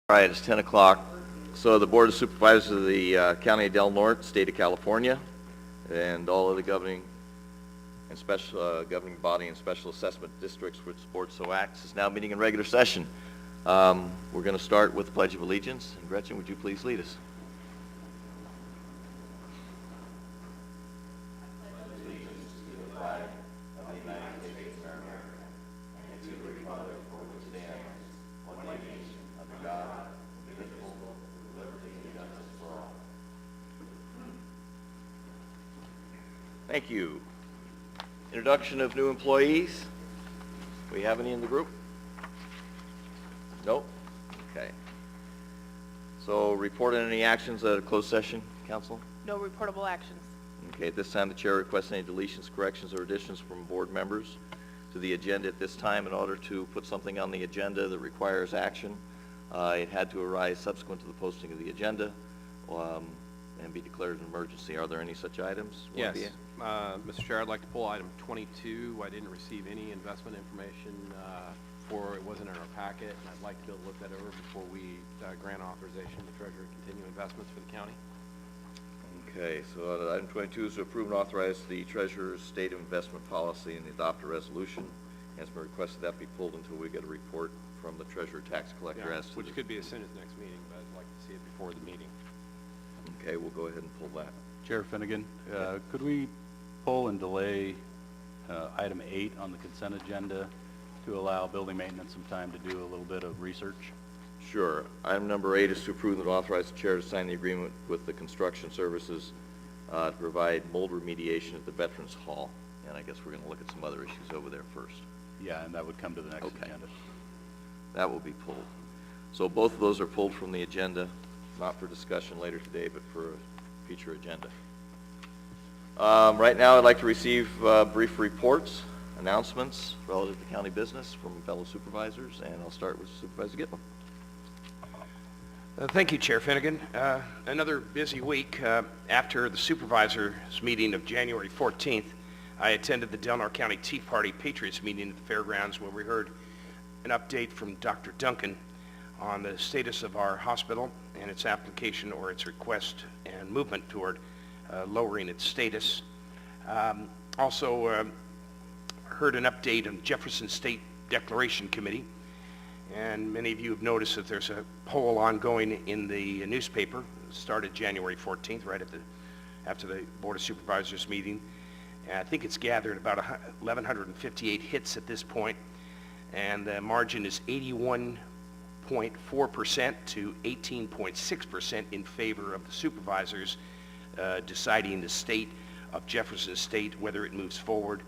All right, it's 10 o'clock. So the Board of Supervisors of the County of Del Norte, State of California, and all of the governing and special governing body and special assessment districts which the board so acts is now meeting in regular session. We're going to start with the Pledge of Allegiance. And Gretchen, would you please lead us? Thank you. Introduction of new employees. We have any in the group? Nope. Okay. So report on any actions at a closed session, council? No reportable actions. Okay, at this time the chair requests any deletions, corrections, or additions from board members to the agenda at this time. In order to put something on the agenda that requires action, it had to arise subsequent to the posting of the agenda and be declared an emergency. Are there any such items? Yes. Mr. Chair, I'd like to pull item 22. I didn't receive any investment information it wasn't in our packet, and I'd like to be able to look that over before we grant authorization to treasurer to continue investments for the county. Okay, so item 22 is to approve and authorize the treasurer's state investment policy and adopt a resolution. It has been requested that be pulled until we get a report from the treasurer tax collector as to which could be as soon as next meeting, but I'd like to see it before the meeting. Okay, we'll go ahead and pull that. Chair Finnegan, could we pull and delay item 8 on the consent agenda to allow building maintenance some time to do a little bit of research? Sure. Item number 8 is to approve and authorize the chair to sign the agreement with the construction services to provide mold remediation at the Veterans Hall. And I guess we're going to look at some other issues over there first. Yeah, and that would come to the next agenda. That will be pulled. So both of those are pulled from the agenda, not for discussion later today, but for a future agenda. Right now, I'd like to receive brief reports, announcements relative to county business from fellow supervisors, and I'll start with Supervisor Gitlin. Thank you, Chair Finnegan. Another busy week. After the supervisors meeting of January 14th, I attended the Del Norte County Tea Party Patriots meeting at the fairgrounds, where we heard an update from Dr. Duncan on the status of our hospital and its application or its request and movement toward lowering its status. Also heard an update on Jefferson State Declaration Committee, and many of you have noticed that there's a poll ongoing in the newspaper. It started January 14th, right after the Board of Supervisors meeting. And I think it's gathered about 1,158 hits at this point, and the margin is 81.4% to 18.6% in favor of the supervisors deciding the state of Jefferson State, whether it moves forward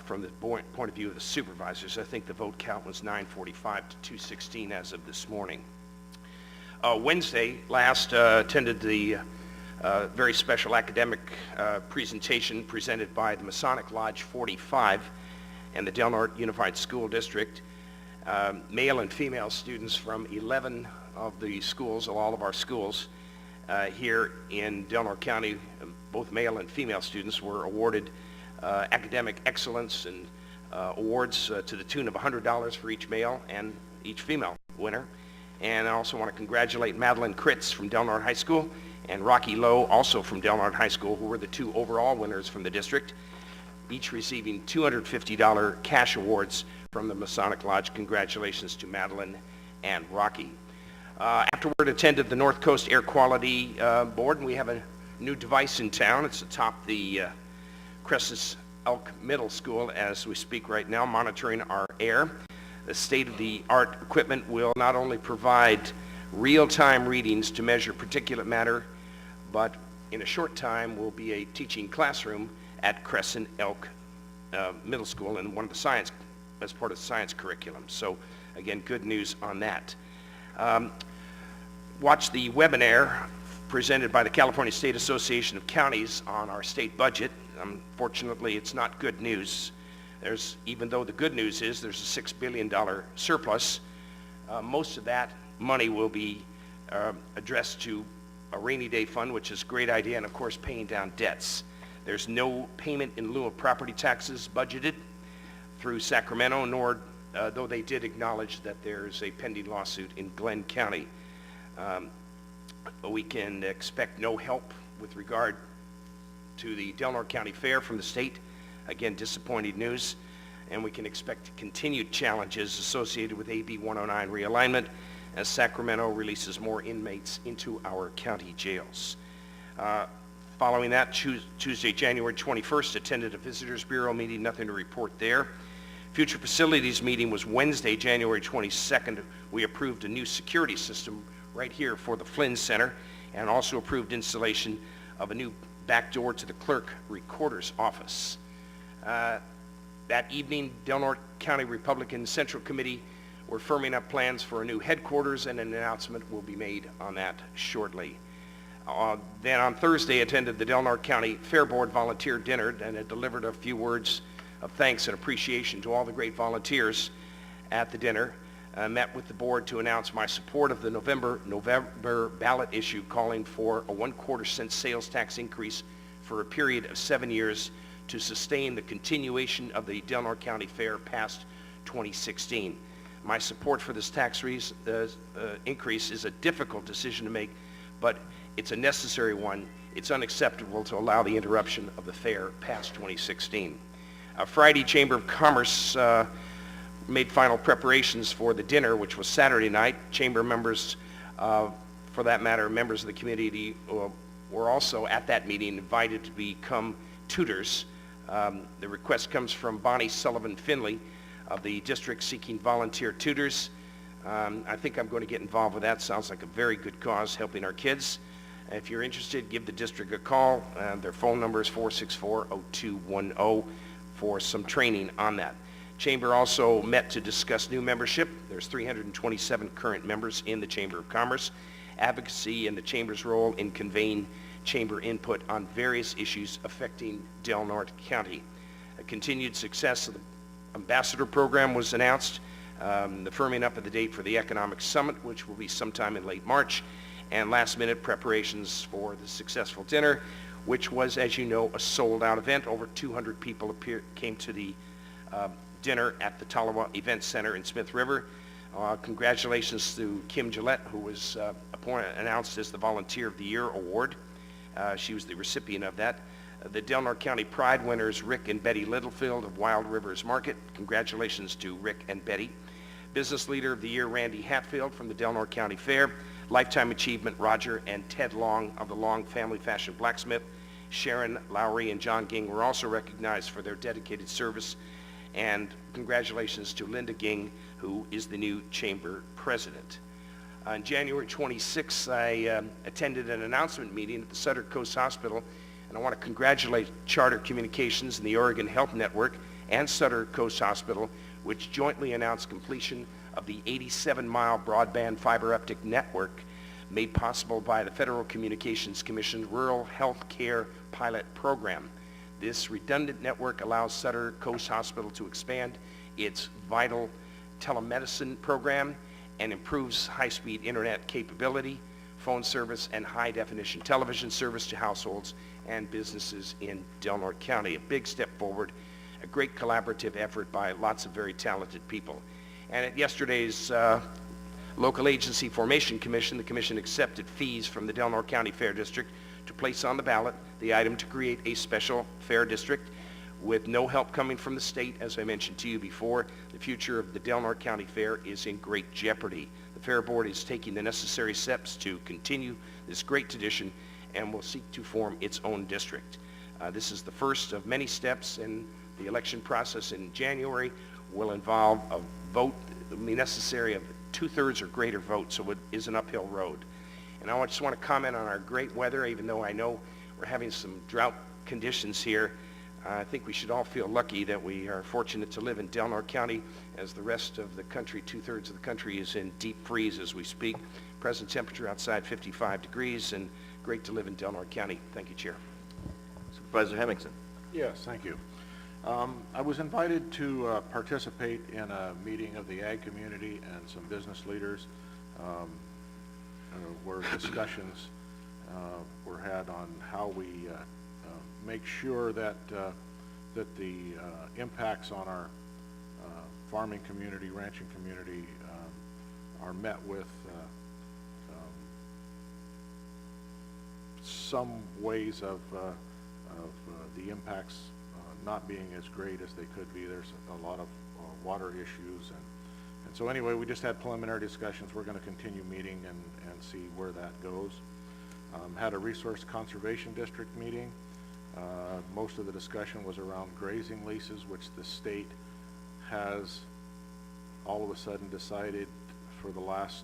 from the point of view of the supervisors. I think the vote count was 945 to 216 as of this morning. Wednesday last attended the very special academic presentation presented by the Masonic Lodge 45 and the Del Norte Unified School District. Male and female students from 11 of the schools, all of our schools here in Del Norte County, both male and female students were awarded academic excellence and awards to the tune of $100 for each male and each female winner. And I also want to congratulate Madeline Kritz from Del Norte High School and Rocky Lowe, also from Del Norte High School, who were the two overall winners from the district, each receiving $250 cash awards from the Masonic Lodge. Congratulations to Madeline and Rocky. Afterward, attended the North Coast Air Quality Board, and we have a new device in town. It's atop the Crescent Elk Middle School as we speak right now, monitoring our air. The state-of-the-art equipment will not only provide real-time readings to measure particulate matter, but in a short time will be a teaching classroom at Crescent Elk Middle School and one of the science, as part of the science curriculum. So again, good news on that. Watch the webinar presented by the California State Association of Counties on our state budget. Unfortunately, it's not good news. Even though the good news is there's a $6 billion surplus, most of that money will be addressed to a rainy day fund, which is a great idea, and of course paying down debts. There's no payment in lieu of property taxes budgeted through Sacramento, nor though they did acknowledge that there's a pending lawsuit in Glenn County. We can expect no help with regard to the Del Norte County Fair from the state. Again, disappointing news. And we can expect continued challenges associated with AB 109 realignment as Sacramento releases more inmates into our county jails. Following that, Tuesday, January 21st, attended a Visitors Bureau meeting, nothing to report there. Future Facilities meeting was Wednesday, January 22nd. We approved a new security system right here for the Flynn Center and also approved installation of a new back door to the clerk recorder's office. That evening, Del Norte County Republican Central Committee were firming up plans for a new headquarters, and an announcement will be made on that shortly. Then on Thursday, attended the Del Norte County Fair Board Volunteer Dinner, and it delivered a few words of thanks and appreciation to all the great volunteers at the dinner. Met with the board to announce my support of the November ballot issue calling for a 1/4 cent sales tax increase for a period of 7 years to sustain the continuation of the Del Norte County Fair past 2016. My support for this tax increase is a difficult decision to make, but it's a necessary one. It's unacceptable to allow the interruption of the fair past 2016. Friday, Chamber of Commerce made final preparations for the dinner, which was Saturday night. Chamber members, for that matter, members of the community were also at that meeting invited to become tutors. The request comes from Bonnie Sullivan Finley of the district seeking volunteer tutors. I think I'm going to get involved with that. Sounds like a very good cause, helping our kids. If you're interested, give the district a call. Their phone number is 464-0210 for some training on that. Chamber also met to discuss new membership. There's 327 current members in the Chamber of Commerce. Advocacy and the Chamber's role in conveying Chamber input on various issues affecting Del Norte County. A continued success of the Ambassador Program was announced. The firming up of the date for the Economic Summit, which will be sometime in late March, and last-minute preparations for the successful dinner, which was, as you know, a sold-out event. Over 200 people came to the dinner at the Talawa Event Center in Smith River. Congratulations to Kim Gillette, who was announced as the Volunteer of the Year Award. She was the recipient of that. The Del Norte County Pride winners, Rick and Betty Littlefield of Wild Rivers Market. Congratulations to Rick and Betty. Business Leader of the Year, Randy Hatfield from the Del Norte County Fair. Lifetime Achievement, Roger and Ted Long of the Long Family Fashion Blacksmith. Sharon Lowry and John Ging were also recognized for their dedicated service. And congratulations to Linda Ging, who is the new Chamber President. On January 26th, I attended an announcement meeting at the Sutter Coast Hospital, and I want to congratulate Charter Communications and the Oregon Health Network and Sutter Coast Hospital, which jointly announced completion of the 87-mile broadband fiber optic network made possible by the Federal Communications Commission's Rural Health Care Pilot Program. This redundant network allows Sutter Coast Hospital to expand its vital telemedicine program and improves high-speed internet capability, phone service, and high-definition television service to households and businesses in Del Norte County. A big step forward, a great collaborative effort by lots of very talented people. And at yesterday's Local Agency Formation Commission, the commission accepted fees from the Del Norte County Fair District to place on the ballot the item to create a special fair district. With no help coming from the state, as I mentioned to you before, the future of the Del Norte County Fair is in great jeopardy. The Fair Board is taking the necessary steps to continue this great tradition and will seek to form its own district. This is the first of many steps, and the election process in January will involve a vote that will be necessary of 2/3 or greater vote, so it is an uphill road. And I just want to comment on our great weather, even though I know we're having some drought conditions here. I think we should all feel lucky that we are fortunate to live in Del Norte County, as the rest of the country, 2/3 of the country, is in deep freeze as we speak. Present temperature outside 55 degrees, and great to live in Del Norte County. Thank you, Chair. Supervisor Hemmingson. Yes, thank you. I was invited to participate in a meeting of the ag community and some business leaders where discussions were had on how we make sure that that the impacts on our farming community, ranching community are met with some ways of the impacts not being as great as they could be. There's a lot of water issues, and so anyway, we just had preliminary discussions. We're going to continue meeting and see where that goes. Had a resource conservation district meeting. Most of the discussion was around grazing leases, which the state has all of a sudden decided for the last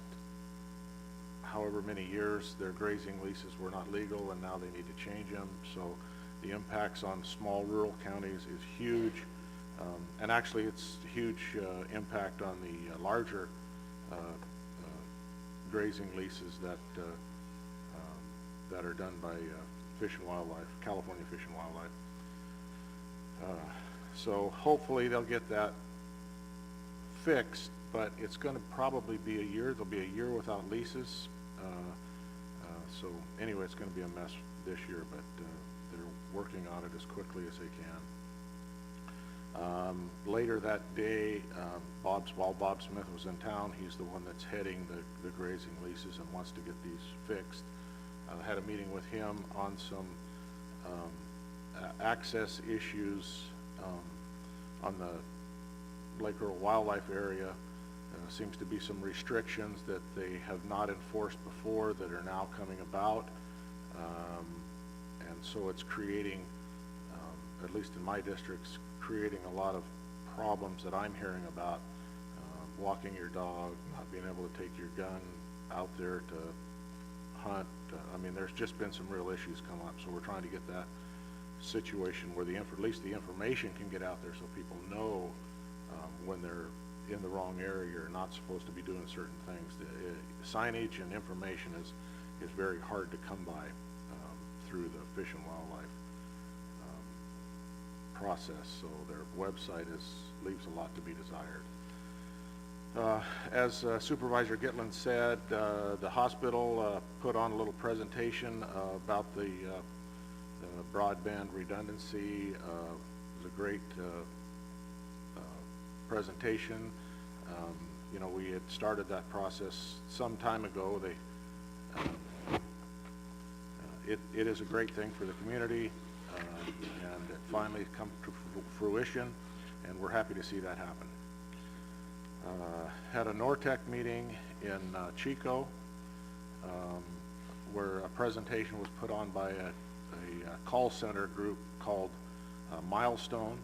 however many years their grazing leases were not legal, and now they need to change them. So the impacts on small rural counties is huge, and actually it's a huge impact on the larger grazing leases that are done by Fish and Wildlife, California Fish and Wildlife. So hopefully they'll get that fixed, but it's going to probably be a year. There'll be a year without leases. So anyway, it's going to be a mess this year, but they're working on it as quickly as they can. Later that day, while Bob Smith was in town, he's the one that's heading the grazing leases and wants to get these fixed. I had a meeting with him on some access issues on the Lake Earl Wildlife area. Seems to be some restrictions that they have not enforced before that are now coming about, and so it's creating, at least in my districts, creating a lot of problems that I'm hearing about. Walking your dog, not being able to take your gun out there to hunt. I mean, there's just been some real issues come up, so we're trying to get that situation where at least the information can get out there so people know when they're in the wrong area or not supposed to be doing certain things. The signage and information is very hard to come by through the Fish and Wildlife process, so their website leaves a lot to be desired. As Supervisor Gitlin said, the hospital put on a little presentation about the broadband redundancy. It was a great presentation. You know, we had started that process some time ago. It is a great thing for the community, and it finally come to fruition, and we're happy to see that happen. Had a NORTEC meeting in Chico, where a presentation was put on by a call center group called Milestone,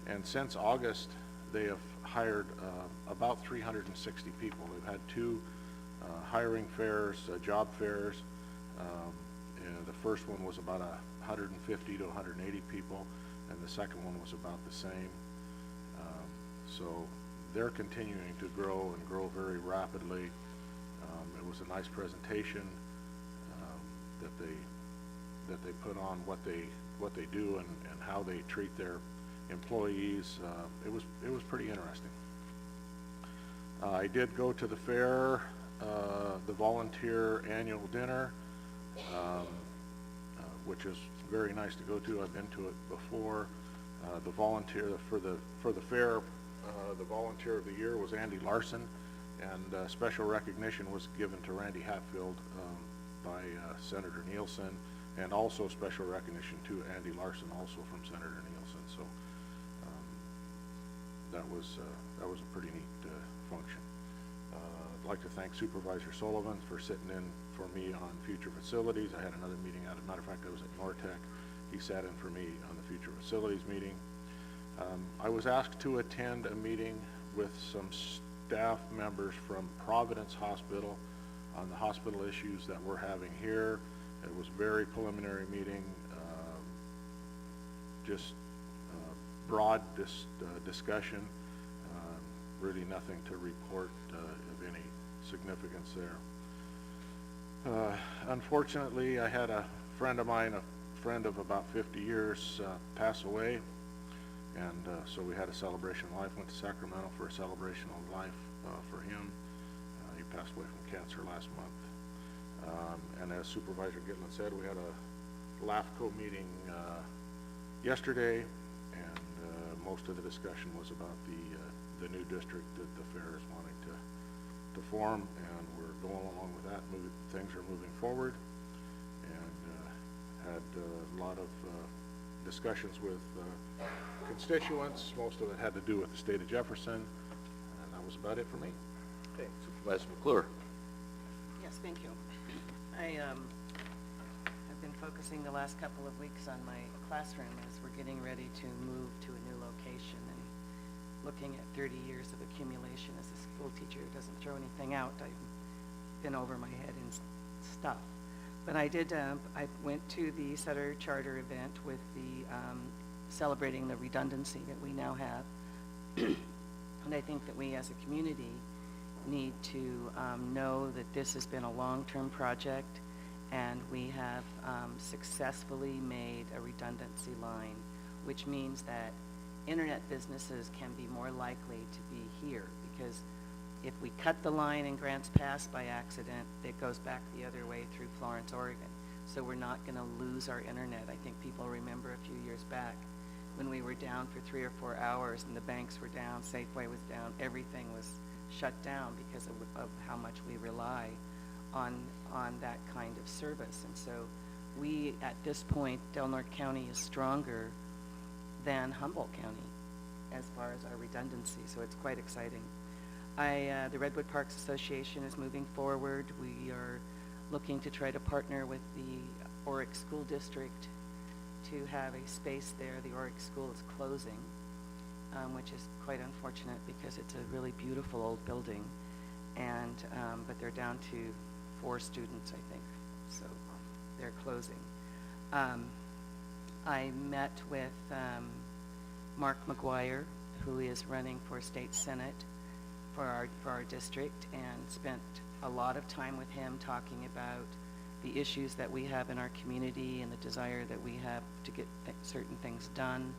and since August they have hired about 360 people. They've had two hiring fairs, job fairs, and the first one was about 150 to 180 people, and the second one was about the same. So they're continuing to grow and grow very rapidly. It was a nice presentation that they put on what they do and how they treat their employees. It was pretty interesting. I did go to the fair, the volunteer annual dinner, which is very nice to go to. I've been to it before. The volunteer for the fair, the volunteer of the year was Andy Larson, and special recognition was given to Randy Hatfield by Senator Nielsen, and also special recognition to Andy Larson, also from Senator Nielsen. So that was a pretty neat function. I'd like to thank Supervisor Sullivan for sitting in for me on future facilities. I had another meeting out. As a matter of fact, I was at NORTEC. He sat in for me on the future facilities meeting. I was asked to attend a meeting with some staff members from Providence Hospital on the hospital issues that we're having here. It was a very preliminary meeting, just broad discussion, really nothing to report of any significance there. Unfortunately, I had a friend of mine, a friend of about 50 years, pass away, and so we had a celebration of life. Went to Sacramento for a celebration of life for him. He passed away from cancer last month. And as Supervisor Gitlin said, we had a LAFCO meeting yesterday, and most of the discussion was about the new district that the fair is wanting to form, and we're going along with that. Things are moving forward, and had a lot of discussions with constituents. Most of it had to do with the state of Jefferson, and that was about it for me. Okay, Supervisor McClure. Yes, thank you. I have been focusing the last couple of weeks on my classroom as we're getting ready to move to a new location and looking at 30 years of accumulation as a school teacher who doesn't throw anything out. I've been over my head in stuff. But I did, I went to the Sutter Charter event with the celebrating the redundancy that we now have. And I think that we as a community need to know that this has been a long-term project, and we have successfully made a redundancy line, which means that internet businesses can be more likely to be here, because if we cut the line in Grants Pass by accident, it goes back the other way through Florence, Oregon. So we're not going to lose our internet. I think people remember a few years back when we were down for 3 or 4 hours and the banks were down, Safeway was down, everything was shut down because of how much we rely on that kind of service. And so we, at this point, Del Norte County is stronger than Humboldt County as far as our redundancy, so it's quite exciting. The Redwood Parks Association is moving forward. We are looking to try to partner with the Oric School District to have a space there. The Oric School is closing, which is quite unfortunate because it's a really beautiful old building, and but they're down to 4 students, I think, so they're closing. I met with Mark McGuire, who is running for state senate for our district, and spent a lot of time with him talking about the issues that we have in our community and the desire that we have to get certain things done.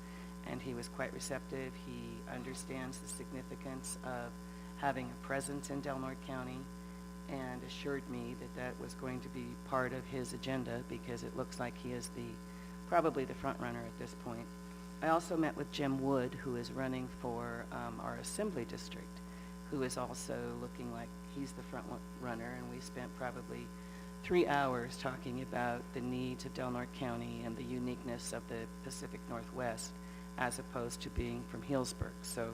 And he was quite receptive. He understands the significance of having a presence in Del Norte County, and assured me that that was going to be part of his agenda, because it looks like he is probably the front runner at this point. I also met with Jim Wood, who is running for our assembly district, who is also looking like he's the front runner, and we spent probably 3 hours talking about the needs of Del Norte County and the uniqueness of the Pacific Northwest as opposed to being from Healdsburg. So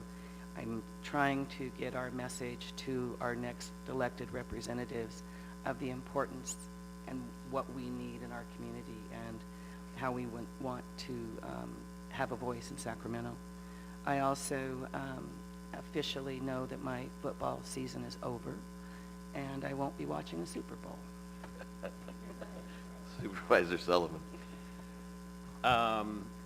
I'm trying to get our message to our next elected representatives of the importance and what we need in our community and how we want to have a voice in Sacramento. I also officially know that my football season is over, and I won't be watching the Super Bowl. Supervisor Sullivan.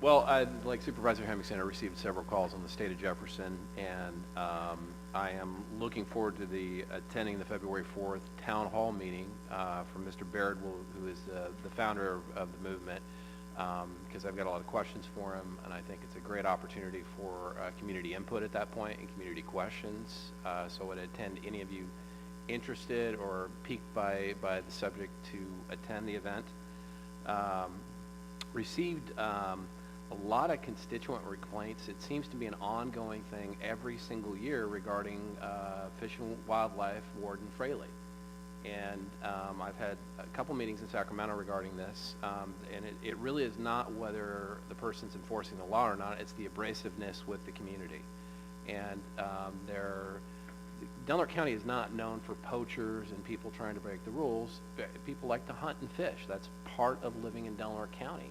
Well, like Supervisor Hemmingson, I received several calls on the state of Jefferson, and I am looking forward to attending the February 4th town hall meeting from Mr. Baird, who is the founder of the movement, because I've got a lot of questions for him, and I think it's a great opportunity for community input at that point and community questions. So I would attend any of you interested or piqued by the subject to attend the event. Received a lot of constituent complaints. It seems to be an ongoing thing every single year regarding Fish and Wildlife Warden Fraley. And I've had a couple meetings in Sacramento regarding this, and it really is not whether the person's enforcing the law or not, it's the abrasiveness with the community. And Del Norte County is not known for poachers and people trying to break the rules. People like to hunt and fish. That's part of living in Del Norte County.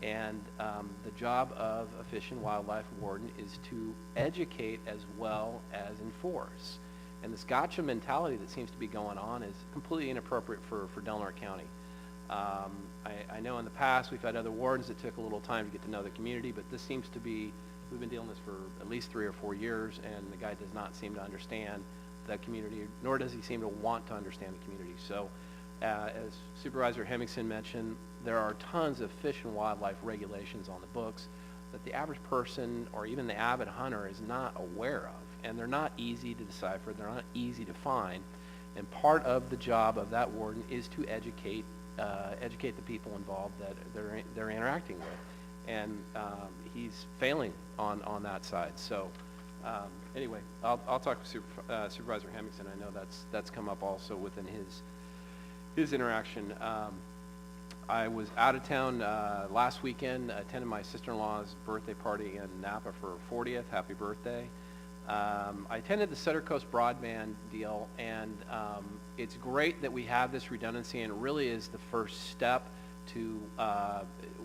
And the job of a Fish and Wildlife Warden is to educate as well as enforce. And this gotcha mentality that seems to be going on is completely inappropriate for Del Norte County. I know in the past we've had other wardens that took a little time to get to know the community, but this seems to be, we've been dealing with this for at least 3 or 4 years, and the guy does not seem to understand the community, nor does he seem to want to understand the community. So as Supervisor Hemmingson mentioned, there are tons of fish and wildlife regulations on the books that the average person or even the avid hunter is not aware of. And they're not easy to decipher, they're not easy to find. And part of the job of that warden is to educate the people involved that they're interacting with. And he's failing on that side. So anyway, I'll talk with Supervisor Hemmingson. I know that's come up also within his interaction. I was out of town last weekend, attended my sister-in-law's birthday party in Napa for her 40th. Happy birthday. I attended the Sutter Coast broadband deal, and it's great that we have this redundancy, and it really is the first step to,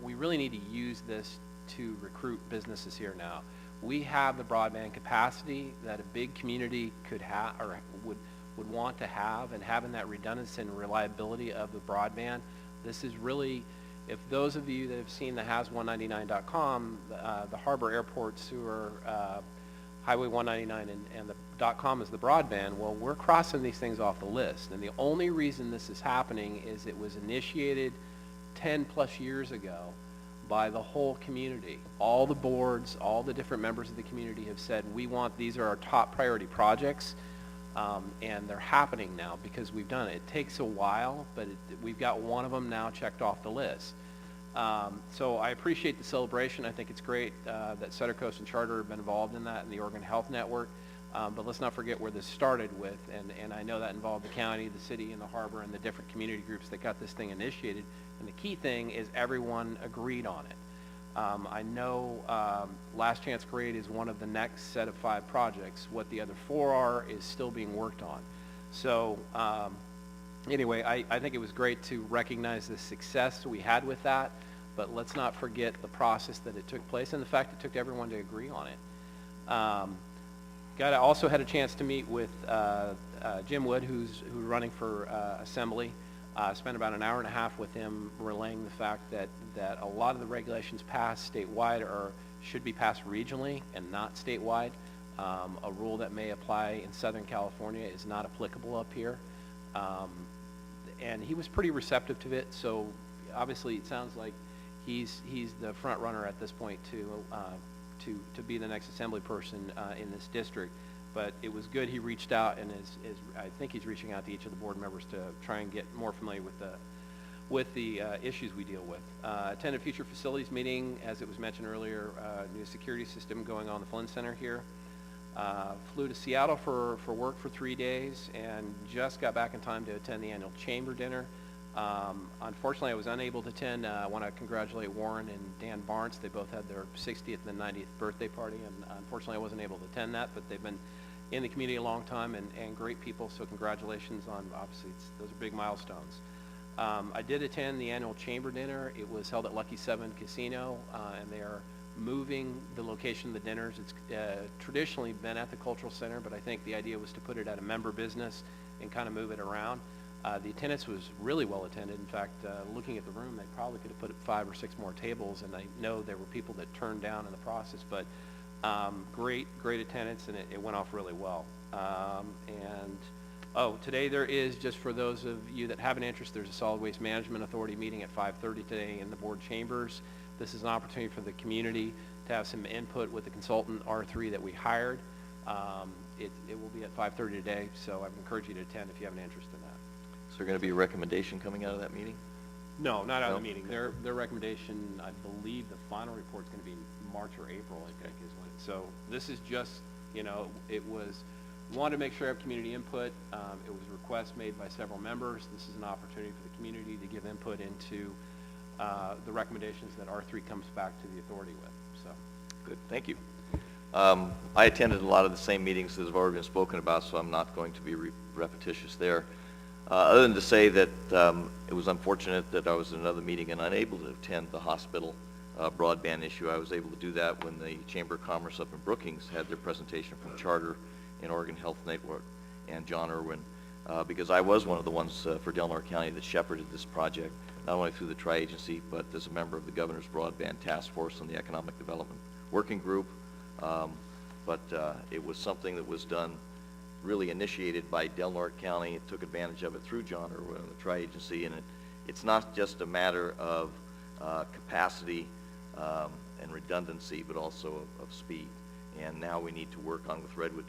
we really need to use this to recruit businesses here now. We have the broadband capacity that a big community could have, or would want to have, and having that redundancy and reliability of the broadband, this is really, if those of you that have seen the has199.com, the harbor airport sewer, Highway 199 and the .com is the broadband, well, we're crossing these things off the list. And the only reason this is happening is it was initiated 10 plus years ago by the whole community. All the boards, all the different members of the community have said, we want, these are our top priority projects, and they're happening now because we've done it. It takes a while, but we've got one of them now checked off the list. So I appreciate the celebration. I think it's great that Sutter Coast and Charter have been involved in that, and the Oregon Health Network. But let's not forget where this started with, and I know that involved the county, the city, and the harbor, and the different community groups that got this thing initiated. And the key thing is everyone agreed on it. I know Last Chance Parade is one of the next set of 5 projects. What the other 4 are is still being worked on. So anyway, I think it was great to recognize the success we had with that, but let's not forget the process that it took place and the fact it took everyone to agree on it. Also had a chance to meet with Jim Wood, who's running for Assembly. Spent about an hour and a half with him relaying the fact that a lot of the regulations passed statewide should be passed regionally and not statewide. A rule that may apply in Southern California is not applicable up here. And he was pretty receptive to it, so obviously it sounds like he's the front runner at this point to be the next assembly person in this district. But it was good he reached out, and I think he's reaching out to each of the board members to try and get more familiar with the issues we deal with. Attended future facilities meeting, as it was mentioned earlier, new security system going on in the Flynn Center here. Flew to Seattle for work for 3 days and just got back in time to attend the annual chamber dinner. Unfortunately, I was unable to attend. I want to congratulate Warren and Dan Barnes. They both had their 60th and 90th birthday party, and unfortunately I wasn't able to attend that, but they've been in the community a long time and great people, so congratulations on, obviously, those are big milestones. I did attend the annual chamber dinner. It was held at Lucky 7 Casino, and they are moving the location of the dinners. It's traditionally been at the Cultural Center, but I think the idea was to put it at a member business and kind of move it around. The attendance was really well attended. In fact, looking at the room, they probably could have put 5 or 6 more tables, and I know there were people that turned down in the process, but great attendance, and it went off really well. Today there is, just for those of you that have an interest, there's a Solid Waste Management Authority meeting at 5:30 today in the board chambers. This is an opportunity for the community to have some input with the consultant R3 that we hired. It will be at 5:30 today, so I would encourage you to attend if you have an interest in that. Is there going to be a recommendation coming out of that meeting? No, not out of the No? meeting. Their recommendation, I believe the final report is going to be March or April, I think, is when. So this is just, it was, we wanted to make sure I have community input. It was a request made by several members. This is an opportunity for the community to give input into the recommendations that R3 comes back to the authority with. So, Good, thank you. I attended a lot of the same meetings that have already been spoken about, so I'm not going to be repetitious there. Other than to say that it was unfortunate that I was in another meeting and unable to attend the hospital broadband issue. I was able to do that when the Chamber of Commerce up in Brookings had their presentation from Charter and Oregon Health Network and John Irwin, because I was one of the ones for Del Norte County that shepherded this project, not only through the tri-agency, but as a member of the Governor's Broadband Task Force and the Economic Development Working Group. But it was something that was done, really initiated by Del Norte County. It took advantage of it through John Irwin and the tri-agency, and it's not just a matter of capacity and redundancy, but also of speed. And now we need to work on with Redwood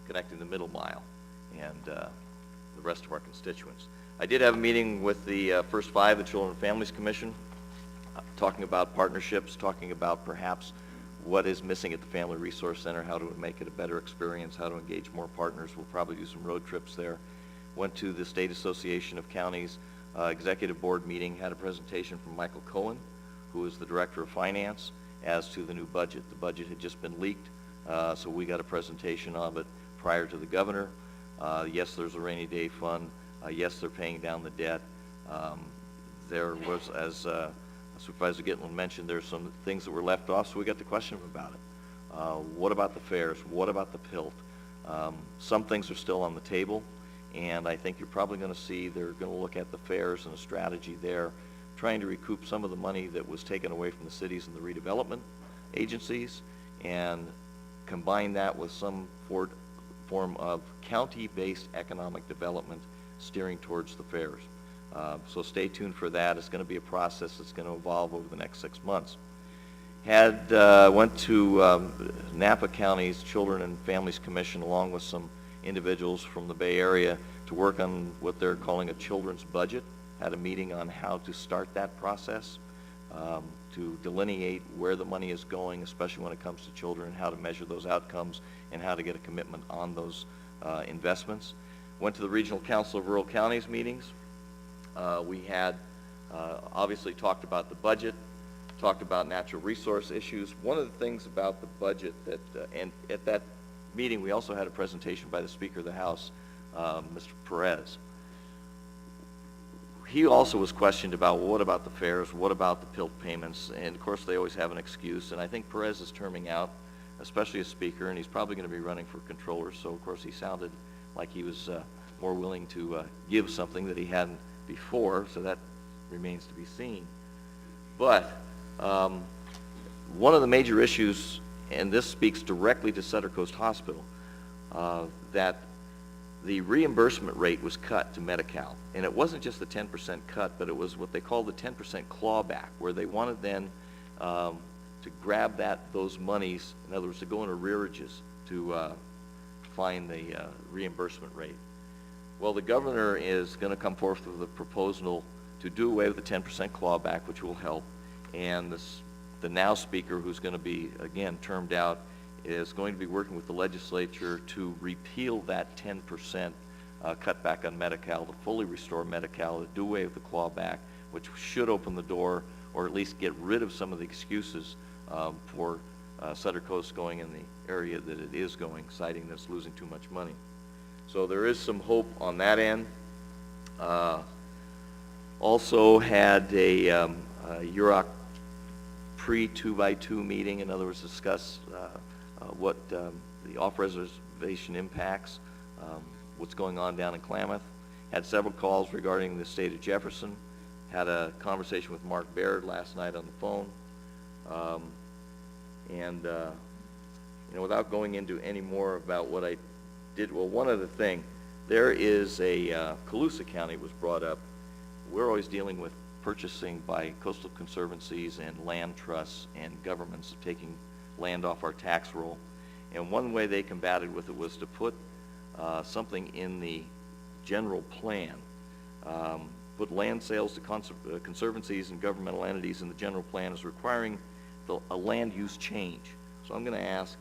connecting the middle mile and the rest of our constituents. I did have a meeting with the first 5, the Children and Families Commission, talking about partnerships, talking about perhaps what is missing at the Family Resource Center, how to make it a better experience, how to engage more partners. We'll probably do some road trips there. Went to the State Association of Counties executive board meeting, had a presentation from Michael Cohen, who is the Director of Finance, as to the new budget. The budget had just been leaked, so we got a presentation of it prior to the governor. Yes, there's a rainy day fund. Yes, they're paying down the debt. There was, as Supervisor Gitlin mentioned, there's some things that were left off, so we got to question him about it. What about the fares? What about the PILT? Some things are still on the table, and I think you're probably going to see they're going to look at the fares and a strategy there, trying to recoup some of the money that was taken away from the cities and the redevelopment agencies, and combine that with some form of county-based economic development steering towards the fares. So stay tuned for that. It's going to be a process that's going to evolve over the next 6 months. Went to Napa County's Children and Families Commission along with some individuals from the Bay Area to work on what they're calling a children's budget. Had a meeting on how to start that process, to delineate where the money is going, especially when it comes to children, and how to measure those outcomes and how to get a commitment on those investments. Went to the Regional Council of Rural Counties meetings. We had obviously talked about the budget, talked about natural resource issues. One of the things about the budget that, and at that meeting we also had a presentation by the Speaker of the House, Mr. Perez. He also was questioned about, well, what about the fares, what about the PILT payments, and of course they always have an excuse, and I think Perez is terming out, especially as Speaker, and he's probably going to be running for controller, so of course he sounded like he was more willing to give something that he hadn't before, so that remains to be seen. But one of the major issues, and this speaks directly to Sutter Coast Hospital, that the reimbursement rate was cut to Medi-Cal. And it wasn't just the 10% cut, but it was what they called the 10% clawback, where they wanted then to grab those monies, in other words, to go in arrearages to find the reimbursement rate. Well, the governor is going to come forth with a proposal to do away with the 10% clawback, which will help. And the now Speaker, who's going to be, again, termed out, is going to be working with the legislature to repeal that 10% cutback on Medi-Cal, to fully restore Medi-Cal, to do away with the clawback, which should open the door, or at least get rid of some of the excuses for Sutter Coast going in the area that it is going, citing that it's losing too much money. So there is some hope on that end. Also had a UROC pre-2x2 meeting, in other words, discuss what the off-reservation impacts, what's going on down in Klamath. Had several calls regarding the state of Jefferson. Had a conversation with Mark Baird last night on the phone. You know, without going into any more about what I did, well, one other thing, there is a, Colusa County was brought up. We're always dealing with purchasing by coastal conservancies and land trusts and governments taking land off our tax roll. And one way they combated with it was to put something in the general plan, put land sales to conservancies and governmental entities in the general plan as requiring a land use change. So I'm going to ask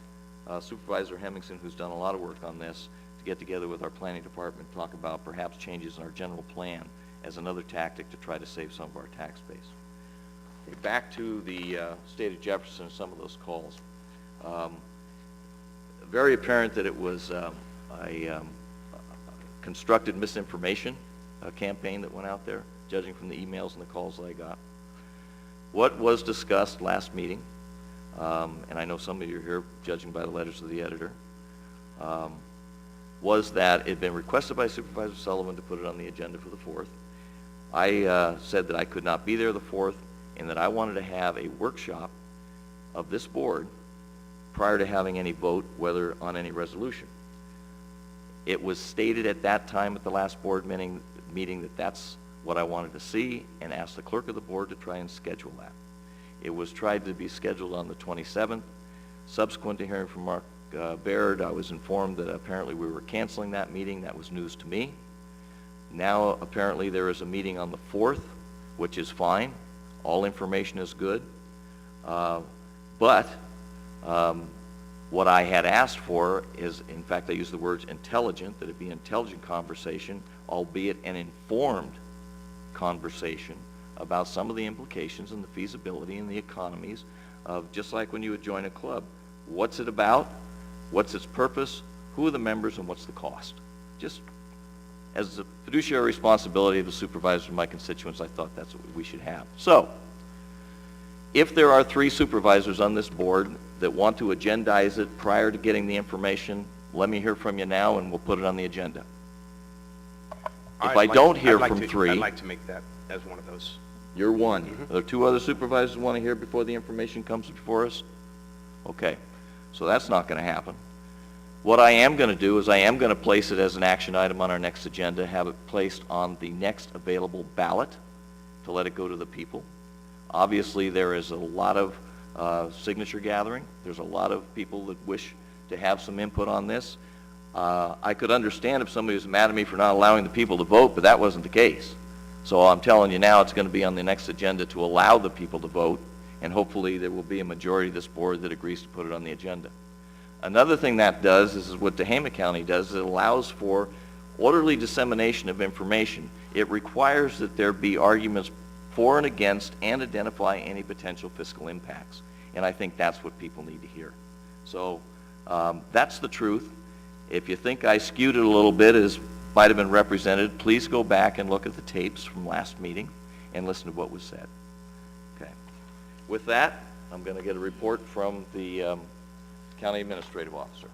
Supervisor Hemmingson, who's done a lot of work on this, to get together with our planning department and talk about perhaps changes in our general plan as another tactic to try to save some of our tax base. Okay, back to the state of Jefferson and some of those calls. Very apparent that it was a constructed misinformation campaign that went out there, judging from the emails and the calls that I got. What was discussed last meeting, and I know some of you are here judging by the letters of the editor, was that it had been requested by Supervisor Sullivan to put it on the agenda for the 4th. I said that I could not be there the 4th and that I wanted to have a workshop of this board prior to having any vote, whether on any resolution. It was stated at that time at the last board meeting that that's what I wanted to see, and asked the clerk of the board to try and schedule that. It was tried to be scheduled on the 27th. Subsequent to hearing from Mark Baird, I was informed that apparently we were canceling that meeting. That was news to me. Now apparently there is a meeting on the 4th, which is fine. All information is good. But what I had asked for is, in fact, I used the words intelligent, that it be an intelligent conversation, albeit an informed conversation about some of the implications and the feasibility and the economies of, just like when you would join a club, what's it about, what's its purpose, who are the members, and what's the cost. Just as a fiduciary responsibility of the supervisor of my constituents, I thought that's what we should have. So, if there are 3 supervisors on this board that want to agendize it prior to getting the information, let me hear from you now and we'll put it on the agenda. If I don't hear from 3... I'd like to make that as one of those. You're one. Are there 2 other supervisors who want to hear before the information comes before us? Okay, so that's not going to happen. What I am going to do is I am going to place it as an action item on our next agenda, have it placed on the next available ballot to let it go to the people. Obviously, there is a lot of signature gathering. There's a lot of people that wish to have some input on this. I could understand if somebody was mad at me for not allowing the people to vote, but that wasn't the case. So I'm telling you now, it's going to be on the next agenda to allow the people to vote, and hopefully there will be a majority of this board that agrees to put it on the agenda. Another thing that does is what Tehama County does. It allows for orderly dissemination of information. It requires that there be arguments for and against and identify any potential fiscal impacts. And I think that's what people need to hear. So that's the truth. If you think I skewed it a little bit as might have been represented, please go back and look at the tapes from last meeting and listen to what was said. Okay. With that, I'm going to get a report from the County Administrative Officer.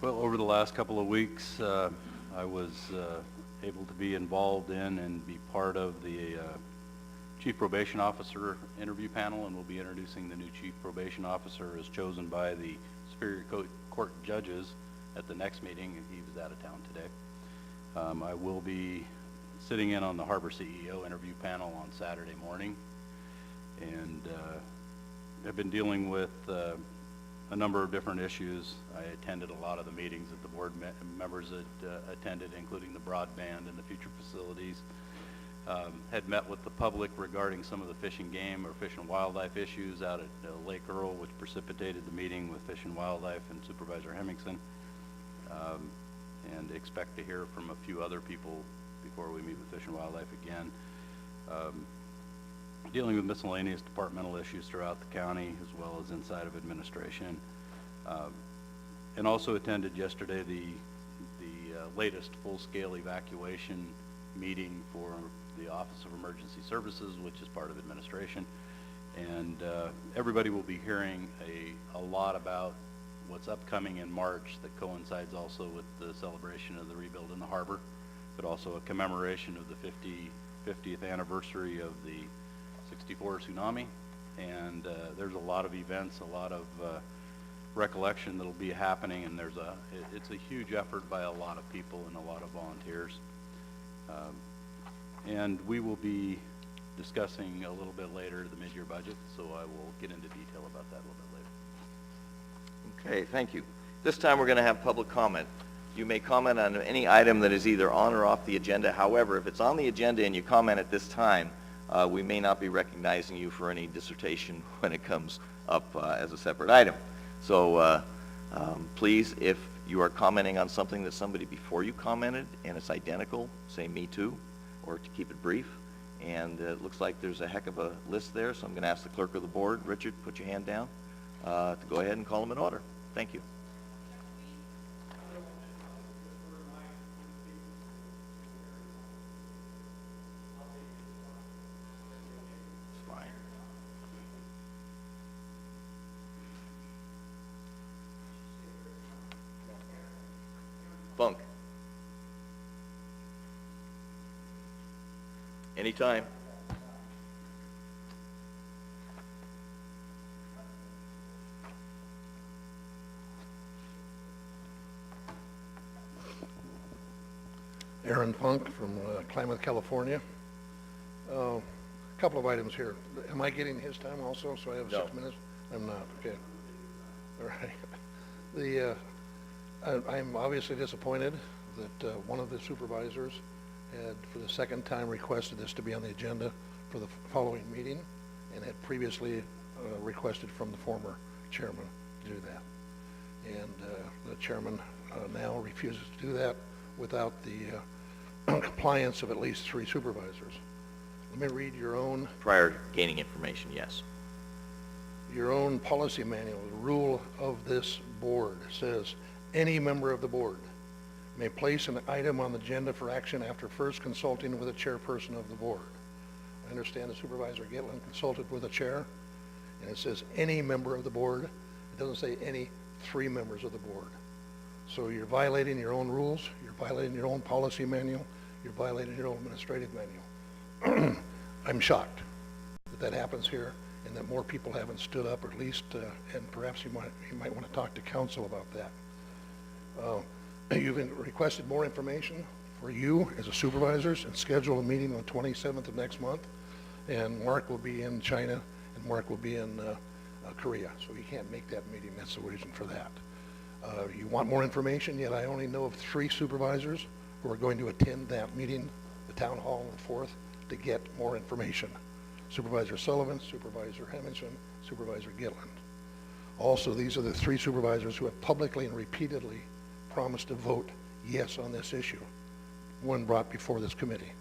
Well, over the last couple of weeks, I was able to be involved in and be part of the Chief Probation Officer interview panel, and we'll be introducing the new Chief Probation Officer as chosen by the Superior Court judges at the next meeting, and he was out of town today. I will be sitting in on the Harbor CEO interview panel on Saturday morning, and I've been dealing with a number of different issues. I attended a lot of the meetings that the board members had attended, including the broadband and the future facilities. Had met with the public regarding some of the fish and game or fish and wildlife issues out at Lake Earl, which precipitated the meeting with Fish and Wildlife and Supervisor Hemmingson, and expect to hear from a few other people before we meet with Fish and Wildlife again. Dealing with miscellaneous departmental issues throughout the county as well as inside of administration, and also attended yesterday the latest full-scale evacuation meeting for the Office of Emergency Services, which is part of administration, and everybody will be hearing a lot about what's upcoming in March that coincides also with the celebration of the rebuild in the harbor, but also a commemoration of the 50th anniversary of the 64 tsunami, and there's a lot of events, a lot of recollection that'll be happening, and it's a huge effort by a lot of people and a lot of volunteers. And we will be discussing a little bit later the mid-year budget, so I will get into detail about that a little bit later. Okay, thank you. This time we're going to have public comment. You may comment on any item that is either on or off the agenda. However, if it's on the agenda and you comment at this time, we may not be recognizing you for any dissertation when it comes up as a separate item. So please, if you are commenting on something that somebody before you commented and it's identical, say me too, or to keep it brief. And it looks like there's a heck of a list there, so I'm going to ask the clerk of the board, Richard, put your hand down, to go ahead and call them in order. Thank you. It's fine. Funk. Anytime. Aaron Funk from Klamath, California. A couple of items here. Am I getting his time also, so I have No. 6 minutes? I'm not, okay. All right. I'm obviously disappointed that one of the supervisors had, for the second time, requested this to be on the agenda for the following meeting, and had previously requested from the former chairman to do that. And the chairman now refuses to do that without the compliance of at least 3 supervisors. Let me read your own Prior to gaining information, yes. policy manual. The rule of this board says, any member of the board may place an item on the agenda for action after first consulting with the chairperson of the board. I understand the Supervisor Gitlin consulted with the chair, and it says any member of the board. It doesn't say any 3 members of the board. So you're violating your own rules, you're violating your own policy manual, you're violating your own administrative manual. I'm shocked that happens here, and that more people haven't stood up, or at least, and perhaps you might want to talk to council about that. You've requested more information for you as a supervisors, and schedule a meeting on the 27th of next month, and Mark will be in China, and Mark will be in Korea, so he can't make that meeting. That's the reason for that. You want more information, yet I only know of 3 supervisors who are going to attend that meeting, the town hall on the 4th, to get more information. Supervisor Sullivan, Supervisor Hemmingson, Supervisor Gitland. Also, these are the 3 supervisors who have publicly and repeatedly promised to vote yes on this issue when brought before this committee.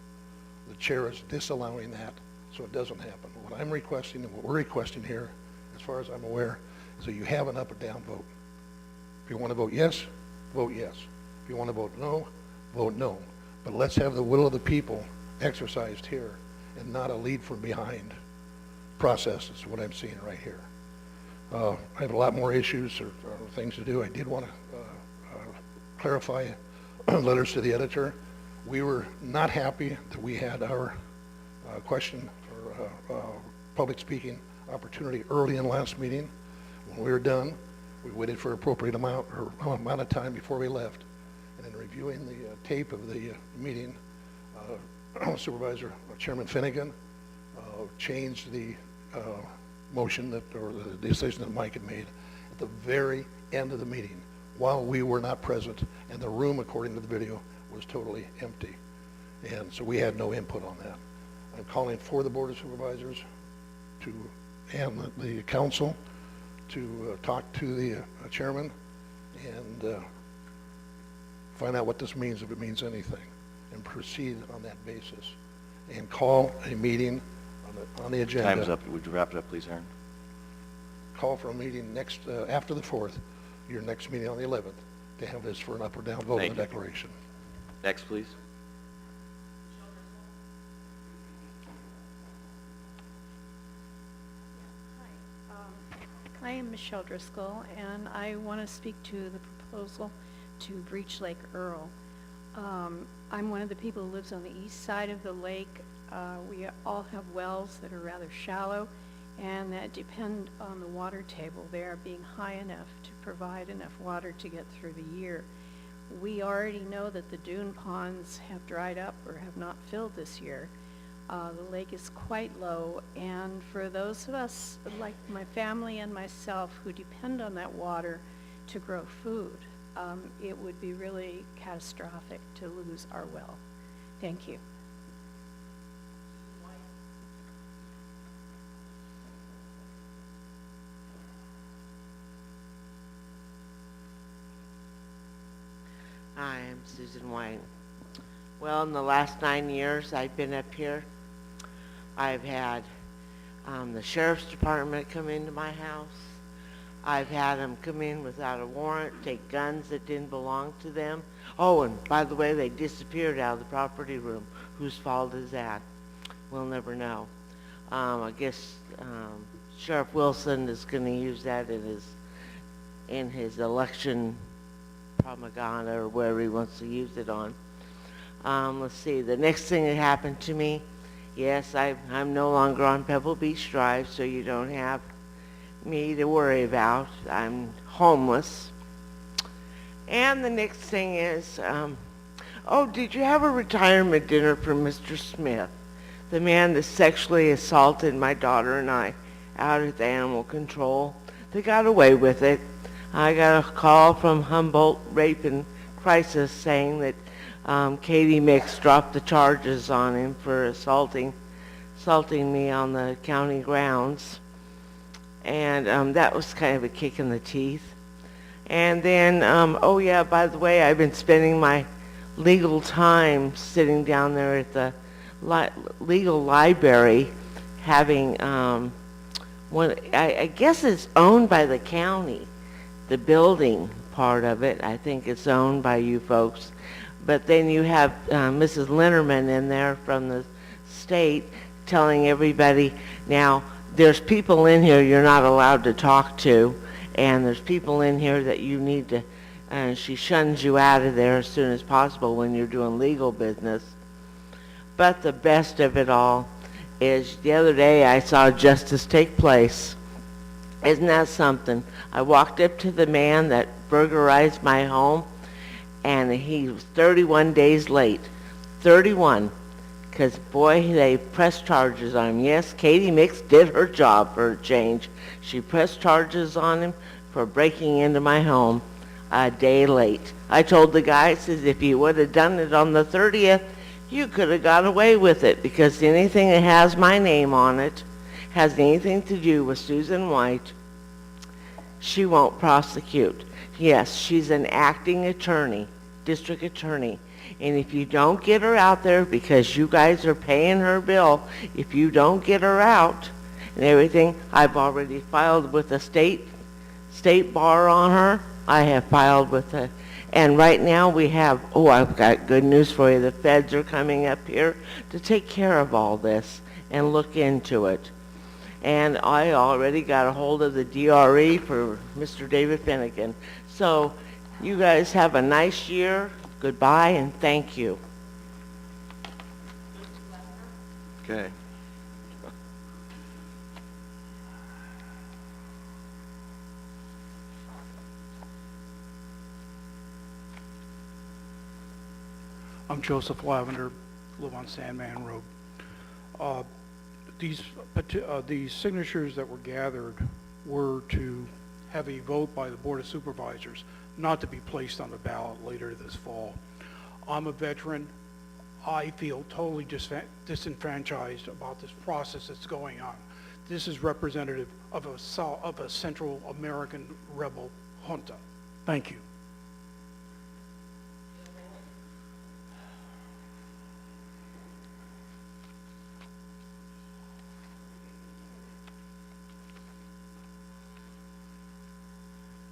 The chair is disallowing that, so it doesn't happen. What I'm requesting, and what we're requesting here, as far as I'm aware, is that you have an up or down vote. If you want to vote yes, vote yes. If you want to vote no, vote no. But let's have the will of the people exercised here, and not a lead from behind process is what I'm seeing right here. I have a lot more issues or things to do. I did want to clarify letters to the editor. We were not happy that we had our question or public speaking opportunity early in last meeting. When we were done, we waited for appropriate amount of time before we left. And in reviewing the tape of the meeting, Supervisor Chairman Finnegan changed the motion or the decision that Mike had made at the very end of the meeting while we were not present, and the room, according to the video, was totally empty. And so we had no input on that. I'm calling for the Board of Supervisors and the council to talk to the chairman and find out what this means, if it means anything, and proceed on that basis, and call a meeting on the agenda. Time's up. Would you wrap it up, please, Aaron? Call for a meeting next after the 4th, your next meeting on the 11th, to have this for an up or down vote on the declaration. Next, please. I am Michelle Driscoll, and I want to speak to the proposal to breach Lake Earl. I'm one of the people who lives on the east side of the lake. We all have wells that are rather shallow and that depend on the water table there being high enough to provide enough water to get through the year. We already know that the dune ponds have dried up or have not filled this year. The lake is quite low, and for those of us, like my family and myself, who depend on that water to grow food, it would be really catastrophic to lose our well. Thank you. Hi, I'm Susan White. Well, in the last 9 years I've been up here, I've had the sheriff's department come into my house. I've had them come in without a warrant, take guns that didn't belong to them. Oh, and by the way, they disappeared out of the property room. Whose fault is that? We'll never know. I guess Sheriff Wilson is going to use that in his election propaganda or whatever he wants to use it on. Let's see, the next thing that happened to me, yes, I'm no longer on Pebble Beach Drive, so you don't have me to worry about. I'm homeless. And the next thing is, oh, did you have a retirement dinner for Mr. Smith, the man that sexually assaulted my daughter and I out at the animal control? They got away with it. I got a call from Humboldt Rape and Crisis saying that Katie Mix dropped the charges on him for assaulting me on the county grounds. And that was kind of a kick in the teeth. And then, oh yeah, by the way, I've been spending my legal time sitting down there at the legal library having, I guess it's owned by the county, the building part of it. I think it's owned by you folks. But then you have Mrs. Linderman in there from the state telling everybody, now, there's people in here you're not allowed to talk to, and there's people in here that you need to, she shuns you out of there as soon as possible when you're doing legal business. But the best of it all is the other day I saw justice take place. Isn't that something? I walked up to the man that burglarized my home, and he was 31 days late. 31. Because, boy, they pressed charges on him. Yes, Katie Mix did her job for a change. She pressed charges on him for breaking into my home a day late. I told the guy, I says, if you would have done it on the 30th, you could have got away with it, because anything that has my name on it, has anything to do with Susan White, she won't prosecute. Yes, she's an acting attorney, district attorney. And if you don't get her out there, because you guys are paying her bill, if you don't get her out and everything, I've already filed with the state bar on her. I have filed with the, and right now we have, oh, I've got good news for you. The feds are coming up here to take care of all this and look into it. And I already got a hold of the DRE for Mr. David Finnegan. So you guys have a nice year. Goodbye and thank you. Okay. I'm Joseph Lavender, live on Sandman Road. These signatures that were gathered were to have a vote by the Board of Supervisors, not to be placed on the ballot later this fall. I'm a veteran. I feel totally disenfranchised about this process that's going on. This is representative of a Central American rebel junta. Thank you.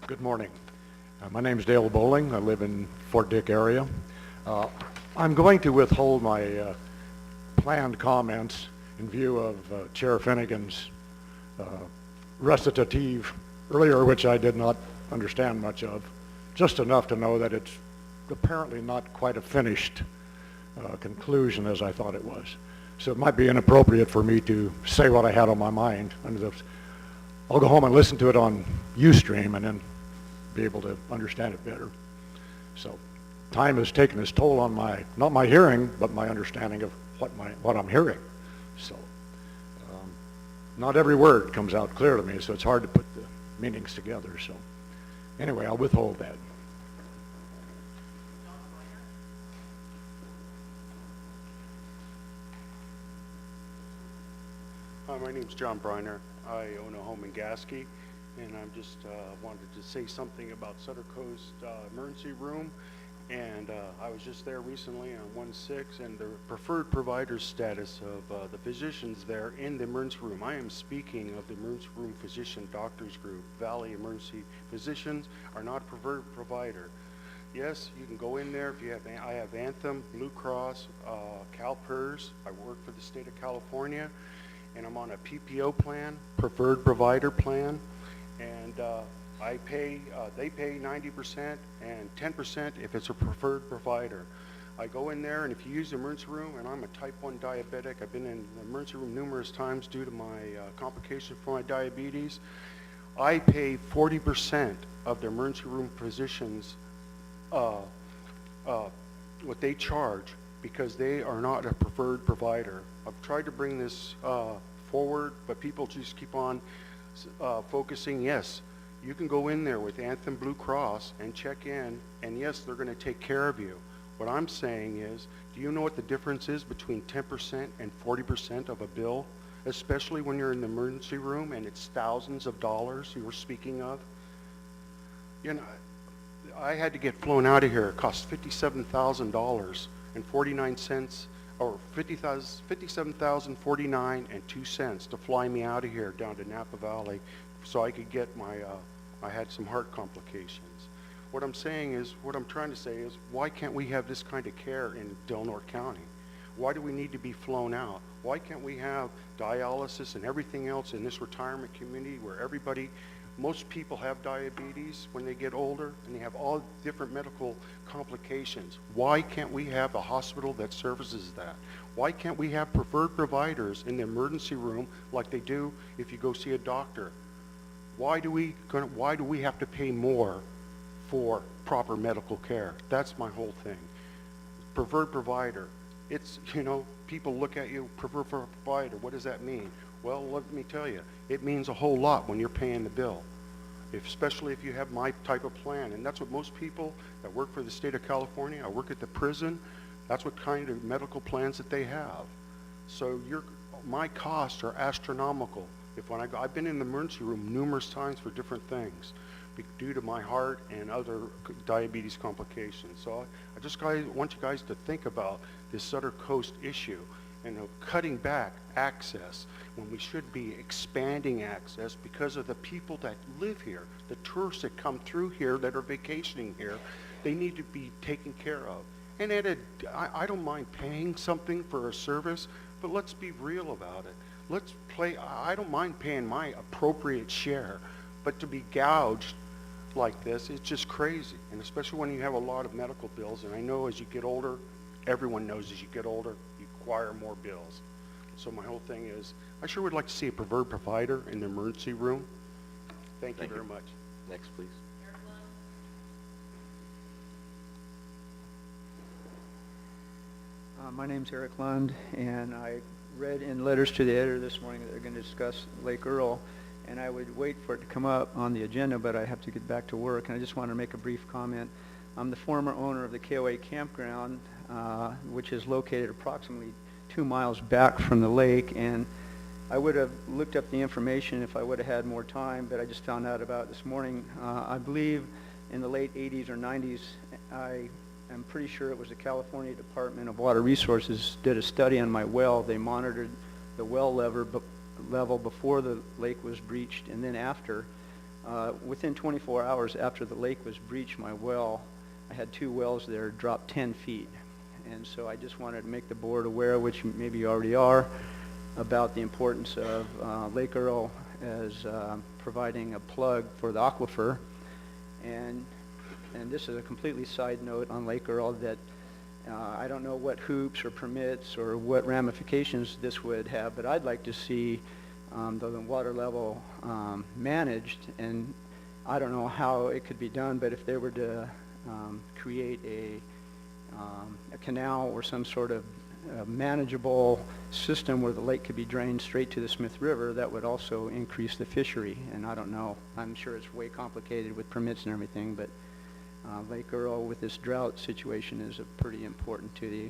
Good morning. My name is Dale Bowling. I live in Fort Dick area. I'm going to withhold my planned comments in view of Chair Finnegan's recitative earlier, which I did not understand much of, just enough to know that it's apparently not quite a finished conclusion as I thought it was. So it might be inappropriate for me to say what I had on my mind. I'll go home and listen to it on Ustream and then be able to understand it better. So time has taken its toll on not my hearing, but my understanding of what I'm hearing. So not every word comes out clear to me, so it's hard to put the meanings together. So anyway, I'll withhold that. Hi, my name's John Briner. I own a home in Gasky, and I just wanted to say something about Sutter Coast Emergency Room. And I was just there recently on 1/6, and the preferred provider status of the physicians there in the emergency room. I am speaking of the emergency room physician doctors group. Valley Emergency Physicians are not a preferred provider. Yes, you can go in there if you have. I have Anthem, Blue Cross, CalPERS. I work for the state of California, and I'm on a PPO plan, preferred provider plan, and they pay 90% and 10% if it's a preferred provider. I go in there, and if you use the emergency room, and I'm a type 1 diabetic, I've been in the emergency room numerous times due to my complications for my diabetes, I pay 40% of the emergency room physicians what they charge, because they are not a preferred provider. I've tried to bring this forward, but people just keep on focusing. Yes, you can go in there with Anthem Blue Cross and check in, and yes, they're going to take care of you. What I'm saying is, do you know what the difference is between 10% and 40% of a bill, especially when you're in the emergency room and it's thousands of dollars you were speaking of? You know, I had to get flown out of here. It cost $57,049, or $57,049.02 to fly me out of here down to Napa Valley so I could get my, I had some heart complications. What I'm saying is, what I'm trying to say is, why can't we have this kind of care in Del Norte County? Why do we need to be flown out? Why can't we have dialysis and everything else in this retirement community where everybody, most people have diabetes when they get older and they have all different medical complications? Why can't we have a hospital that services that? Why can't we have preferred providers in the emergency room like they do if you go see a doctor? Why do we have to pay more for proper medical care? That's my whole thing. Preferred provider. It's, you know, people look at you, preferred provider, what does that mean? Well, let me tell you, it means a whole lot when you're paying the bill, especially if you have my type of plan. And that's what most people that work for the state of California, I work at the prison, that's what kind of medical plans that they have. So my costs are astronomical. I've been in the emergency room numerous times for different things due to my heart and other diabetes complications. So I just want you guys to think about this Sutter Coast issue and of cutting back access when we should be expanding access because of the people that live here, the tourists that come through here that are vacationing here. They need to be taken care of. And I don't mind paying something for a service, but let's be real about it. I don't mind paying my appropriate share, but to be gouged like this, it's just crazy. And especially when you have a lot of medical bills, and I know as you get older, everyone knows as you get older, you acquire more bills. So my whole thing is, I sure would like to see a preferred provider in the emergency room. Thank you very much. Next, please. My name's Eric Lund, and I read in letters to the editor this morning that they're going to discuss Lake Earl, and I would wait for it to come up on the agenda, but I have to get back to work, and I just want to make a brief comment. I'm the former owner of the KOA campground, which is located approximately 2 miles back from the lake, and I would have looked up the information if I would have had more time, but I just found out about it this morning. I believe in the late 80s or 90s, I'm pretty sure it was the California Department of Water Resources did a study on my well. They monitored the well level before the lake was breached, and then after. Within 24 hours after the lake was breached, my well, I had 2 wells there, dropped 10 feet. And so I just wanted to make the board aware, which maybe you already are, about the importance of Lake Earl as providing a plug for the aquifer. And this is a completely side note on Lake Earl that I don't know what hoops or permits or what ramifications this would have, but I'd like to see the water level managed, and I don't know how it could be done, but if they were to create a canal or some sort of manageable system where the lake could be drained straight to the Smith River, that would also increase the fishery. And I don't know, I'm sure it's way complicated with permits and everything, but Lake Earl with this drought situation is pretty important to the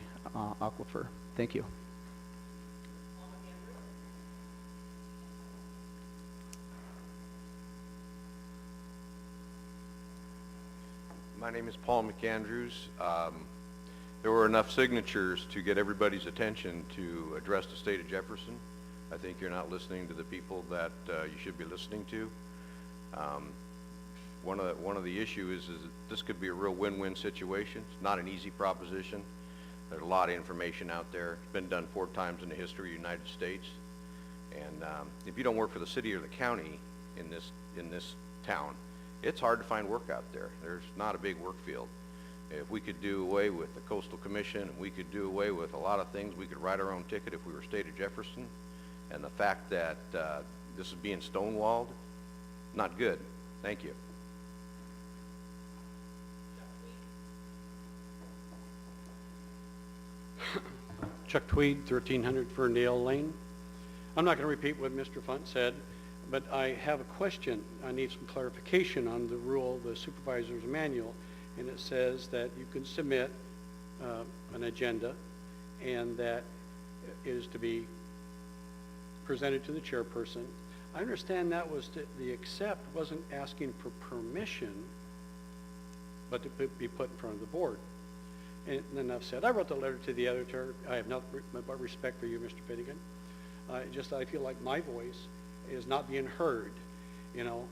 aquifer. Thank you. My name is Paul McAndrews. There were enough signatures to get everybody's attention to address the state of Jefferson. I think you're not listening to the people that you should be listening to. One of the issues is that this could be a real win-win situation. It's not an easy proposition. There's a lot of information out there. It's been done 4 times in the history of the United States. And if you don't work for the city or the county in this town, it's hard to find work out there. There's not a big work field. If we could do away with the Coastal Commission, and we could do away with a lot of things, we could write our own ticket if we were state of Jefferson. And the fact that this is being stonewalled, not good. Thank you. Chuck Tweed, 1300 Ferndale Lane. I'm not going to repeat what Mr. Funt said, but I have a question. I need some clarification on the rule, the supervisor's manual, and it says that you can submit an agenda and that it is to be presented to the chairperson. I understand that was the accept wasn't asking for permission, but to be put in front of the board. And enough said. I wrote the letter to the editor. I have nothing but respect for you, Mr. Finnegan. I feel like my voice is not being heard. You know,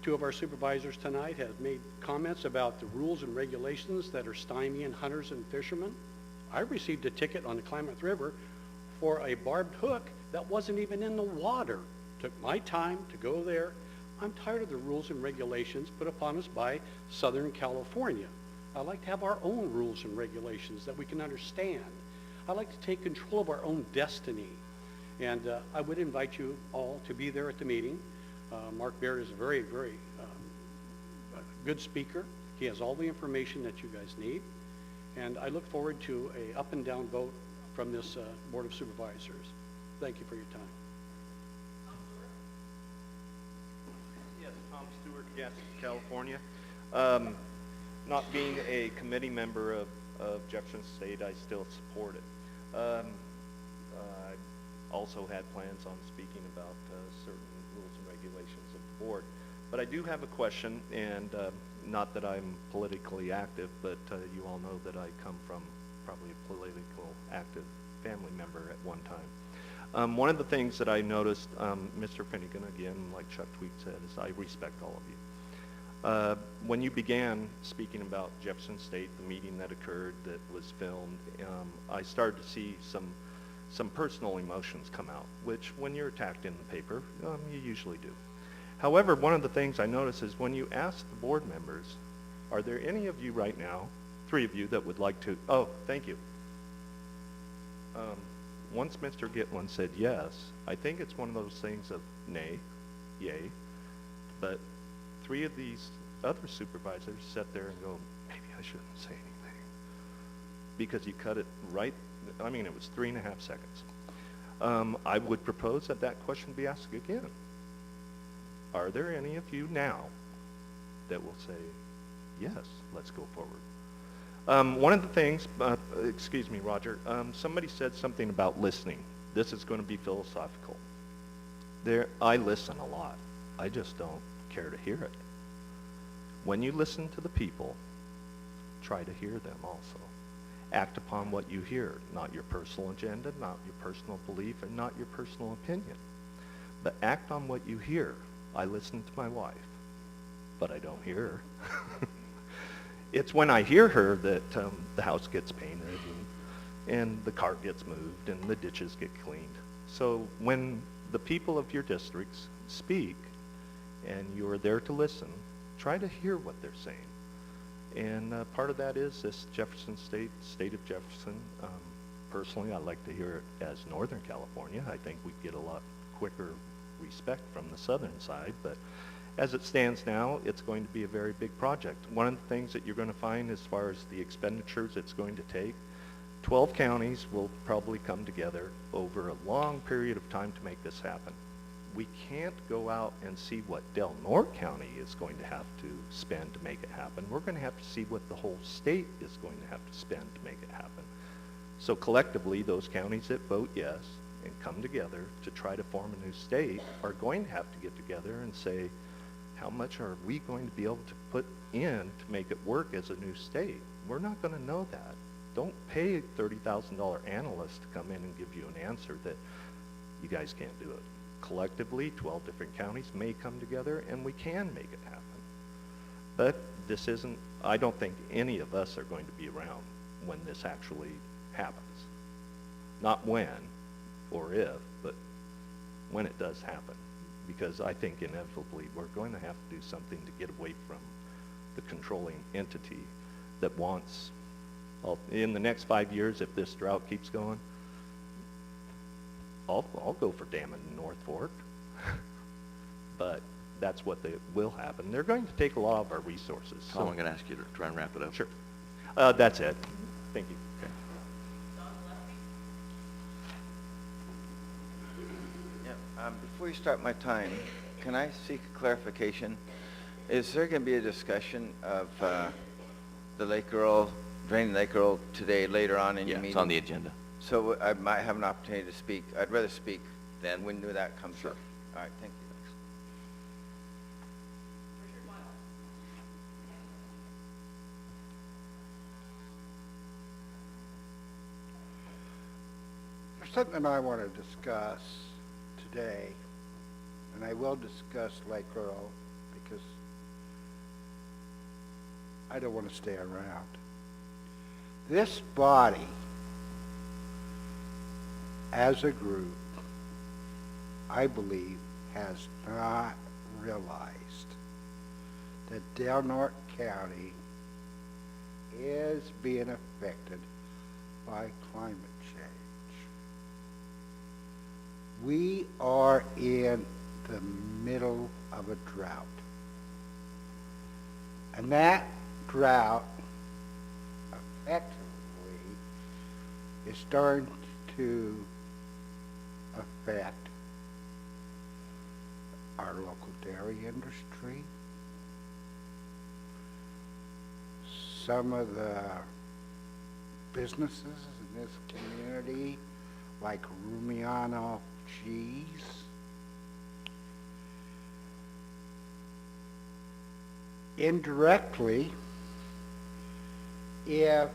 two of our supervisors tonight have made comments about the rules and regulations that are stymieing hunters and fishermen. I received a ticket on the Klamath River for a barbed hook that wasn't even in the water. Took my time to go there. I'm tired of the rules and regulations put upon us by Southern California. I like to have our own rules and regulations that we can understand. I like to take control of our own destiny. And I would invite you all to be there at the meeting. Mark Baird is a very, very good speaker. He has all the information that you guys need. And I look forward to a up and down vote from this Board of Supervisors. Thank you for your time. Yes, Tom Stewart, Gaston, California. Not being a committee member of Jefferson State, I still support it. I also had plans on speaking about certain rules and regulations of the board. But I do have a question, and not that I'm politically active, but you all know that I come from probably a politically active family member at one time. One of the things that I noticed, Mr. Finnegan, again, like Chuck Tweed said, is I respect all of you. When you began speaking about Jefferson State, the meeting that occurred that was filmed, I started to see some personal emotions come out, which when you're attacked in the paper, you usually do. However, one of the things I noticed is when you ask the board members, are there any of you right now, 3 of you, that would like to, oh, thank you. Once Mr. Gitlin said yes, I think it's one of those things of nay, yay, but 3 of these other supervisors sat there and go, maybe I shouldn't say anything. Because you cut it right, I mean, it was 3.5 seconds. I would propose that that question be asked again. Are there any of you now that will say, yes, let's go forward? One of the things, excuse me, Roger, somebody said something about listening. This is going to be philosophical. I listen a lot. I just don't care to hear it. When you listen to the people, try to hear them also. Act upon what you hear, not your personal agenda, not your personal belief, and not your personal opinion. But act on what you hear. I listen to my wife, but I don't hear her. It's when I hear her that the house gets painted and the cart gets moved and the ditches get cleaned. So when the people of your districts speak and you're there to listen, try to hear what they're saying. And part of that is this Jefferson state of Jefferson. Personally, I like to hear it as Northern California. I think we'd get a lot quicker respect from the southern side, but as it stands now, it's going to be a very big project. One of the things that you're going to find as far as the expenditures it's going to take, 12 counties will probably come together over a long period of time to make this happen. We can't go out and see what Del Norte County is going to have to spend to make it happen. We're going to have to see what the whole state is going to have to spend to make it happen. So collectively, those counties that vote yes and come together to try to form a new state are going to have to get together and say, how much are we going to be able to put in to make it work as a new state? We're not going to know that. Don't pay a $30,000 analyst to come in and give you an answer that you guys can't do it. Collectively, 12 different counties may come together and we can make it happen. But this isn't, I don't think any of us are going to be around when this actually happens. Not when or if, but when it does happen. Because I think inevitably we're going to have to do something to get away from the controlling entity that wants, in the next 5 years, if this drought keeps going, I'll go for damming North Fork. But that's what will happen. They're going to take a lot of our resources. Tom, I'm going to ask you to try and wrap it up. Sure. That's it. Thank you. Okay. Before you start my time, can I seek clarification? Is there going to be a discussion of the Lake Earl, draining Lake Earl today, later on in your meeting? Yeah, it's on the agenda. So I might have an opportunity to speak. I'd rather speak then when that comes up. All right, thank you. There's something I want to discuss today, and I will discuss Lake Earl because I don't want to stay around. This body, as a group, I believe, has not realized that Del Norte County is being affected by climate change. We are in the middle of a drought. And that drought effectively is starting to affect our local dairy industry, some of the businesses in this community, like Rumiano cheese. Indirectly, if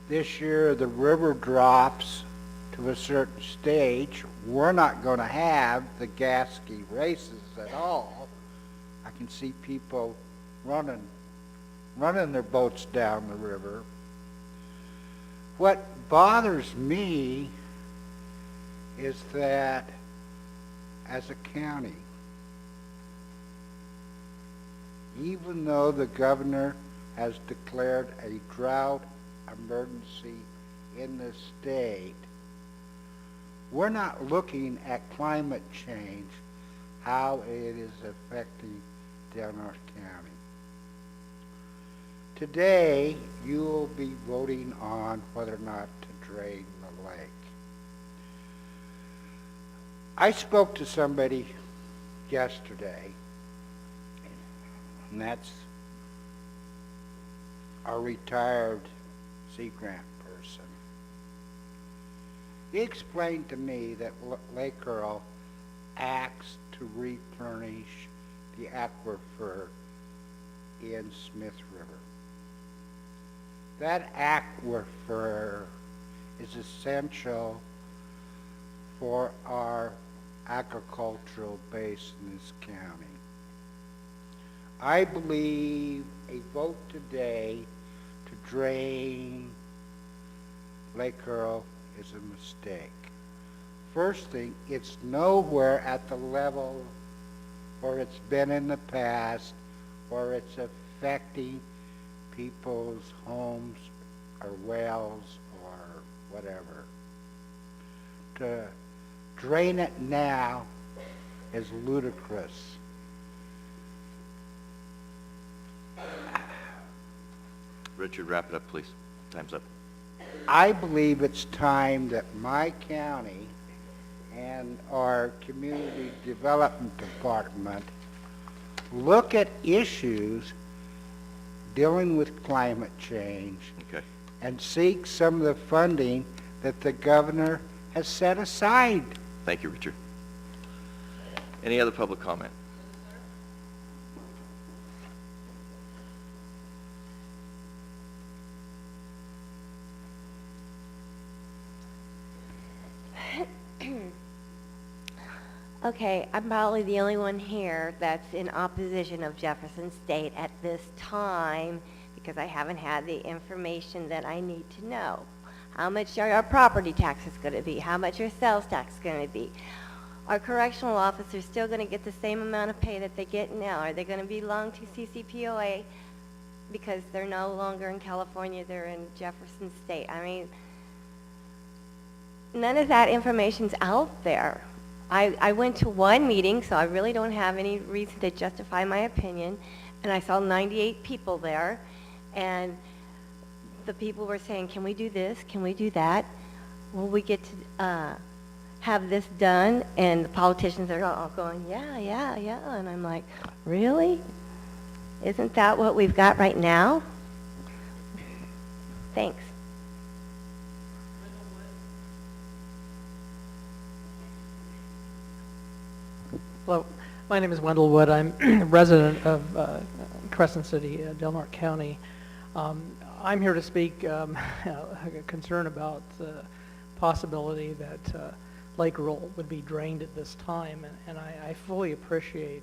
this year the river drops to a certain stage, we're not going to have the Gasky races at all. I can see people running their boats down the river. What bothers me is that as a county, even though the governor has declared a drought emergency in the state, we're not looking at climate change, how it is affecting Del Norte County. Today, you will be voting on whether or not to drain the lake. I spoke to somebody yesterday, and that's our retired Sea Grant person. He explained to me that Lake Earl acts to replenish the aquifer in Smith River. That aquifer is essential for our agricultural base in this county. I believe a vote today to drain Lake Earl is a mistake. First thing, it's nowhere at the level where it's been in the past, where it's affecting people's homes or wells or whatever. To drain it now is ludicrous. Richard, wrap it up, please. Time's up. I believe it's time that my county and our community development department look at issues dealing with climate change and seek some of the funding that the governor has set aside. Thank you, Richard. Any other public comment? Okay, I'm probably the only one here that's in opposition of Jefferson State at this time because I haven't had the information that I need to know. How much are our property taxes going to be? How much are sales tax going to be? Are correctional officers still going to get the same amount of pay that they get now? Are they going to belong to CCPOA because they're no longer in California, they're in Jefferson State? I mean, none of that information's out there. I went to one meeting, so I really don't have any reason to justify my opinion, and I saw 98 people there, and the people were saying, can we do this? Can we do that? Will we get to have this done? And the politicians are all going, yeah, yeah, yeah. And I'm like, really? Isn't that what we've got right now? Thanks. Hello, my name is Wendell Wood. I'm resident of Crescent City, Del Norte County. I'm here to speak a concern about the possibility that Lake Earl would be drained at this time, and I fully appreciate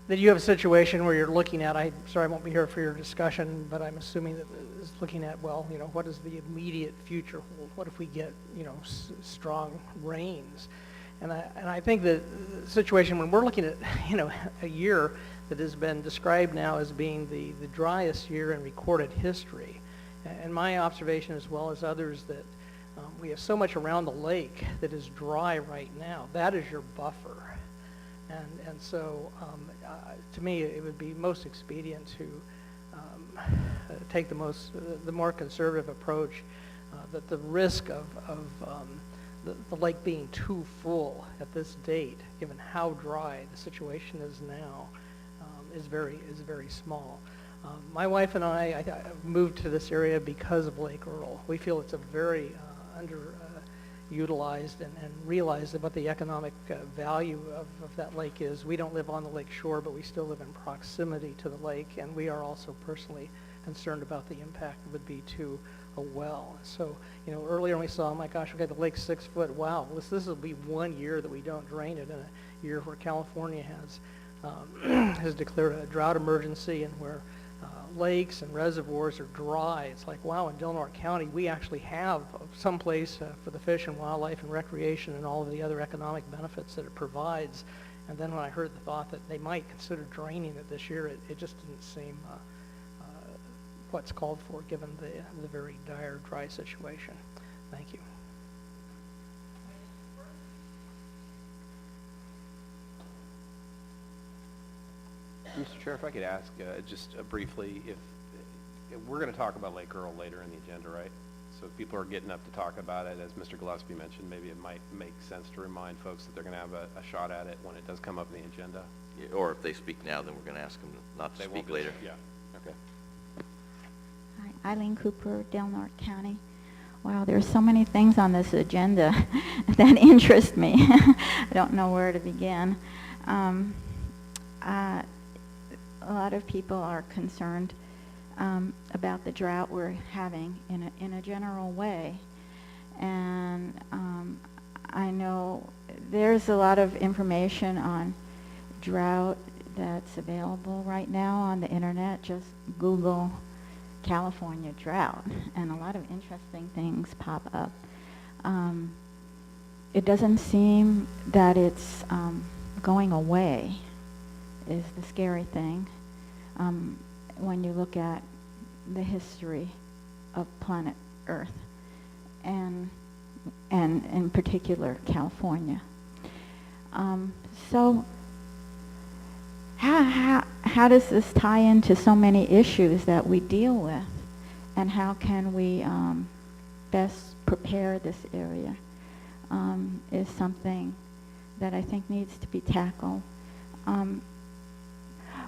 that you have a situation where you're looking at, I'm sorry I won't be here for your discussion, but I'm assuming that is looking at, well, you know, what does the immediate future hold? What if we get, you know, strong rains? And I think that the situation when we're looking at, you know, a year that has been described now as being the driest year in recorded history, and my observation as well as others that we have so much around the lake that is dry right now. That is your buffer. And so to me, it would be most expedient to take the more conservative approach, that the risk of the lake being too full at this date, given how dry the situation is now, is very small. My wife and I moved to this area because of Lake Earl. We feel it's a very underutilized and realize what the economic value of that lake is. We don't live on the lake shore, but we still live in proximity to the lake, and we are also personally concerned about the impact it would be to a well. So, you know, earlier when we saw, oh my gosh, okay, the lake's 6 foot. Wow, this will be 1 year that we don't drain it in a year where California has declared a drought emergency and where lakes and reservoirs are dry. It's like, wow, in Del Norte County, we actually have some place for the fish and wildlife and recreation and all of the other economic benefits that it provides. And then when I heard the thought that they might consider draining it this year, it just didn't seem what's called for given the very dire dry situation. Thank you. Mr. Chair, if I could ask just briefly, if we're going to talk about Lake Earl later in the agenda, right? So if people are getting up to talk about it, as Mr. Gillespie mentioned, maybe it might make sense to remind folks that they're going to have a shot at it when it does come up in the agenda. Yeah, or if they speak now, then we're going to ask them not to speak later. Yeah, okay. Hi, Eileen Cooper, Del Norte County. Wow, there's so many things on this agenda that interest me. I don't know where to begin. A lot of people are concerned about the drought we're having in a general way, and I know there's a lot of information on drought that's available right now on the internet. Just Google California drought, and a lot of interesting things pop up. It doesn't seem that it's going away, is the scary thing. When you look at the history of planet Earth, and in particular California. So how does this tie into so many issues that we deal with, and how can we best prepare this area is something that I think needs to be tackled.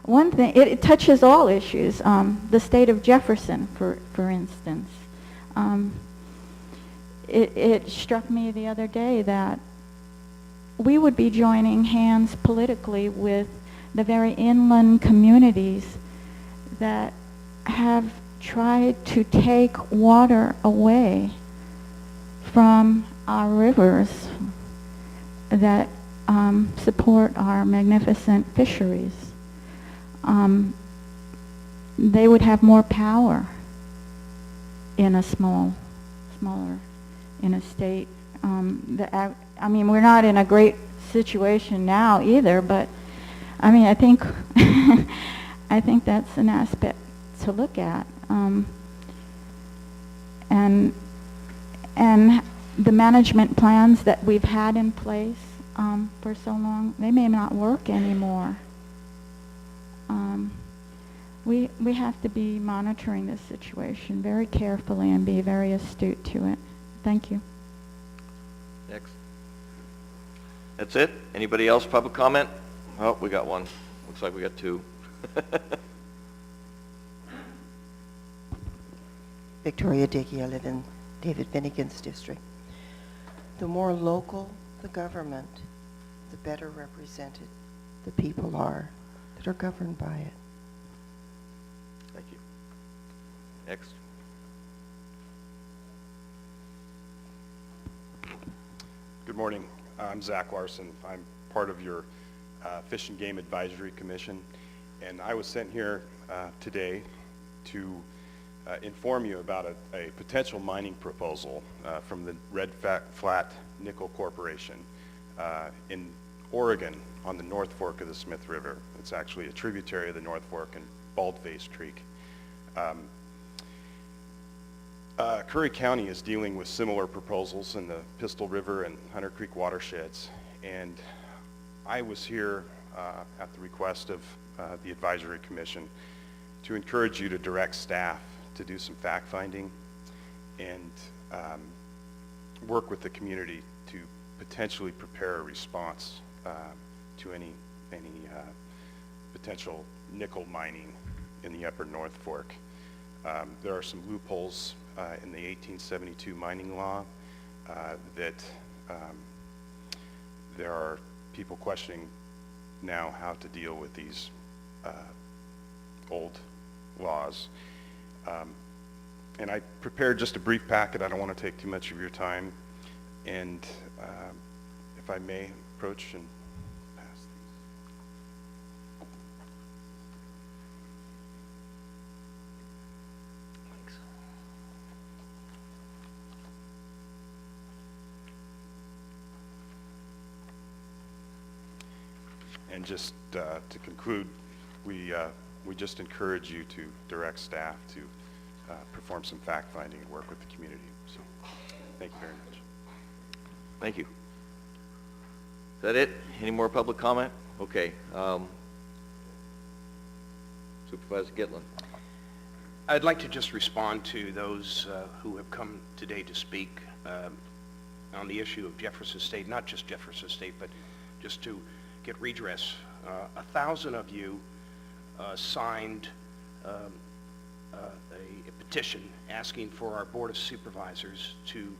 One thing, it touches all issues. The state of Jefferson, for instance. It struck me the other day that we would be joining hands politically with the very inland communities that have tried to take water away from our rivers that support our magnificent fisheries. They would have more power in a smaller, in a state. I mean, we're not in a great situation now either, but I mean, I think I think that's an aspect to look at. And the management plans that we've had in place for so long, they may not work anymore. We have to be monitoring this situation very carefully and be very astute to it. Thank you. Next. That's it? Anybody else, public comment? Oh, we got one. Looks like we got two. Victoria Dickey, I live in David Finnegan's district. The more local the government, the better represented the people are that are governed by it. Thank you. Next. Good morning. I'm Zach Larson. I'm part of your Fish and Game Advisory Commission, and I was sent here today to inform you about a potential mining proposal from the Red Flat Nickel Corporation in Oregon on the North Fork of the Smith River. It's actually a tributary of the North Fork and Baldface Creek. Curry County is dealing with similar proposals in the Pistol River and Hunter Creek watersheds, and I was here at the request of the Advisory Commission to encourage you to direct staff to do some fact-finding and work with the community to potentially prepare a response to any potential nickel mining in the upper North Fork. There are some loopholes in the 1872 mining law that there are people questioning now how to deal with these old laws. And I prepared just a brief packet. I don't want to take too much of your time. And if I may approach and pass these. Thanks. And just to conclude, we just encourage you to direct staff to perform some fact-finding and work with the community. So, thank you very much. Thank you. Is that it? Any more public comment? Okay. Supervisor Gitlin. I'd like to just respond to those who have come today to speak on the issue of Jefferson State, not just Jefferson State, but just to get redress. 1,000 of you signed a petition asking for our Board of Supervisors to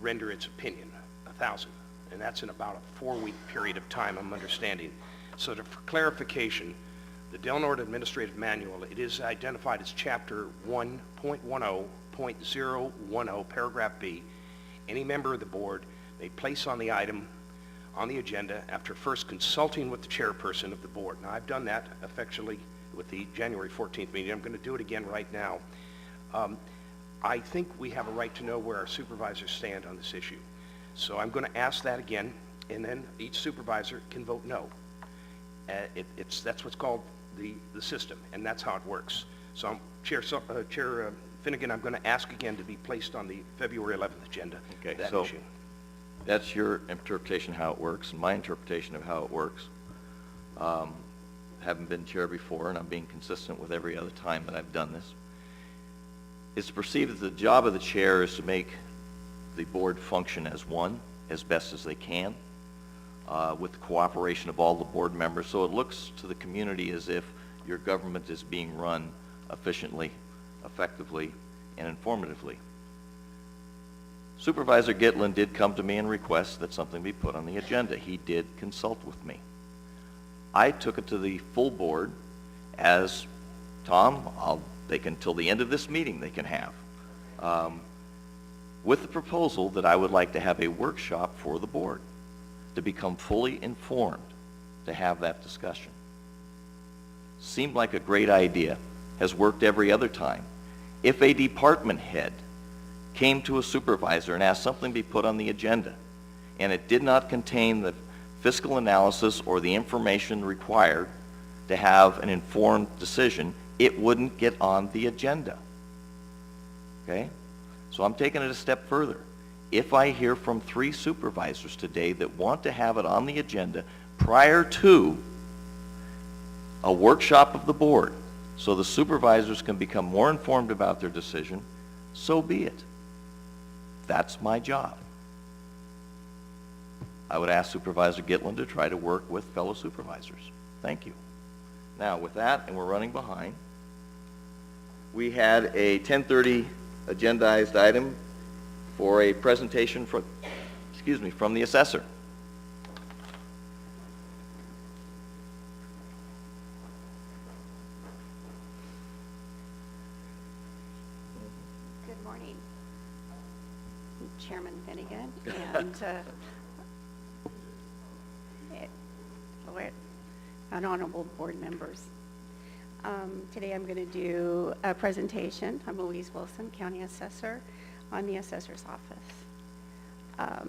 render its opinion, 1,000. And that's in about a 4-week period of time, I'm understanding. So for clarification, the Del Norte Administrative Manual, it is identified as Chapter 1.10.010, Paragraph B. Any member of the board may place on the item on the agenda after first consulting with the chairperson of the board. Now, I've done that effectually with the January 14th meeting. I'm going to do it again right now. I think we have a right to know where our supervisors stand on this issue. So I'm going to ask that again, and then each supervisor can vote no. That's what's called the system, and that's how it works. So Chair Finnegan, I'm going to ask again to be placed on the February 11th agenda. Okay, that so issue. that's your interpretation of how it works, and my interpretation of how it works. Haven't been chair before, and I'm being consistent with every other time that I've done this. It's perceived that the job of the chair is to make the board function as one, as best as they can, with the cooperation of all the board members. So it looks to the community as if your government is being run efficiently, effectively, and informatively. Supervisor Gitlin did come to me and request that something be put on the agenda. He did consult with me. I took it to the full board as, Tom, they can, till the end of this meeting, they can have, with the proposal that I would like to have a workshop for the board to become fully informed, to have that discussion. Seemed like a great idea, has worked every other time. If a department head came to a supervisor and asked something be put on the agenda, and it did not contain the fiscal analysis or the information required to have an informed decision, it wouldn't get on the agenda. Okay? So I'm taking it a step further. If I hear from 3 supervisors today that want to have it on the agenda prior to a workshop of the board so the supervisors can become more informed about their decision, so be it. That's my job. I would ask Supervisor Gitlin to try to work with fellow supervisors. Thank you. Now, with that, and we're running behind, we had a 10:30 agendized item for a presentation from, from the assessor. Chairman Finnegan, and and honorable board members. Today I'm going to do a presentation. I'm Louise Wilson, County Assessor, on the Assessor's Office.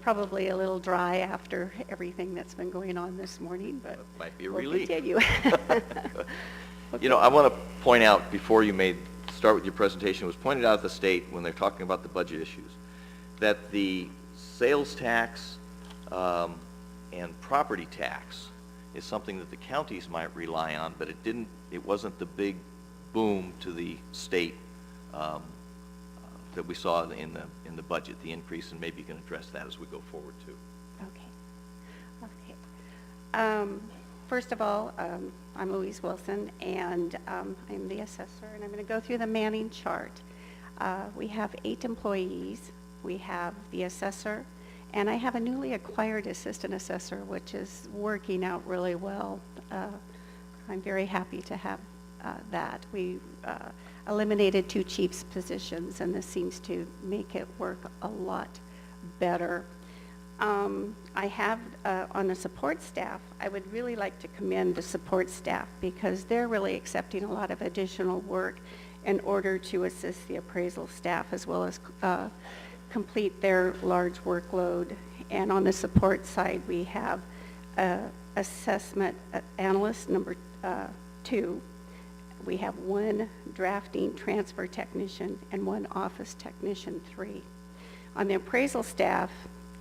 Probably a little dry after everything that's been going on this morning, but might be a we'll relief. continue. You know, I want to point out before you start with your presentation, it was pointed out at the state when they're talking about the budget issues, that the sales tax and property tax is something that the counties might rely on, but it wasn't the big boom to the state that we saw in the budget, the increase, and maybe you can address that as we go forward too. Okay. First of all, I'm Louise Wilson, and I'm the assessor, and I'm going to go through the manning chart. We have 8 employees. We have the assessor, and I have a newly acquired assistant assessor, which is working out really well. I'm very happy to have that. We eliminated 2 chief's positions, and this seems to make it work a lot better. I have on the support staff, I would really like to commend the support staff because they're really accepting a lot of additional work in order to assist the appraisal staff as well as complete their large workload. And on the support side, we have assessment analyst number 2. We have 1 drafting transfer technician and 1 office technician 3. On the appraisal staff,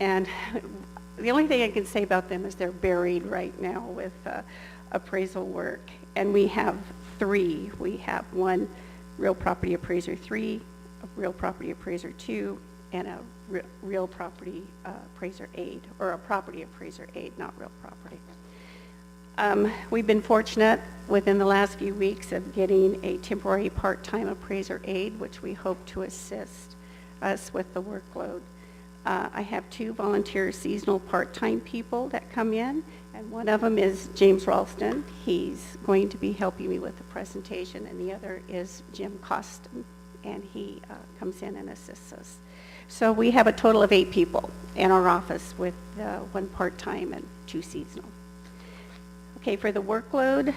and the only thing I can say about them is they're buried right now with appraisal work. And we have 3. We have 1 real property appraiser 3, a real property appraiser 2, and a real property appraiser aide, or a property appraiser aide, not real property. We've been fortunate within the last few weeks of getting a temporary part-time appraiser aide, which we hope to assist us with the workload. I have 2 volunteer seasonal part-time people that come in, and one of them is James Ralston. He's going to be helping me with the presentation, and the other is Jim Costin, and he comes in and assists us. So we have a total of 8 people in our office with 1 part-time and 2 seasonal. Okay, for the workload,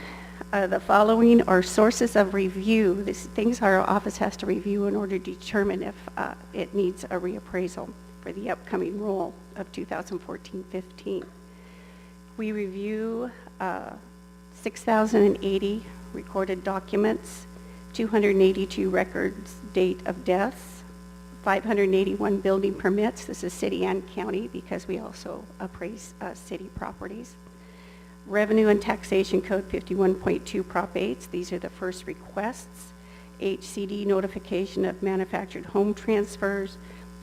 the following are sources of review. These things our office has to review in order to determine if it needs a reappraisal for the upcoming roll of 2014-15. We review 6,080 recorded documents, 282 records date of deaths, 581 building permits. This is city and county because we also appraise city properties. Revenue and Taxation Code 51.2 Prop 8s. These are the first requests. HCD notification of manufactured home transfers,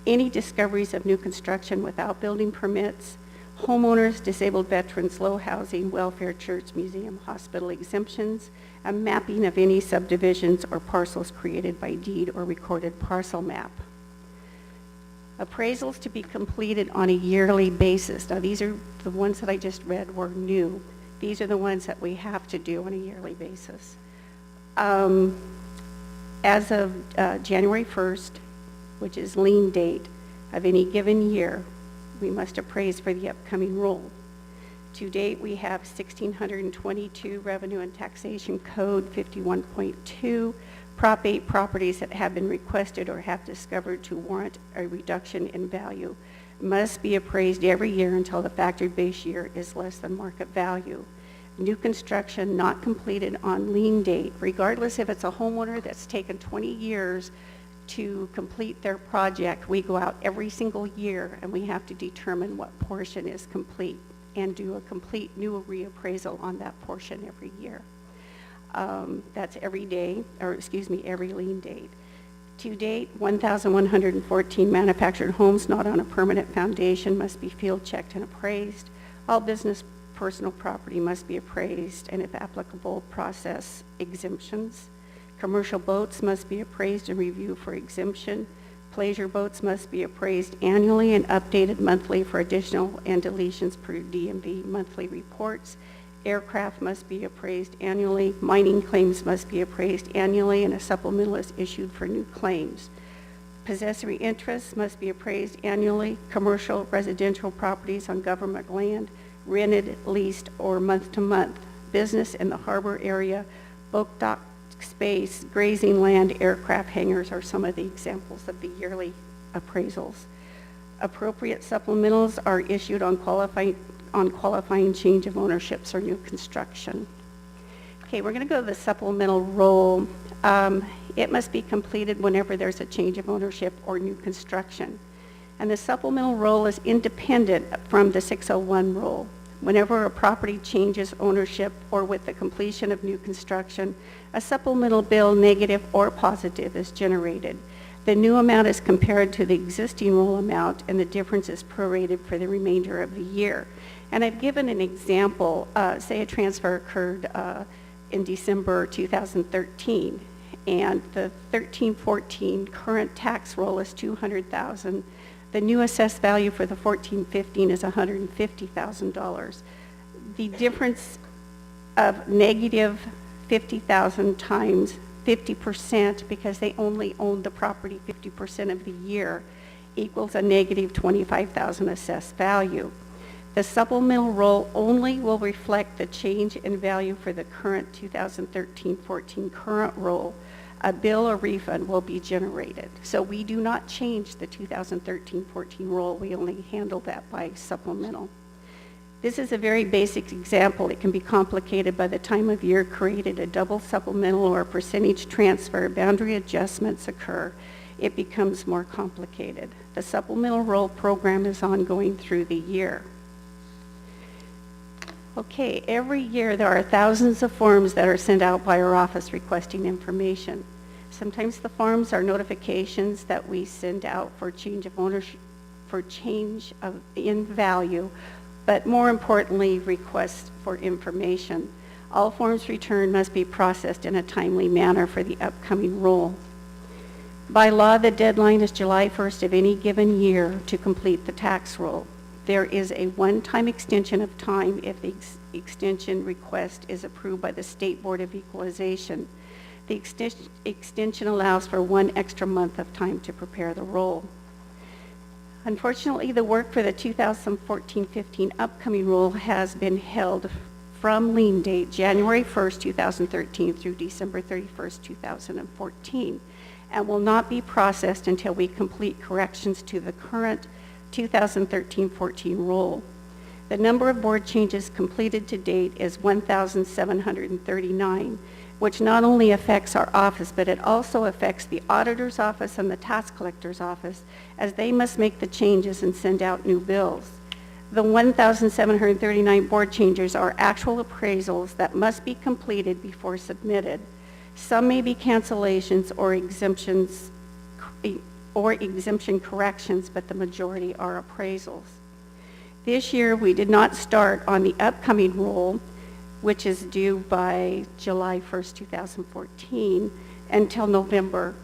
any discoveries of new construction without building permits, homeowners, disabled veterans, low housing, welfare, church, museum, hospital exemptions, a mapping of any subdivisions or parcels created by deed or recorded parcel map. Appraisals to be completed on a yearly basis. Now these are the ones that I just read were new. These are the ones that we have to do on a yearly basis. As of January 1st, which is lien date of any given year, we must appraise for the upcoming roll. To date, we have 1,622 Revenue and Taxation Code 51.2 Prop 8 properties that have been requested or have discovered to warrant a reduction in value must be appraised every year until the factored base year is less than market value. New construction not completed on lien date, regardless if it's a homeowner that's taken 20 years to complete their project, we go out every single year and we have to determine what portion is complete and do a complete new reappraisal on that portion every year. That's every day, or excuse me, every lien date. To date, 1,114 manufactured homes not on a permanent foundation must be field checked and appraised. All business personal property must be appraised and, if applicable, process exemptions. Commercial boats must be appraised and reviewed for exemption. Pleasure boats must be appraised annually and updated monthly for additional and deletions per DMV monthly reports. Aircraft must be appraised annually. Mining claims must be appraised annually, and a supplemental is issued for new claims. Possessory interests must be appraised annually. Commercial, residential properties on government land, rented, leased, or month-to-month. Business in the harbor area, boat dock space, grazing land, aircraft hangars are some of the examples of the yearly appraisals. Appropriate supplementals are issued on qualifying change of ownerships or new construction. Okay, we're going to go to the supplemental roll. It must be completed whenever there's a change of ownership or new construction. And the supplemental roll is independent from the 601 roll. Whenever a property changes ownership or with the completion of new construction, a supplemental bill, negative or positive, is generated. The new amount is compared to the existing roll amount, and the difference is prorated for the remainder of the year. And I've given an example. Say a transfer occurred in December 2013, and the 13-14 current tax roll is $200,000. The new assessed value for the 14-15 is $150,000. The difference of negative $50,000 times 50%, because they only own the property 50% of the year, equals a negative $25,000 assessed value. The supplemental roll only will reflect the change in value for the current 2013-14 current roll. A bill or refund will be generated. So we do not change the 2013-14 roll. We only handle that by supplemental. This is a very basic example. It can be complicated by the time of year created. A double supplemental or a percentage transfer, boundary adjustments occur. It becomes more complicated. The supplemental roll program is ongoing through the year. Okay, every year there are thousands of forms that are sent out by our office requesting information. Sometimes the forms are notifications that we send out for change of ownership, for change in value, but more importantly, requests for information. All forms returned must be processed in a timely manner for the upcoming roll. By law, the deadline is July 1st of any given year to complete the tax roll. There is a one-time extension of time if the extension request is approved by the State Board of Equalization. The extension allows for one extra month of time to prepare the roll. Unfortunately, the work for the 2014-15 upcoming roll has been held from lien date January 1st, 2013 through December 31st, 2014, and will not be processed until we complete corrections to the current 2013-14 roll. The number of board changes completed to date is 1,739, which not only affects our office, but it also affects the auditor's office and the tax collector's office, as they must make the changes and send out new bills. The 1,739 board changes are actual appraisals that must be completed before submitted. Some may be cancellations or exemptions or exemption corrections, but the majority are appraisals. This year, we did not start on the upcoming roll, which is due by July 1st, 2014, until November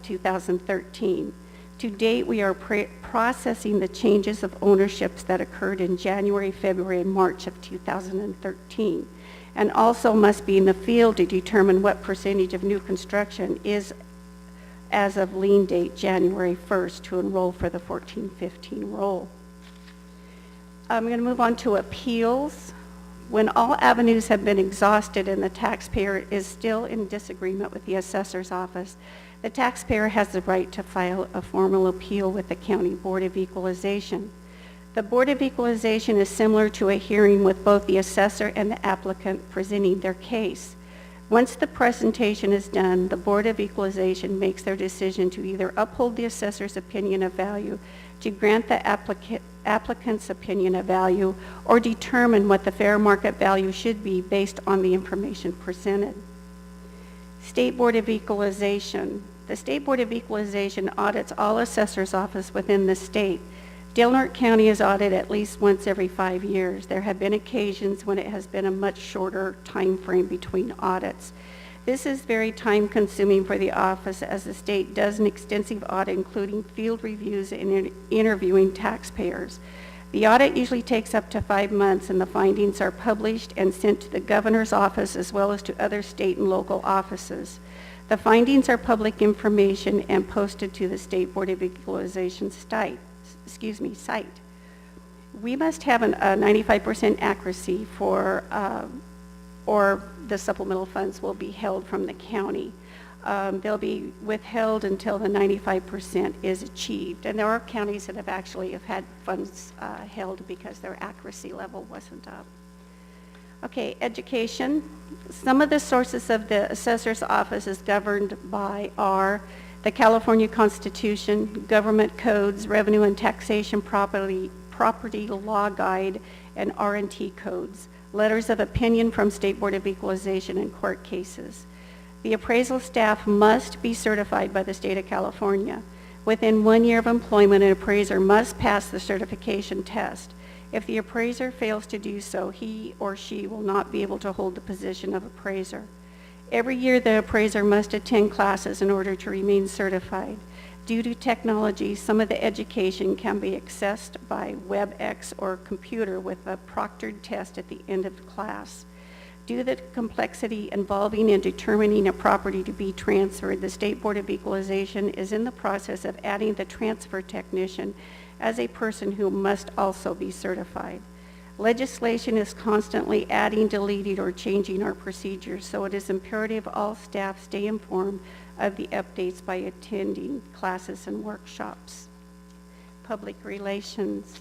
2013. To date, we are processing the changes of ownerships that occurred in January, February, and March of 2013, and also must be in the field to determine what percentage of new construction is as of lien date January 1st to enroll for the 14-15 roll. I'm going to move on to appeals. When all avenues have been exhausted and the taxpayer is still in disagreement with the assessor's office, the taxpayer has the right to file a formal appeal with the County Board of Equalization. The Board of Equalization is similar to a hearing with both the assessor and the applicant presenting their case. Once the presentation is done, the Board of Equalization makes their decision to either uphold the assessor's opinion of value, to grant the applicant's opinion of value, or determine what the fair market value should be based on the information presented. State Board of Equalization. The State Board of Equalization audits all assessors' office within the state. Del Norte County is audited at least once every 5 years. There have been occasions when it has been a much shorter time frame between audits. This is very time-consuming for the office, as the state does an extensive audit, including field reviews and interviewing taxpayers. The audit usually takes up to 5 months, and the findings are published and sent to the governor's office as well as to other state and local offices. The findings are public information and posted to the State Board of Equalization site. We must have a 95% accuracy for, or the supplemental funds will be held from the county. They'll be withheld until the 95% is achieved. And there are counties that have actually had funds held because their accuracy level wasn't up. Okay, education. Some of the sources of the assessor's office is governed by are the California Constitution, government codes, revenue and taxation property law guide, and R&T codes, letters of opinion from State Board of Equalization and court cases. The appraisal staff must be certified by the state of California. Within 1 year of employment, an appraiser must pass the certification test. If the appraiser fails to do so, he or she will not be able to hold the position of appraiser. Every year, the appraiser must attend classes in order to remain certified. Due to technology, some of the education can be accessed by WebEx or computer with a proctored test at the end of the class. Due to the complexity involving in determining a property to be transferred, the State Board of Equalization is in the process of adding the transfer technician as a person who must also be certified. Legislation is constantly adding, deleting, or changing our procedures, so it is imperative all staff stay informed of the updates by attending classes and workshops. Public relations.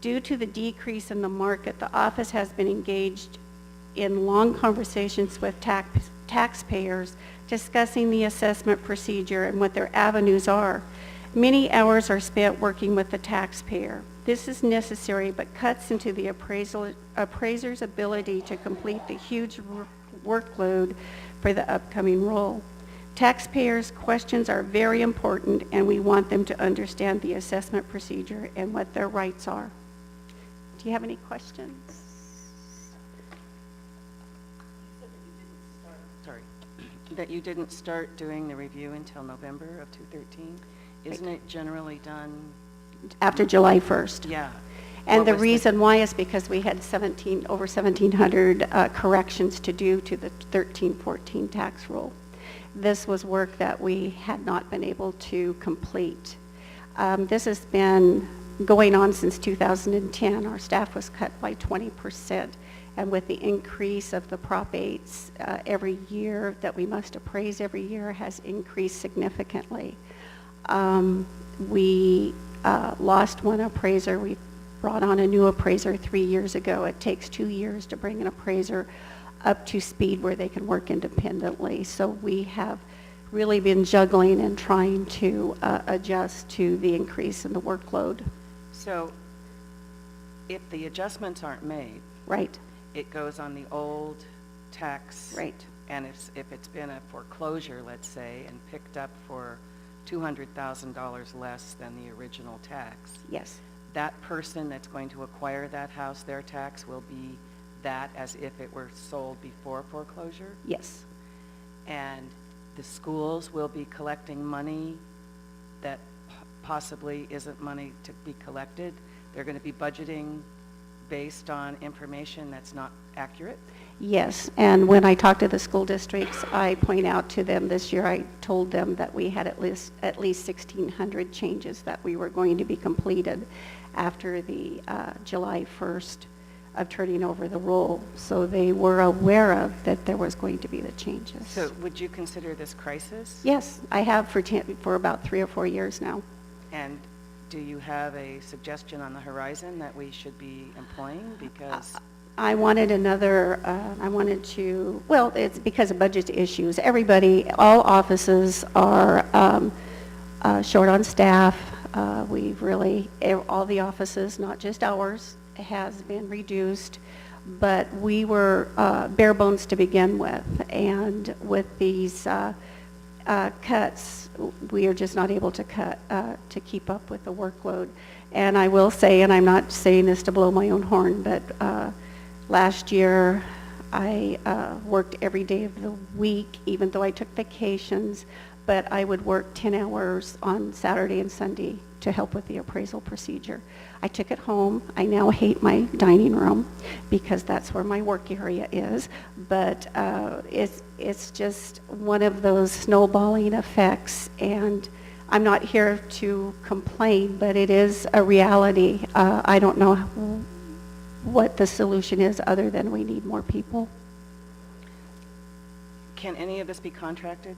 Due to the decrease in the market, the office has been engaged in long conversations with taxpayers discussing the assessment procedure and what their avenues are. Many hours are spent working with the taxpayer. This is necessary but cuts into the appraiser's ability to complete the huge workload for the upcoming role. Taxpayers' questions are very important, and we want them to understand the assessment procedure and what their rights are. Do you have any questions? Sorry, that you didn't start doing the review until November of 2013? Isn't it generally done? After July 1st. Yeah. And the reason why is because we had over 1,700 corrections to do to the 13-14 tax rule. This was work that we had not been able to complete. This has been going on since 2010. Our staff was cut by 20%. And with the increase of the Prop 8s every year that we must appraise every year has increased significantly. We lost one appraiser. We brought on a new appraiser 3 years ago. It takes 2 years to bring an appraiser up to speed where they can work independently. So we have really been juggling and trying to adjust to the increase in the workload. So if the adjustments aren't made, right, it goes on the old tax. Right. And if it's been a foreclosure, let's say, and picked up for $200,000 less than the original tax. Yes. That person that's going to acquire that house, their tax will be that as if it were sold before foreclosure? Yes. And the schools will be collecting money that possibly isn't money to be collected. They're going to be budgeting based on information that's not accurate? Yes, and when I talk to the school districts, I point out to them this year, I told them that we had at least 1,600 changes that we were going to be completed after the July 1st of turning over the role. So they were aware of that there was going to be the changes. So would you consider this crisis? Yes, I have for about 3 or 4 years now. And do you have a suggestion on the horizon that we should be employing? Because I wanted well, it's because of budget issues. All offices are short on staff. All the offices, not just ours, has been reduced, but we were bare bones to begin with. And with these cuts, we are just not able to cut to keep up with the workload. And I will say, and I'm not saying this to blow my own horn, but last year I worked every day of the week, even though I took vacations, but I would work 10 hours on Saturday and Sunday to help with the appraisal procedure. I took it home. I now hate my dining room because that's where my work area is, but it's just one of those snowballing effects, and I'm not here to complain, but it is a reality. I don't know what the solution is other than we need more people. Can any of this be contracted?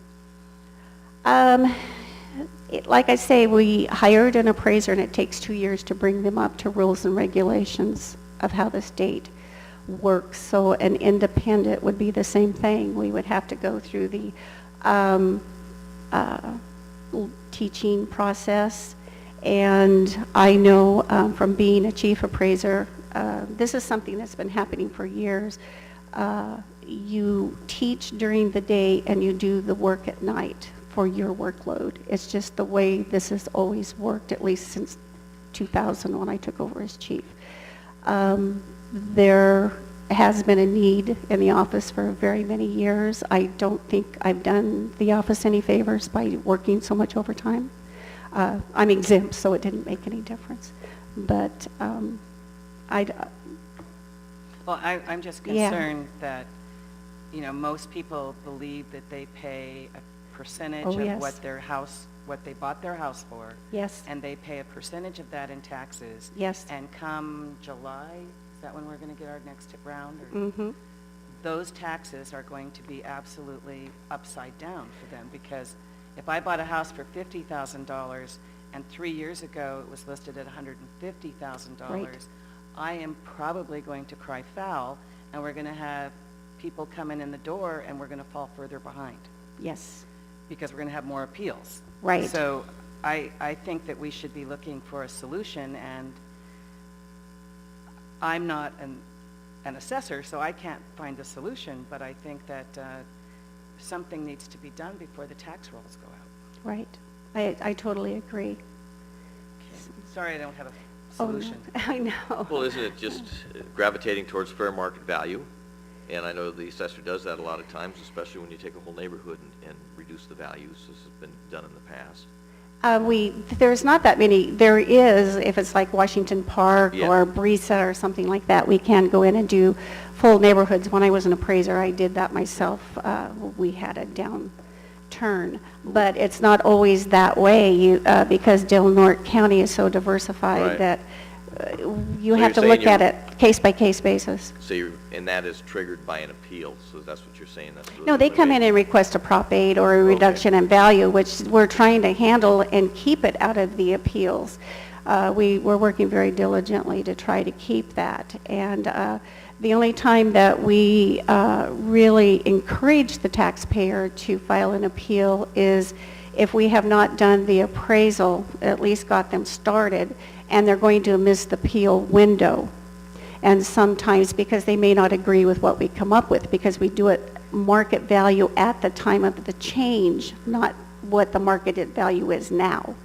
Like I say, we hired an appraiser, and it takes 2 years to bring them up to rules and regulations of how the state works. So an independent would be the same thing. We would have to go through the teaching process. And I know from being a chief appraiser, this is something that's been happening for years. You teach during the day and you do the work at night for your workload. It's just the way this has always worked, at least since 2000 when I took over as chief. There has been a need in the office for very many years. I don't think I've done the office any favors by working so much overtime. I'm exempt, so it didn't make any difference. But Well, I'm just Yeah. concerned that, you know, most people believe that they pay a percentage Oh, of yes. what they bought their house for. Yes. And they pay a percentage of that in taxes. Yes. And come July, is that when we're going to get our next round? Or Mm-hmm. those taxes are going to be absolutely upside down for them, because if I bought a house for $50,000 and 3 years ago it was listed at $150,000, Right. I am probably going to cry foul, and we're going to have people coming in the door, and we're going to fall further behind Yes. because we're going to have more appeals. Right. So I think that we should be looking for a solution, and I'm not an assessor, so I can't find a solution, but I think that something needs to be done before the tax rolls go out. Right. I totally agree. Sorry, I don't have a Oh, no. solution. I know. Well, isn't it just gravitating towards fair market value? And I know the assessor does that a lot of times, especially when you take a whole neighborhood and reduce the values. This has been done in the past. There's not that many. There is, if it's like Washington Park Yeah. or Brisa or something like that, we can go in and do full neighborhoods. When I was an appraiser, I did that myself. We had a downturn, but it's not always that way because Del Norte County is so diversified Right. that you So have to you're look saying at it case-by-case basis. So and that is triggered by an appeal, so that's what you're saying? That's No, they come in and request a Prop 8 or a reduction in value, which we're trying to handle and keep it out of the appeals. We're working very diligently to try to keep that. And the only time that we really encourage the taxpayer to file an appeal is if we have not done the appraisal, at least got them started, and they're going to miss the appeal window. And sometimes because they may not agree with what we come up with, because we do it market value at the time of the change, not what the market value is now.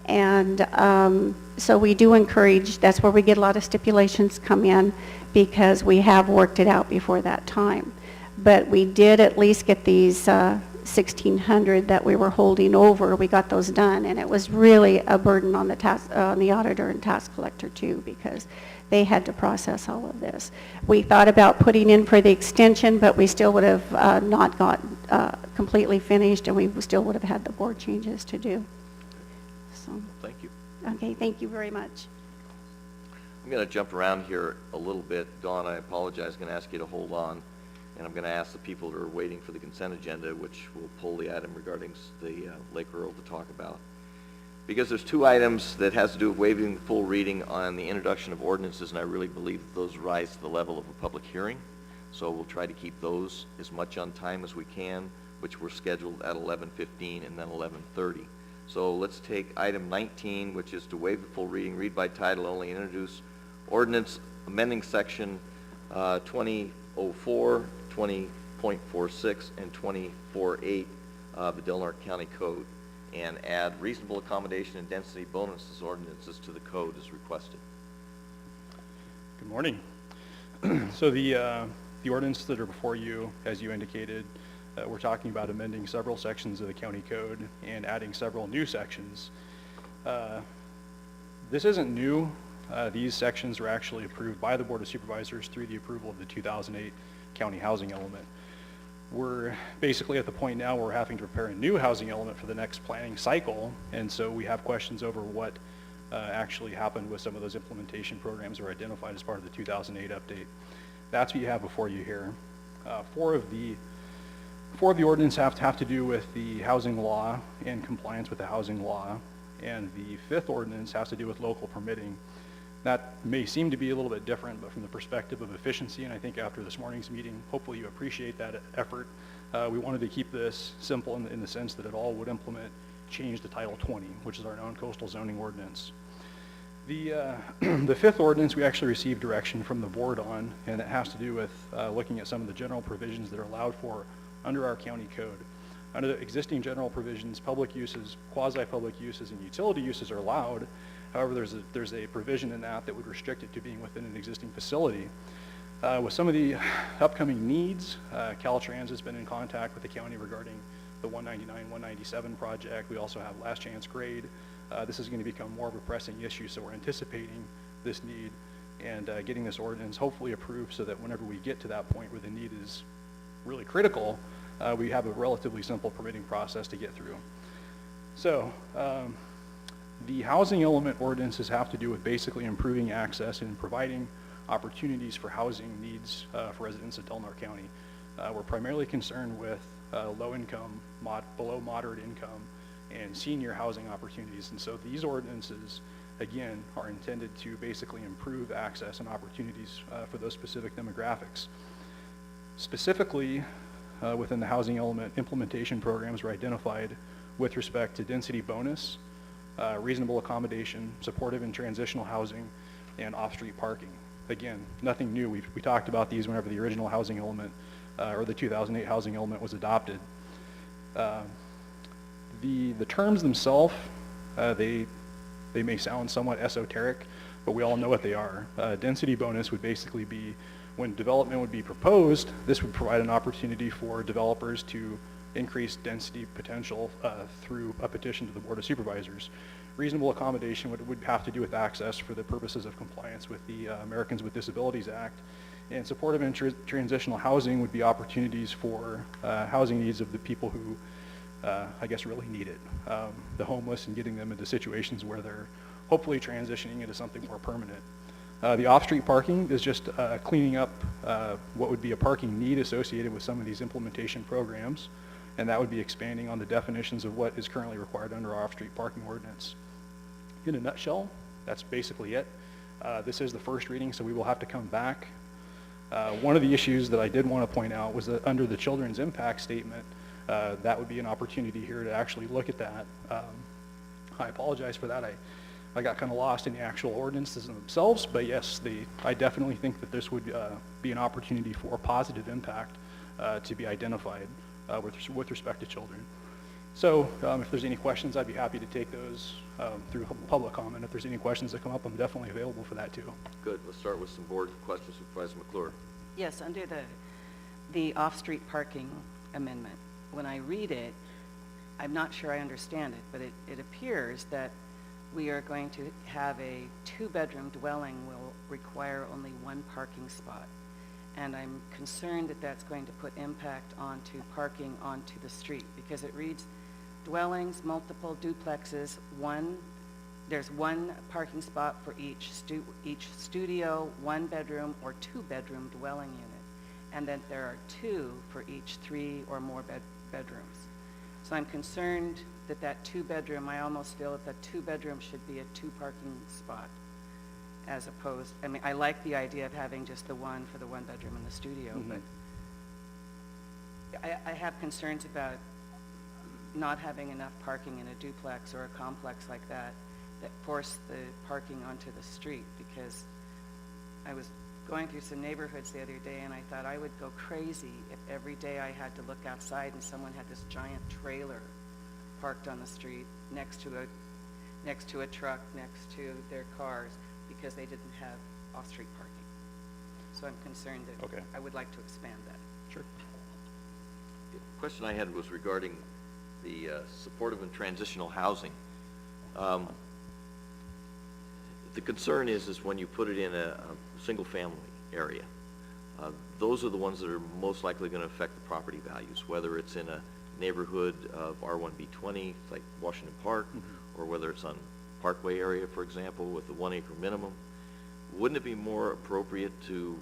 And so we do encourage, that's where we get a lot of stipulations come in, because we have worked it out before that time. But we did at least get these 1,600 that we were holding over. We got those done, and it was really a burden on the auditor and tax collector too, because they had to process all of this. We thought about putting in for the extension, but we still would have not got completely finished, and we still would have had the board changes to do. So, Thank you. okay, thank you very much. I'm going to jump around here a little bit. Dawn, I apologize, I'm going to ask you to hold on, and I'm going to ask the people who are waiting for the consent agenda, which will pull the item regarding the Lake Earl to talk about. Because there's two items that has to do with waiving the full reading on the introduction of ordinances, and I really believe those rise to the level of a public hearing. So we'll try to keep those as much on time as we can, which were scheduled at 11:15 and then 11:30. So let's take item 19, which is to waive the full reading, read by title only, and introduce ordinance amending section 2004, 20.46, and 20.48 of the Del Norte County Code, and add reasonable accommodation and density bonuses ordinances to the code as requested. Good morning. So the ordinances that are before you, as you indicated, we're talking about amending several sections of the county code and adding several new sections. This isn't new. These sections were actually approved by the Board of Supervisors through the approval of the 2008 county housing element. We're basically at the point now where we're having to prepare a new housing element for the next planning cycle, and so we have questions over what actually happened with some of those implementation programs that were identified as part of the 2008 update. That's what you have before you here. Four of the ordinance have to do with the housing law and compliance with the housing law, and the fifth ordinance has to do with local permitting. That may seem to be a little bit different, but from the perspective of efficiency, and I think after this morning's meeting, hopefully you appreciate that effort. We wanted to keep this simple in the sense that it all would implement change to Title 20, which is our non-coastal zoning ordinance. The fifth ordinance we actually received direction from the board on, and it has to do with looking at some of the general provisions that are allowed for under our county code. Under the existing general provisions, public uses, quasi-public uses, and utility uses are allowed. However, there's a provision in that would restrict it to being within an existing facility. With some of the upcoming needs, Caltrans has been in contact with the county regarding the 199, 197 project. We also have last chance grade. This is going to become more of a pressing issue, so we're anticipating this need and getting this ordinance hopefully approved so that whenever we get to that point where the need is really critical, we have a relatively simple permitting process to get through. So the housing element ordinances have to do with basically improving access and providing opportunities for housing needs for residents of Del Norte County. We're primarily concerned with low income, below moderate income, and senior housing opportunities. And so these ordinances, again, are intended to basically improve access and opportunities for those specific demographics. Specifically, within the housing element, implementation programs were identified with respect to density bonus, reasonable accommodation, supportive and transitional housing, and off-street parking. Again, nothing new. We talked about these whenever the original housing element or the 2008 housing element was adopted. The terms themselves, they may sound somewhat esoteric, but we all know what they are. Density bonus would basically be when development would be proposed, this would provide an opportunity for developers to increase density potential through a petition to the Board of Supervisors. Reasonable accommodation would have to do with access for the purposes of compliance with the Americans with Disabilities Act. And supportive and transitional housing would be opportunities for housing needs of the people who, I guess, really need it. The homeless, and getting them into situations where they're hopefully transitioning into something more permanent. The off-street parking is just cleaning up what would be a parking need associated with some of these implementation programs, and that would be expanding on the definitions of what is currently required under our off-street parking ordinance. In a nutshell, that's basically it. This is the first reading, so we will have to come back. One of the issues that I did want to point out was that under the children's impact statement, that would be an opportunity here to actually look at that. I apologize for that. I got kind of lost in the actual ordinances themselves, but yes, I definitely think that this would be an opportunity for positive impact to be identified with respect to children. So if there's any questions, I'd be happy to take those through public comment. If there's any questions that come up, I'm definitely available for that too. Good. Let's start with some board questions. Supervisor McClure. Yes, under the off-street parking amendment, when I read it, I'm not sure I understand it, but it appears that we are going to have a two-bedroom dwelling will require only one parking spot. And I'm concerned that that's going to put impact onto parking onto the street, because it reads dwellings, multiple duplexes, there's one parking spot for each studio, one bedroom or two-bedroom dwelling unit, and then there are two for each three or more bedrooms. So I'm concerned that two-bedroom, I almost feel that two-bedroom should be a two parking spot, as opposed, I mean, I like the idea of having just the one for the one bedroom in the studio, but I have concerns about not having enough parking in a duplex or a complex like that force the parking onto the street, because I was going through some neighborhoods the other day and I thought I would go crazy if every day I had to look outside and someone had this giant trailer parked on the street next to a truck, next to their cars, because they didn't have off-street parking. So I'm concerned that I would like to expand that. Sure. question I had was regarding the supportive and transitional housing. The concern is when you put it in a single-family area, those are the ones that are most likely going to affect the property values, whether it's in a neighborhood of R1B20, like Washington Park, or whether it's on Parkway area, for example, with the 1 acre minimum. Wouldn't it be more appropriate to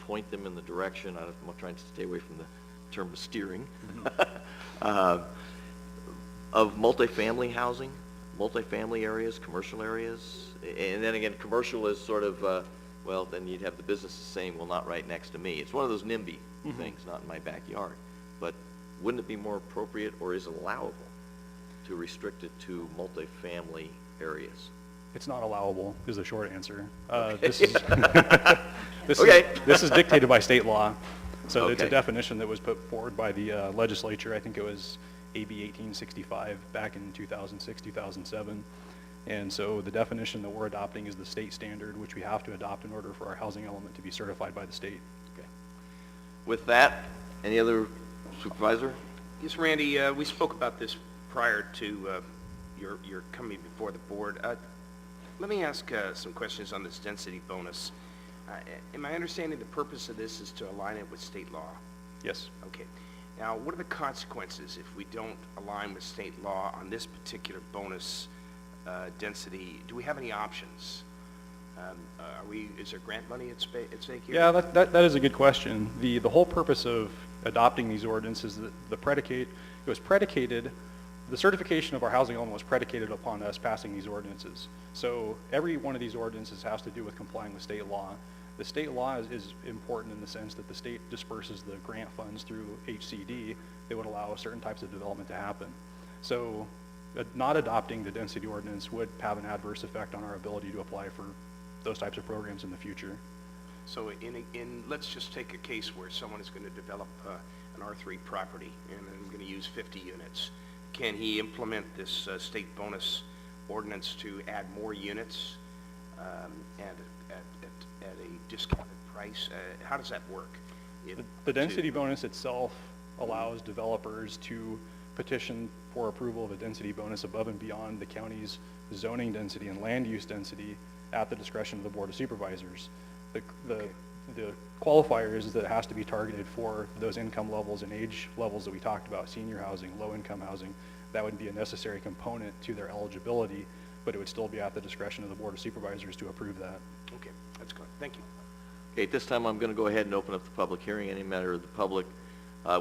point them in the direction, I'm trying to stay away from the term of steering, of multifamily housing, multifamily areas, commercial areas? And then again, commercial is sort of, well, then you'd have the businesses saying, well, not right next to me. It's one of those NIMBY things, not in my backyard. But wouldn't it be more appropriate, or is it allowable, to restrict it to multifamily areas? It's not allowable, is the short answer. Okay. This is dictated by state law. So it's a Okay. definition that was put forward by the legislature. I think it was AB 1865 back in 2006, 2007. And so the definition that we're adopting is the state standard, which we have to adopt in order for our housing element to be certified by the state. Okay. With that, any other supervisor? Yes, Randy, we spoke about this prior to your coming before the board. Let me ask some questions on this density bonus. Am I understanding the purpose of this is to align it with state law? Yes. Okay. Now, what are the consequences if we don't align with state law on this particular bonus density? Do we have any options? Is there grant money at stake here? Yeah, that is a good question. The whole purpose of adopting these ordinances, the certification of our housing element was predicated upon us passing these ordinances. So every one of these ordinances has to do with complying with state law. The state law is important in the sense that the state disperses the grant funds through HCD that would allow certain types of development to happen. So not adopting the density ordinance would have an adverse effect on our ability to apply for those types of programs in the future. So let's just take a case where someone is going to develop an R3 property and I'm going to use 50 units. Can he implement this state bonus ordinance to add more units and at a discounted price? How does that work? The density bonus itself allows developers to petition for approval of a density bonus above and beyond the county's zoning density and land use density at the discretion of the Board of Supervisors. The qualifier is that it has to be targeted for those income levels and age levels that we talked about, senior housing, low-income housing. That would be a necessary component to their eligibility, but it would still be at the discretion of the Board of Supervisors to approve that. Okay, that's good. Thank you. Okay, at this time, I'm going to go ahead and open up the public hearing. Any member of the public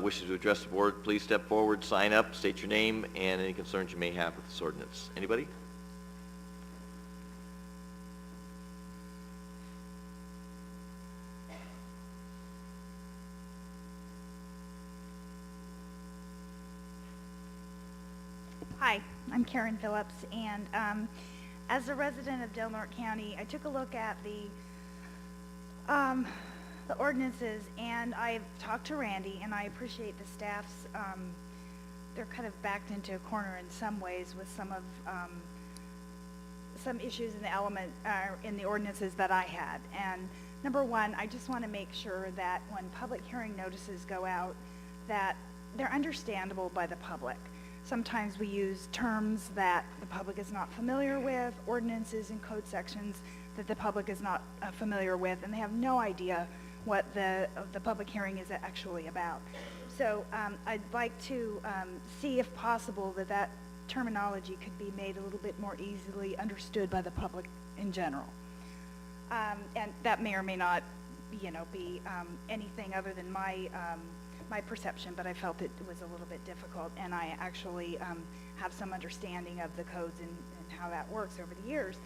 wishes to address the board, please step forward, sign up, state your name, and any concerns you may have with this ordinance. Anybody? Hi, I'm Karen Phillips, and as a resident of Del Norte County, I took a look at the ordinances, and I've talked to Randy, and I appreciate the staff's, they're kind of backed into a corner in some ways with some of, some issues in the element, in the ordinances that I had. And number one, I just want to make sure that when public hearing notices go out, that they're understandable by the public. Sometimes we use terms that the public is not familiar with, ordinances and code sections that the public is not familiar with, and they have no idea what the public hearing is actually about. So I'd like to see if possible that terminology could be made a little bit more easily understood by the public in general. And that may or may not, be anything other than my perception, but I felt it was a little bit difficult, and I actually have some understanding of the codes and how that works over the years.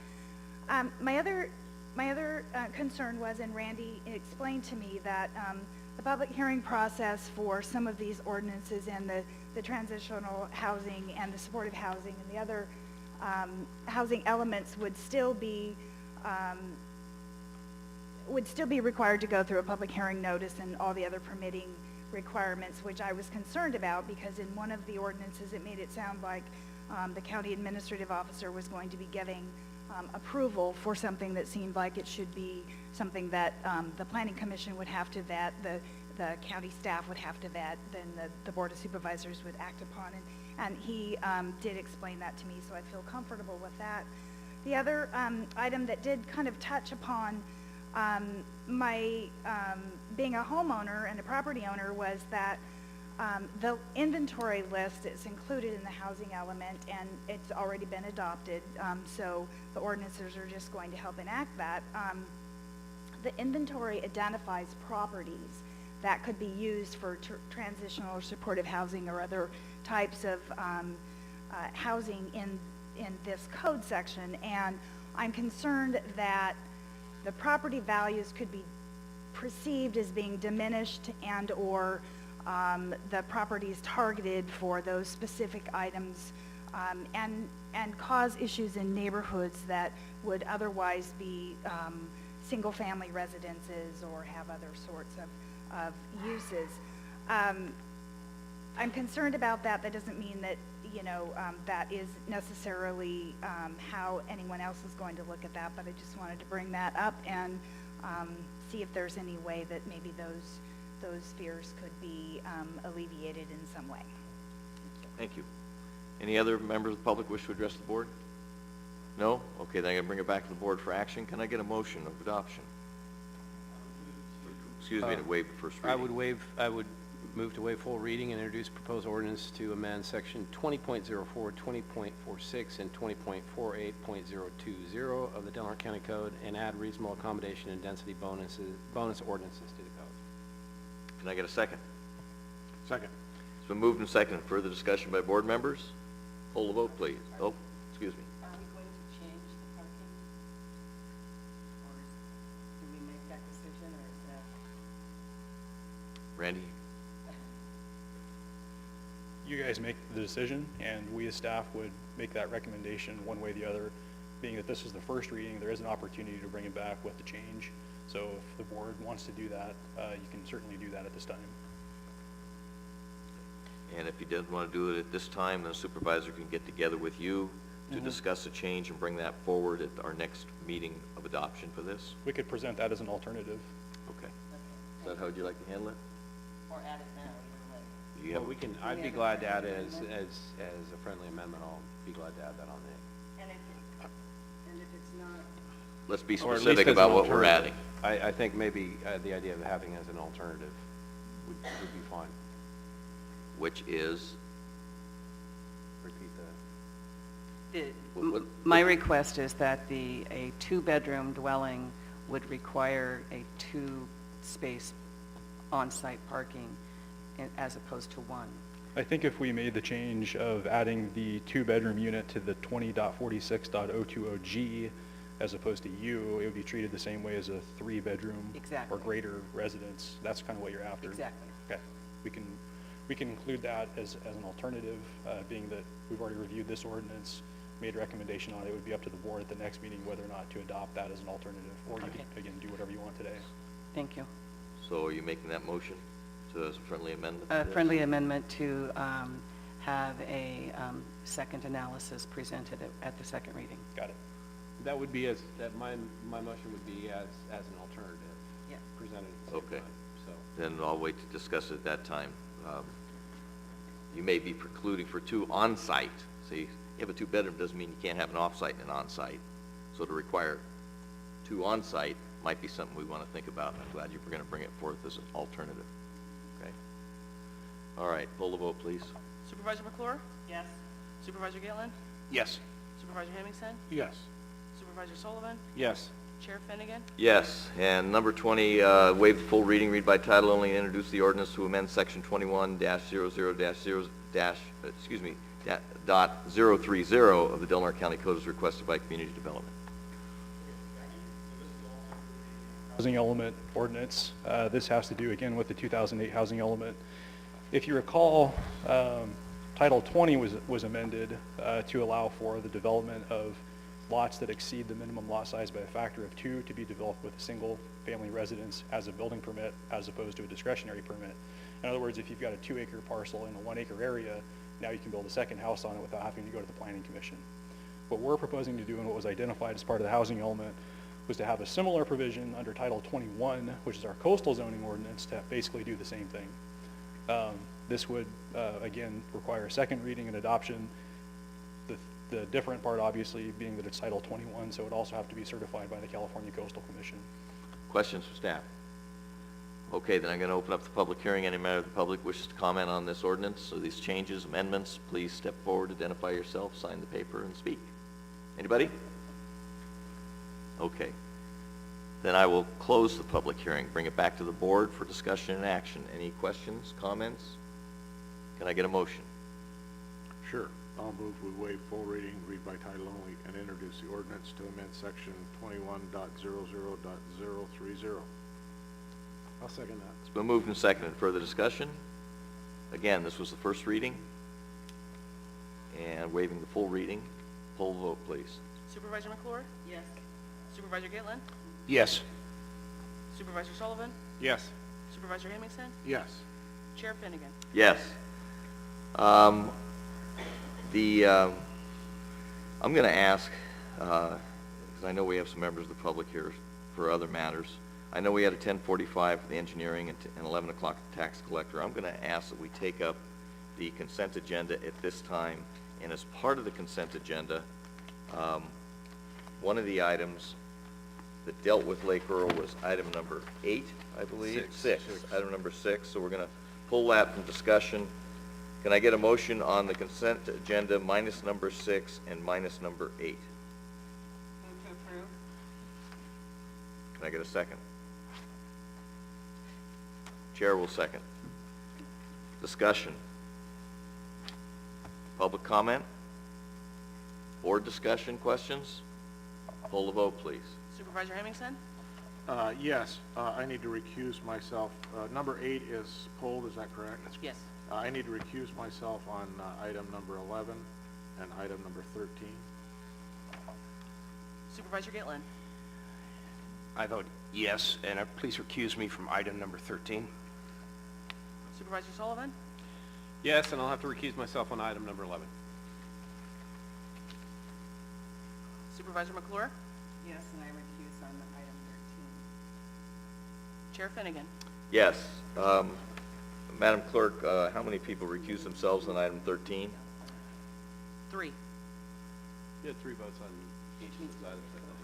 My other concern was, and Randy explained to me, that the public hearing process for some of these ordinances and the transitional housing and the supportive housing and the other housing elements would still be required to go through a public hearing notice and all the other permitting requirements, which I was concerned about, because in one of the ordinances it made it sound like the county administrative officer was going to be giving approval for something that seemed like it should be something that the planning commission would have to vet. the county staff would have to vet, then the Board of Supervisors would act upon. And he did explain that to me, so I feel comfortable with that. The other item that did kind of touch upon my being a homeowner and a property owner was that the inventory list is included in the housing element, and it's already been adopted, so the ordinances are just going to help enact that. The inventory identifies properties that could be used for transitional or supportive housing or other types of housing in this code section, and I'm concerned that the property values could be perceived as being diminished and or the properties targeted for those specific items and cause issues in neighborhoods that would otherwise be single-family residences or have other sorts of uses. I'm concerned about that. That doesn't mean that, you know, that is necessarily how anyone else is going to look at that, but I just wanted to bring that up and see if there's any way that maybe those fears could be alleviated in some way. Thank you. Any other members of the public wish to address the board? No? Okay, then I'm going to bring it back to the board for action. Can I get a motion of adoption? Excuse me, to waive the first reading. I would move to waive full reading and introduce proposed ordinance to amend section 20.04, 20.46, and 20.48.020 of the Delaware County Code and add reasonable accommodation and density bonus ordinances to the code. Can I get a second? Second. It's been moved and seconded. Further discussion by board members? Poll the vote, please. Oh, excuse me. Are we going to change the parking? Or do we make that decision, or is that? Randy? You guys make the decision, and we as staff would make that recommendation one way or the other. Being that this is the first reading, there is an opportunity to bring it back with the change. So if the board wants to do that, you can certainly do that at this time. And if you didn't want to do it at this time, the supervisor can get together with you to discuss a change and bring that forward at our next meeting of adoption for this? We could present that as an alternative. Okay. Is that how would you like to handle it? Or add it now, either way. You have, Well, we can, I'd be glad to add it as a friendly amendment. I'll be glad to add that on there. And if it's not, let's be Or at least specific as about an what we're adding. alternative. I think maybe the idea of having it as an alternative would be fine. Which is? Repeat my request is that a two-bedroom dwelling would require a two-space on-site parking as opposed to one. I think if we made the change of adding the two-bedroom unit to the 20.46.020G as opposed to U, it would be treated the same way as a three-bedroom Exactly. or greater residence. That's kind of what you're after. Exactly. Okay. We can include that as an alternative, being that we've already reviewed this ordinance, made a recommendation on it. It would be up to the board at the next meeting whether or not to adopt that as an alternative, or you can, again, do whatever you want today. Thank you. So are you making that motion as a friendly amendment? A friendly amendment to have a second analysis presented at the second reading. Got it. That would be my motion would be as an alternative. Yeah. Presented at the same Okay. time, so. Then I'll wait to discuss it at that time. You may be precluding for two on-site. See, you have a two-bedroom doesn't mean you can't have an off-site and an on-site. So to require two on-site might be something we want to think about, and I'm glad you were going to bring it forth as an alternative. Okay. All right, poll the vote, please. Supervisor McClure? Yes. Supervisor Gitlin? Yes. Supervisor Hemmingson? Yes. Supervisor Sullivan? Yes. Chair Finnegan? Yes, and number 20, waive the full reading, read by title only, and introduce the ordinance to amend section 21-00-0 .030 of the Delaware County Code as requested by Community Development. Housing element ordinance. This has to do again with the 2008 housing element. If you recall, Title 20 was amended to allow for the development of lots that exceed the minimum lot size by a factor of 2 to be developed with a single family residence as a building permit as opposed to a discretionary permit. In other words, if you've got a 2-acre parcel in a 1-acre area, now you can build a second house on it without having to go to the Planning Commission. What we're proposing to do and what was identified as part of the housing element was to have a similar provision under Title 21, which is our coastal zoning ordinance, to basically do the same thing. This would, again, require a second reading and adoption. The different part, obviously, being that it's Title 21, so it would also have to be certified by the California Coastal Commission. Questions for staff? Okay, then I'm going to open up the public hearing. Any member of the public wishes to comment on this ordinance, so these changes, amendments, please step forward, identify yourself, sign the paper, and speak. Anybody? Okay. Then I will close the public hearing, bring it back to the board for discussion and action. Any questions, comments? Can I get a motion? Sure. I'll move we waive full reading, read by title only, and introduce the ordinance to amend section 21.00.030. I'll second that. It's been moved and seconded. Further discussion? Again, this was the first reading. And waiving the full reading. Poll vote, please. Supervisor McClure? Yes. Supervisor Gitlin? Yes. Supervisor Sullivan? Yes. Supervisor Hemmingson? Yes. Chair Finnegan? Yes. I'm going to ask, because I know we have some members of the public here for other matters. I know we had a 10:45 for the engineering and 11 o'clock the tax collector. I'm going to ask that we take up the consent agenda at this time. And as part of the consent agenda, one of the items that dealt with Lake Earl was item number 8, I believe. Six. Item number 6. So we're going to pull that from discussion. Can I get a motion on the consent agenda minus number 6 and minus number 8? Move to approve. Can I get a second? Chair will second. Discussion. Public comment? Board discussion, questions? Poll the vote, please. Supervisor Hemmingson? Yes, I need to recuse myself. Number 8 is pulled, is that correct? Yes. I need to recuse myself on item number 11 and item number 13. Supervisor Gitlin? I vote yes, and please recuse me from item number 13. Supervisor Sullivan? Yes, and I'll have to recuse myself on item number 11. Supervisor McClure? Yes, and I recuse on item 13. Chair Finnegan? Yes. Madam Clerk, how many people recuse themselves on item 13? 3. You had 3 votes on each of those items, I think.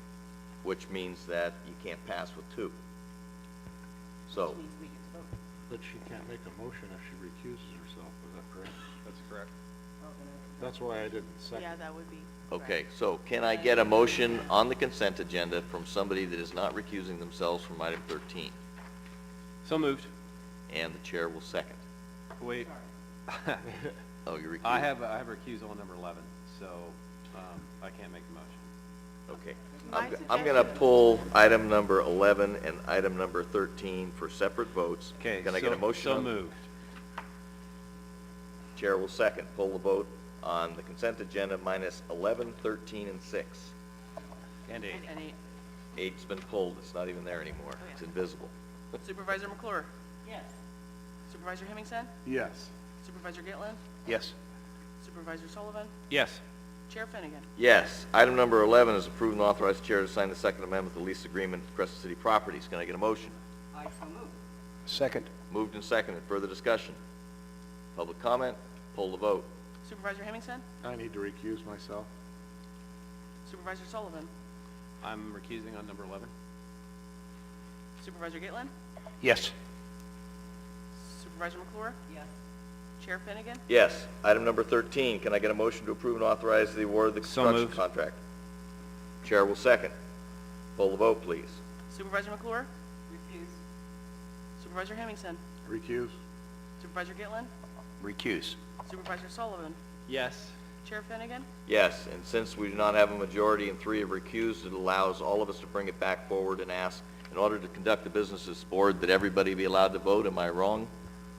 Which means that you can't pass with 2. So, Which means we get to vote. But she can't make a motion if she recuses herself, is that correct? That's correct. That's why I didn't second. Yeah, that would be. okay, so can I get a motion on the consent agenda from somebody that is not recusing themselves from item 13? So moved. And the chair will second. Wait. Oh, you're recused? I have recused on number 11, so I can't make the motion. Okay. I'm going to pull item number 11 and item number 13 for separate votes. Okay. Can I get a motion? So moved. Chair will second. Pull the vote on the consent agenda minus 11, 13, and 6. And 8. And 8. 8's been pulled. It's not even there anymore. Oh, yeah. It's invisible. Supervisor McClure? Yes. Supervisor Hemmingson? Yes. Supervisor Gitlin? Yes. Supervisor Sullivan? Yes. Chair Finnegan? Yes. Item number 11 is approved and authorized the chair to sign the second amendment to the lease agreement with Crescent City Properties. Can I get a motion? I so move. Second. Moved and seconded. Further discussion? Public comment? Poll the vote. Supervisor Hemmingson? I need to recuse myself. Supervisor Sullivan? I'm recusing on number 11. Supervisor Gitlin? Yes. Supervisor McClure? Yes. Chair Finnegan? Yes. Item number 13, can I get a motion to approve and authorize the award of the So construction moved. contract? Chair will second. Poll the vote, please. Supervisor McClure? Refuse. Supervisor Hemmingson? Recuse. Supervisor Gitlin? Recuse. Supervisor Sullivan? Yes. Chair Finnegan? Yes, and since we do not have a majority and 3 have recused, it allows all of us to bring it back forward and ask, in order to conduct the business of this board, that everybody be allowed to vote. Am I wrong?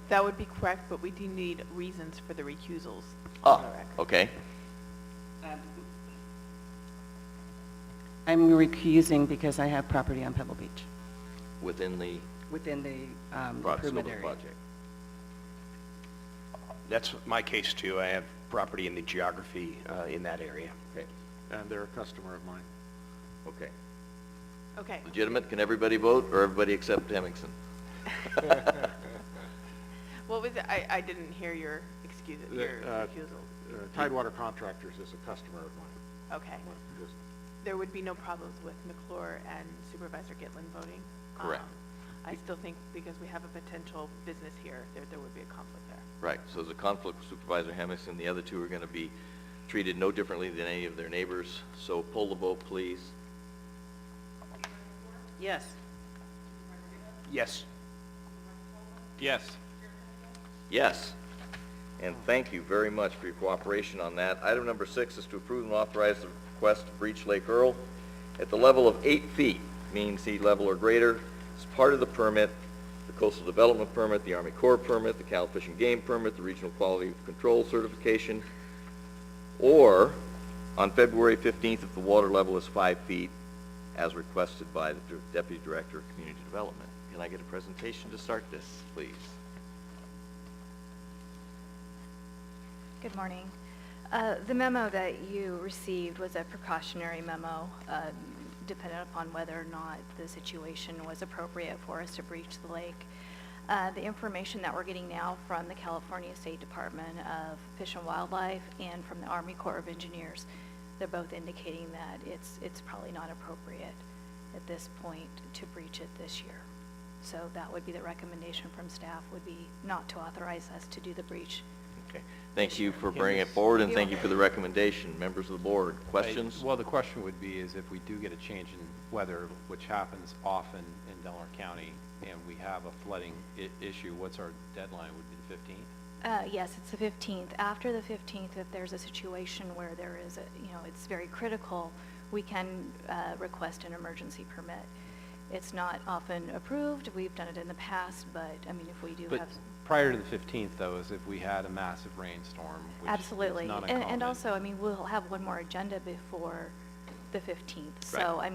That would be correct, but we do need reasons for the recusals. Oh, okay. I'm recusing because I have property on Pebble Beach, Within the within the scope of improvement the area. project. That's my case too. I have property in the geography in that area. Okay. And they're a customer of mine. Okay. Okay. Legitimate, can everybody vote, or everybody except Hemmingson? What was it? I didn't hear your excuse, your refusal. Tidewater Contractors is a customer of mine. Okay. Just- There would be no problems with McClure and Supervisor Gitlin voting? Correct. I still think because we have a potential business here, there would be a conflict there. Right, so there's a conflict with Supervisor Hemmingson. The other two are going to be treated no differently than any of their neighbors. So poll the vote, please. Yes. Yes. Yes. Yes. And thank you very much for your cooperation on that. Item number 6 is to approve and authorize the request to breach Lake Earl at the level of 8 feet, mean sea level or greater. As part of the permit, the Coastal Development Permit, the Army Corps Permit, the Cal Fish and Game Permit, the Regional Quality Control Certification, or on February 15th if the water level is 5 feet, as requested by the Deputy Director of Community Development. Can I get a presentation to start this, please? Good morning. The memo that you received was a precautionary memo, dependent upon whether or not the situation was appropriate for us to breach the lake. The information that we're getting now from the California State Department of Fish and Wildlife and from the Army Corps of Engineers, they're both indicating that it's probably not appropriate at this point to breach it this year. So that would be the recommendation from staff, would be not to authorize us to do the breach. Okay. Thank you for bringing it forward, and thank you for the recommendation. Members of the board, questions? Well, the question would be is if we do get a change in weather, which happens often in Delaware County, and we have a flooding issue, what's our deadline? Would be the 15th? Yes, it's the 15th. After the 15th, if there's a situation where there is, it's very critical, we can request an emergency permit. It's not often approved. We've done it in the past, but, I mean, if we do But have... prior to the 15th, though, is if we had a massive rainstorm, which Absolutely. is not And uncommon. also, I mean, we'll have one more agenda before the 15th. So, Right.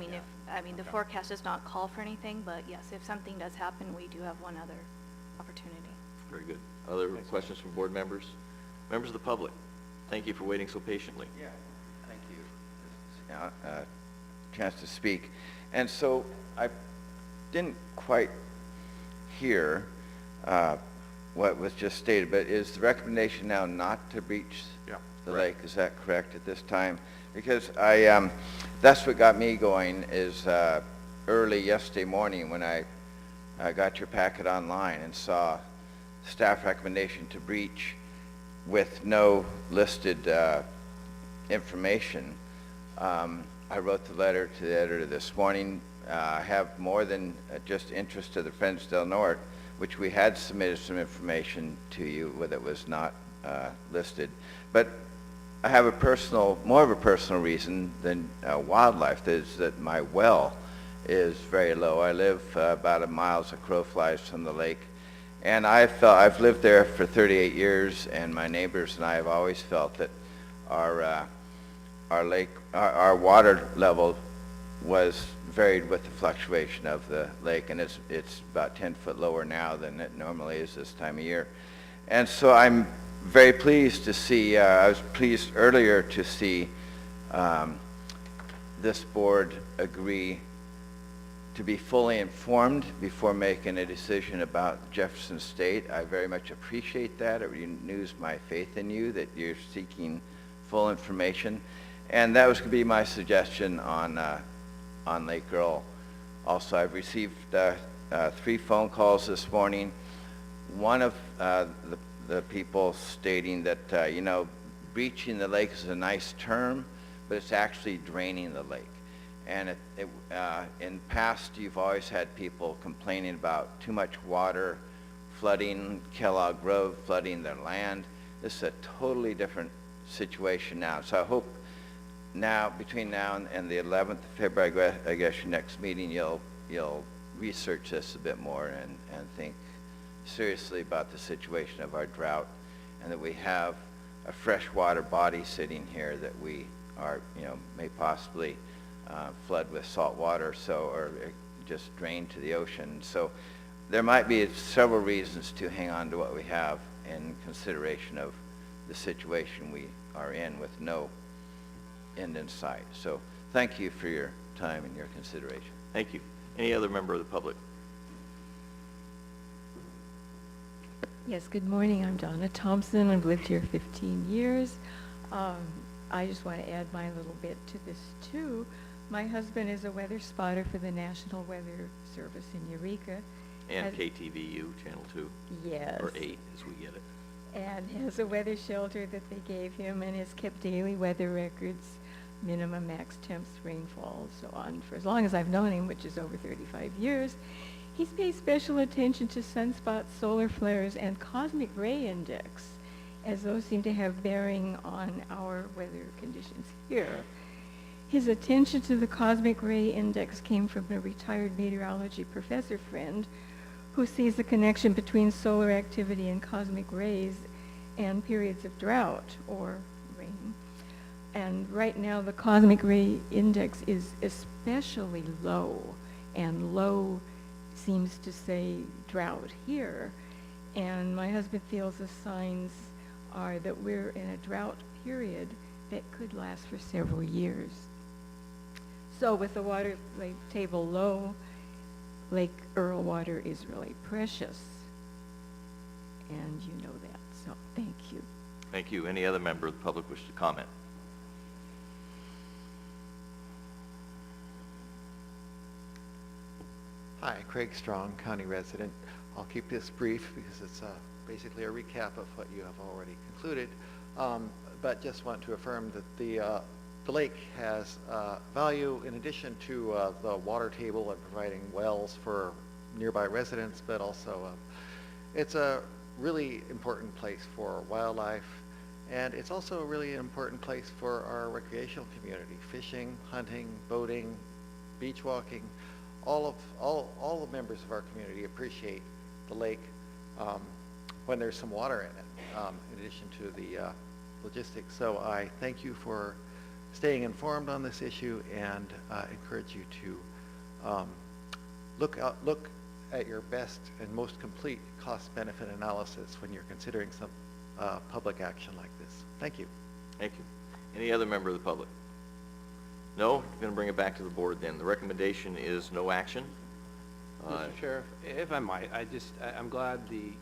I mean, the forecast does not call for anything, but yes, if something does happen, we do have one other opportunity. Very good. Other questions from board members? Members of the public, thank you for waiting so patiently. Yeah, thank you. Chance to speak. And so I didn't quite hear what was just stated, but is the recommendation now not to breach the lake? Is that correct at this time? Because that's what got me going is early yesterday morning when I got your packet online and saw staff recommendation to breach with no listed information. I wrote the letter to the editor this morning. I have more than just interest to the Friends Del Norte, which we had submitted some information to you that was not listed. But I have more of a personal reason than wildlife. That is that my well is very low. I live about a mile as a crow flies from the lake. And I've lived there for 38 years, and my neighbors and I have always felt that our water level was varied with the fluctuation of the lake, and it's about 10 foot lower now than it normally is this time of year. And so I'm very pleased to see, I was pleased earlier to see this board agree to be fully informed before making a decision about Jefferson State. I very much appreciate that. It renews my faith in you that you're seeking full information. And that was going to be my suggestion on Lake Earl. Also, I've received 3 phone calls this morning. One of the people stating that, breaching the lake is a nice term, but it's actually draining the lake. And in past, you've always had people complaining about too much water, flooding Kellogg Road, flooding their land. This is a totally different situation now. So I hope now, between now and the 11th of February, I guess your next meeting, you'll research this a bit more and think seriously about the situation of our drought, and that we have a freshwater body sitting here that we are, may possibly flood with salt water, or just drain to the ocean. So there might be several reasons to hang on to what we have in consideration of the situation we are in with no end in sight. So thank you for your time and your consideration. Thank you. Any other member of the public? Yes, good morning. I'm Donna Thompson. I've lived here 15 years. I just want to add my little bit to this, too. My husband is a weather spotter for the National Weather Service in Eureka. And KTVU, Channel 2. Yes. Or 8, as we get it. And has a weather shelter that they gave him and has kept daily weather records, minimum, max temps, rainfall, so on, for as long as I've known him, which is over 35 years. He's paid special attention to sunspots, solar flares, and cosmic ray index, as those seem to have bearing on our weather conditions here. His attention to the cosmic ray index came from a retired meteorology professor friend who sees the connection between solar activity and cosmic rays and periods of drought or rain. And right now the cosmic ray index is especially low, and low seems to say drought here. And my husband feels the signs are that we're in a drought period that could last for several years. So with the water lake table low, Lake Earl water is really precious. And you know that, so thank you. Thank you. Any other member of the public wish to comment? Hi, Craig Strong, county resident. I'll keep this brief because it's basically a recap of what you have already concluded, but just want to affirm that the lake has value in addition to the water table and providing wells for nearby residents, but also it's a really important place for wildlife, and it's also a really important place for our recreational community: fishing, hunting, boating, beach walking. All the members of our community appreciate the lake when there's some water in it, in addition to the logistics. So I thank you for staying informed on this issue, and encourage you to look at your best and most complete cost-benefit analysis when you're considering some public action like this. Thank you. Thank you. Any other member of the public? No? I'm going to bring it back to the board then. The recommendation is no action. Mr. Sheriff, if I might, I'm glad the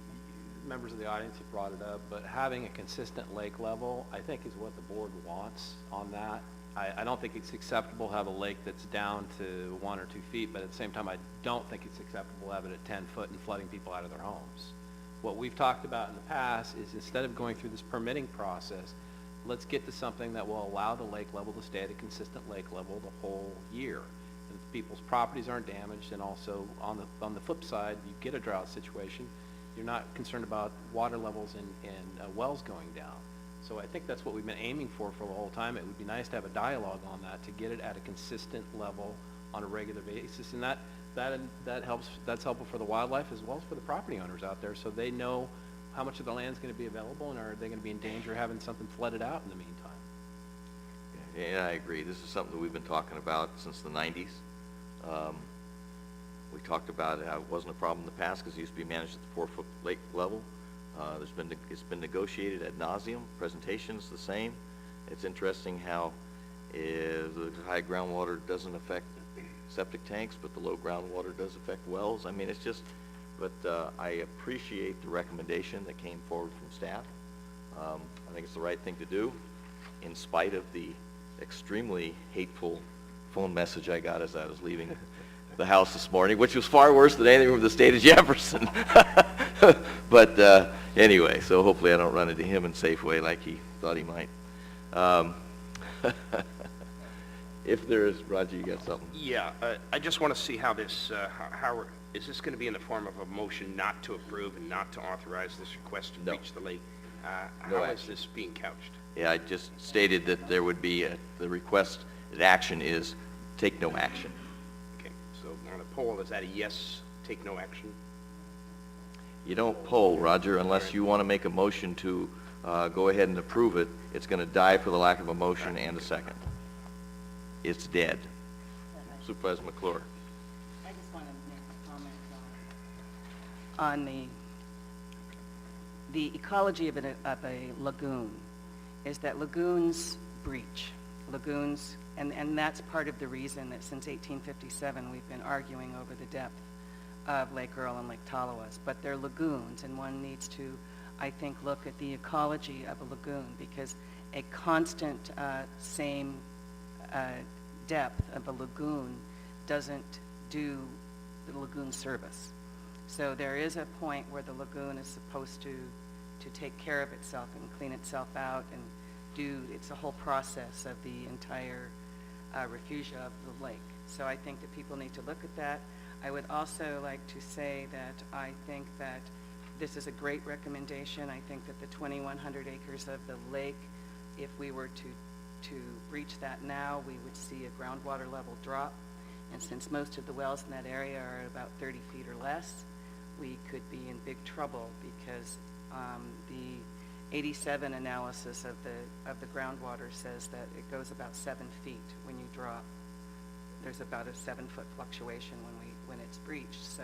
members of the audience have brought it up, but having a consistent lake level, I think, is what the board wants on that. I don't think it's acceptable to have a lake that's down to 1 or 2 feet, but at the same time, I don't think it's acceptable to have it at 10 foot and flooding people out of their homes. What we've talked about in the past is, instead of going through this permitting process, let's get to something that will allow the lake level to stay at a consistent lake level the whole year. And people's properties aren't damaged, and also on the flip side, you get a drought situation, you're not concerned about water levels and wells going down. So I think that's what we've been aiming for the whole time. It would be nice to have a dialogue on that, to get it at a consistent level on a regular basis, and that helps. That's helpful for the wildlife as well as for the property owners out there, so they know how much of the land is going to be available, and are they going to be in danger of having something flooded out in the meantime? Yeah, I agree. This is something that we've been talking about since the 90s. We talked about how it wasn't a problem in the past because it used to be managed at the 4-foot lake level. It's been negotiated ad nauseum. Presentation's the same. It's interesting how the high groundwater doesn't affect septic tanks, but the low groundwater does affect wells. I mean, it's just, but I appreciate the recommendation that came forward from staff. I think it's the right thing to do, in spite of the extremely hateful phone message I got as I was leaving the house this morning, which was far worse than anything from the state of Jefferson. But anyway, so hopefully I don't run into him in Safeway like he thought he might. If there is, Roger, you got something? Yeah, I just want to see how this, is this going to be in the form of a motion not to approve and not to authorize this request to reach the lake? No how is action. this being couched? Yeah, I just stated that there would be, the request, the action is take no action. Okay, so on a poll, is that a yes, take no action? You don't poll, Roger, unless you want to make a motion to go ahead and approve it. It's going to die for the lack of a motion and a second. It's dead. Supervisor McClure. I just want to make a comment on the ecology of a lagoon. Is that lagoons breach, lagoons, and that's part of the reason that since 1857 we've been arguing over the depth of Lake Earl and Lake Tallawahs. But they're lagoons, and one needs to, I think, look at the ecology of a lagoon, because a constant same depth of a lagoon doesn't do the lagoon service. So there is a point where the lagoon is supposed to take care of itself and clean itself out and it's a whole process of the entire refugia of the lake. So I think that people need to look at that. I would also like to say that I think that this is a great recommendation. I think that the 2,100 acres of the lake, if we were to reach that now, we would see a groundwater level drop. And since most of the wells in that area are about 30 feet or less, we could be in big trouble, because the 87 analysis of the groundwater says that it goes about 7 feet when you drop. There's about a 7-foot fluctuation when it's breached. So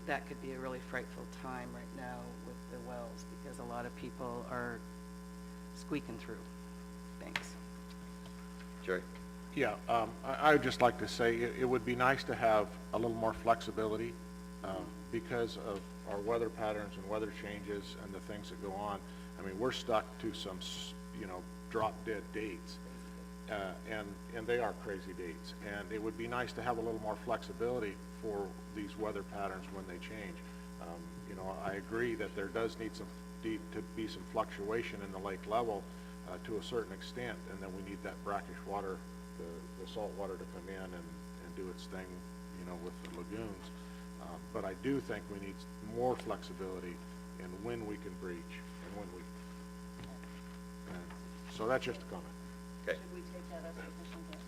that could be a really frightful time right now with the wells, because a lot of people are squeaking through. Thanks. Jerry? Yeah, I would just like to say it would be nice to have a little more flexibility because of our weather patterns and weather changes and the things that go on. I mean, we're stuck to some, drop-dead dates, and they are crazy dates. And it would be nice to have a little more flexibility for these weather patterns when they change. I agree that there does need to be some fluctuation in the lake level to a certain extent, and then we need that brackish water, the salt water, to come in and do its thing, with the lagoons. But I do think we need more flexibility in when we can breach and when we. So that's just a comment. Okay. Should we take that up with Fish and Game?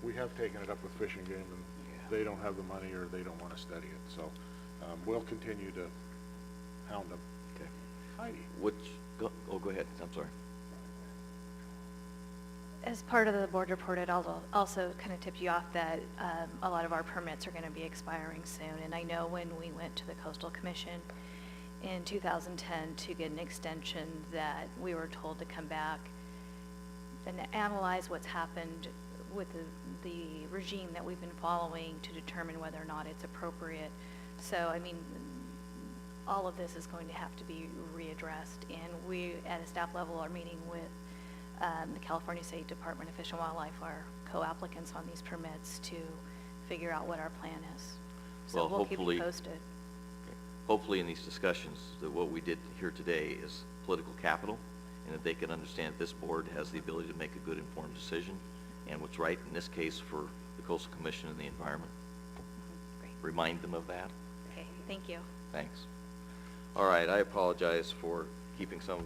We have taken it up with Fish and Game, and they don't have the money or they don't want to study it. So we'll continue to hound them. Okay. Heidi. Go ahead. I'm sorry. As part of the board report, I'd also kind of tip you off that a lot of our permits are going to be expiring soon. And I know when we went to the Coastal Commission in 2010 to get an extension, that we were told to come back and analyze what's happened with the regime that we've been following to determine whether or not it's appropriate. So, I mean, all of this is going to have to be readdressed. And we, at a staff level, are meeting with the California State Department of Fish and Wildlife, are co-applicants on these permits, to figure out what our plan is. So Well, we'll keep hopefully- you posted. Hopefully in these discussions that what we did here today is political capital, and that they can understand this board has the ability to make a good informed decision, and what's right in this case for the Coastal Commission and the environment. Great. Remind them of that. Okay, thank you. Thanks. All right, I apologize for keeping some of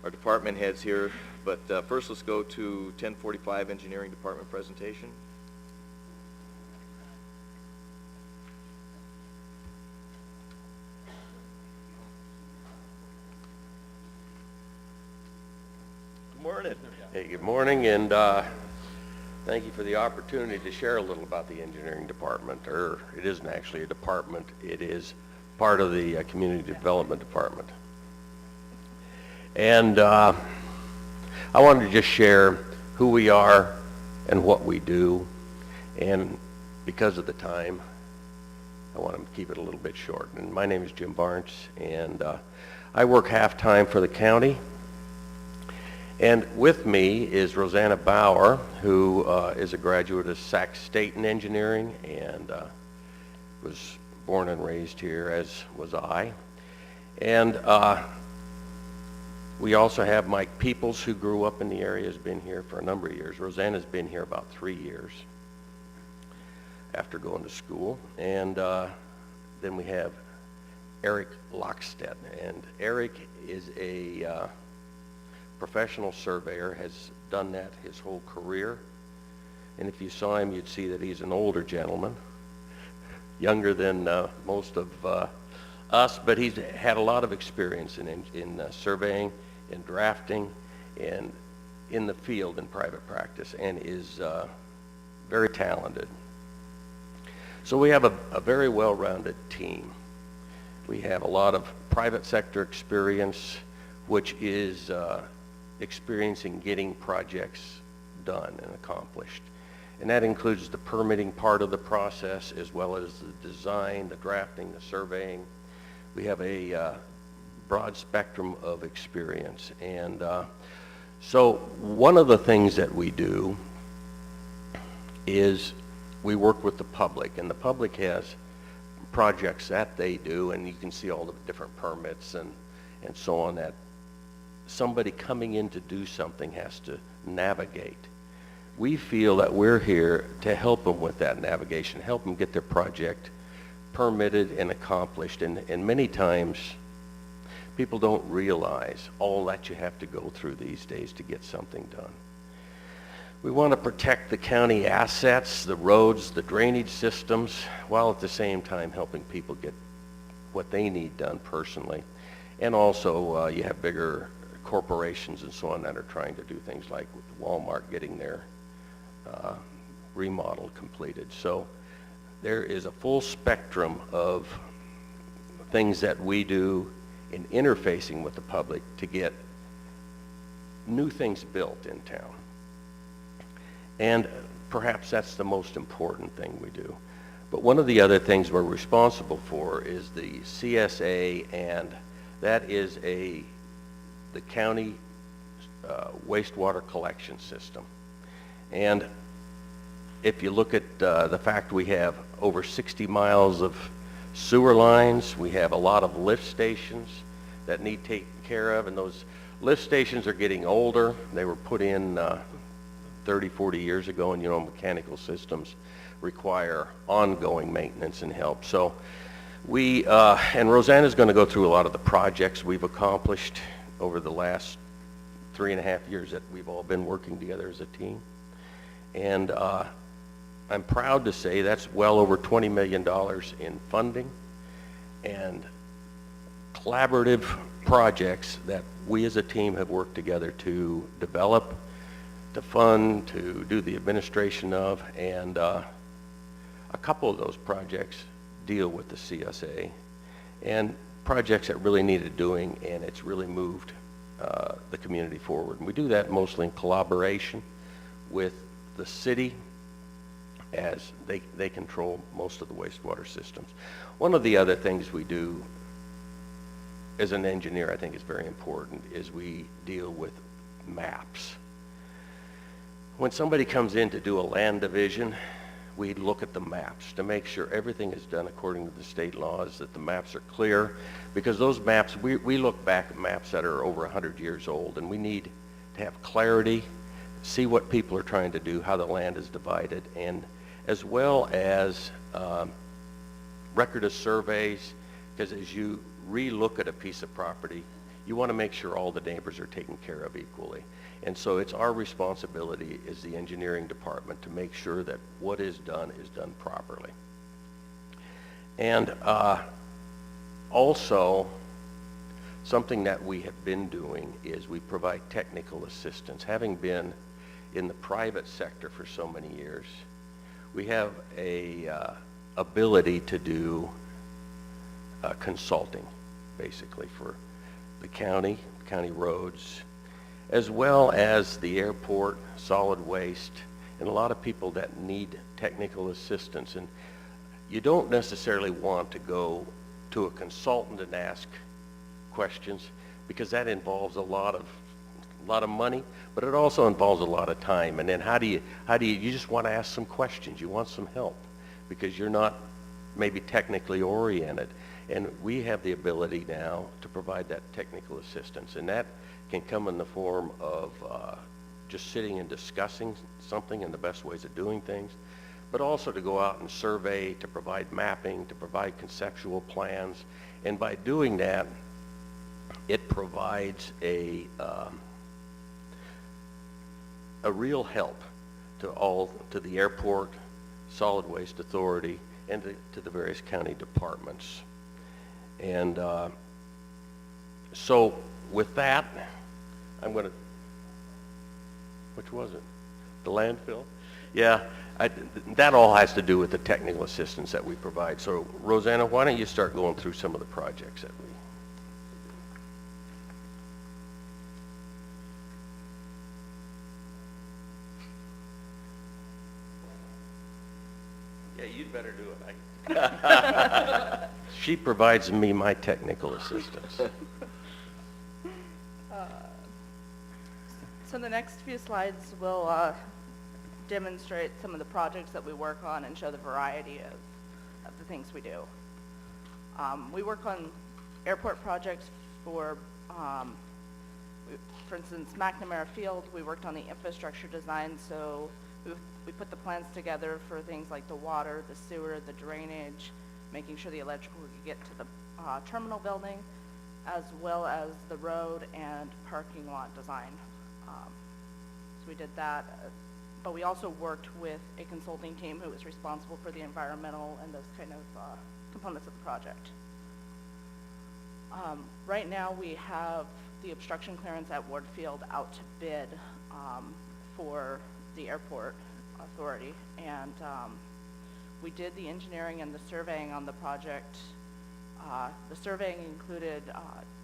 our department heads here, but first let's go to 1045 Engineering Department presentation. Good morning. Hey, good morning, and thank you for the opportunity to share a little about the engineering department. Or it isn't actually a department, it is part of the community development department. And I wanted to just share who we are and what we do, and because of the time, I want to keep it a little bit short. And my name is Jim Barnes, and I work half-time for the county. And with me is Rosanna Bauer, who is a graduate of Sac State in engineering, and was born and raised here, as was I. And we also have Mike Peoples, who grew up in the area, has been here for a number of years. Rosanna's been here about 3 years after going to school. And then we have Eric Lockstedt. And Eric is a professional surveyor, has done that his whole career. And if you saw him, you'd see that he's an older gentleman, younger than most of us, but he's had a lot of experience in surveying, in drafting, and in the field in private practice, and is very talented. So we have a very well-rounded team. We have a lot of private sector experience, which is experience in getting projects done and accomplished. And that includes the permitting part of the process, as well as the design, the drafting, the surveying. We have a broad spectrum of experience. And so one of the things that we do is we work with the public, and the public has projects that they do, and you can see all the different permits and so on that somebody coming in to do something has to navigate. We feel that we're here to help them with that navigation, help them get their project permitted and accomplished. And many times, people don't realize all that you have to go through these days to get something done. We want to protect the county assets, the roads, the drainage systems, while at the same time helping people get what they need done personally. And also, you have bigger corporations and so on that are trying to do things like with Walmart getting their remodel completed. So there is a full spectrum of things that we do in interfacing with the public to get new things built in town. And perhaps that's the most important thing we do. But one of the other things we're responsible for is the CSA, and that is the county wastewater collection system. And if you look at the fact we have over 60 miles of sewer lines, we have a lot of lift stations that need taken care of, and those lift stations are getting older. They were put in 30, 40 years ago, and you know, mechanical systems require ongoing maintenance and help. So we, and Rosanna's going to go through a lot of the projects we've accomplished over the last 3.5 years that we've all been working together as a team. And I'm proud to say that's well over $20 million in funding and collaborative projects that we as a team have worked together to develop, to fund, to do the administration of, and a couple of those projects deal with the CSA and projects that really needed doing, and it's really moved the community forward. And we do that mostly in collaboration with the city, as they control most of the wastewater systems. One of the other things we do as an engineer, I think is very important, is we deal with maps. When somebody comes in to do a land division, we look at the maps to make sure everything is done according to the state laws, that the maps are clear, because those maps, we look back at maps that are over 100 years old, and we need to have clarity, see what people are trying to do, how the land is divided, and as well as record of surveys, because as you re-look at a piece of property, you want to make sure all the neighbors are taken care of equally. And so it's our responsibility as the engineering department to make sure that what is done properly. And also, something that we have been doing is we provide technical assistance. Having been in the private sector for so many years, we have a ability to do consulting, basically, for the county roads, as well as the airport, solid waste, and a lot of people that need technical assistance. And you don't necessarily want to go to a consultant and ask questions, because that involves a lot of money, but it also involves a lot of time. And then how do you just want to ask some questions, you want some help, because you're not maybe technically oriented. And we have the ability now to provide that technical assistance, and that can come in the form of just sitting and discussing something and the best ways of doing things, but also to go out and survey, to provide mapping, to provide conceptual plans. And by doing that, it provides a real help to the airport, solid waste authority, and to the various county departments. And so with that, I'm going to, which was it? The landfill? Yeah, that all has to do with the technical assistance that we provide. So Rosanna, why don't you start going through some of the projects that we... Yeah, you'd better do it. She provides me my technical assistance. So the next few slides will demonstrate some of the projects that we work on and show the variety of the things we do. We work on airport projects for instance, McNamara Field. We worked on the infrastructure design, so we put the plans together for things like the water, the sewer, the drainage, making sure the electrical could get to the terminal building, as well as the road and parking lot design. So we did that, but we also worked with a consulting team who was responsible for the environmental and those kind of components of the project. Right now we have the obstruction clearance at Ward Field out to bid for the airport authority, and we did the engineering and the surveying on the project. The surveying included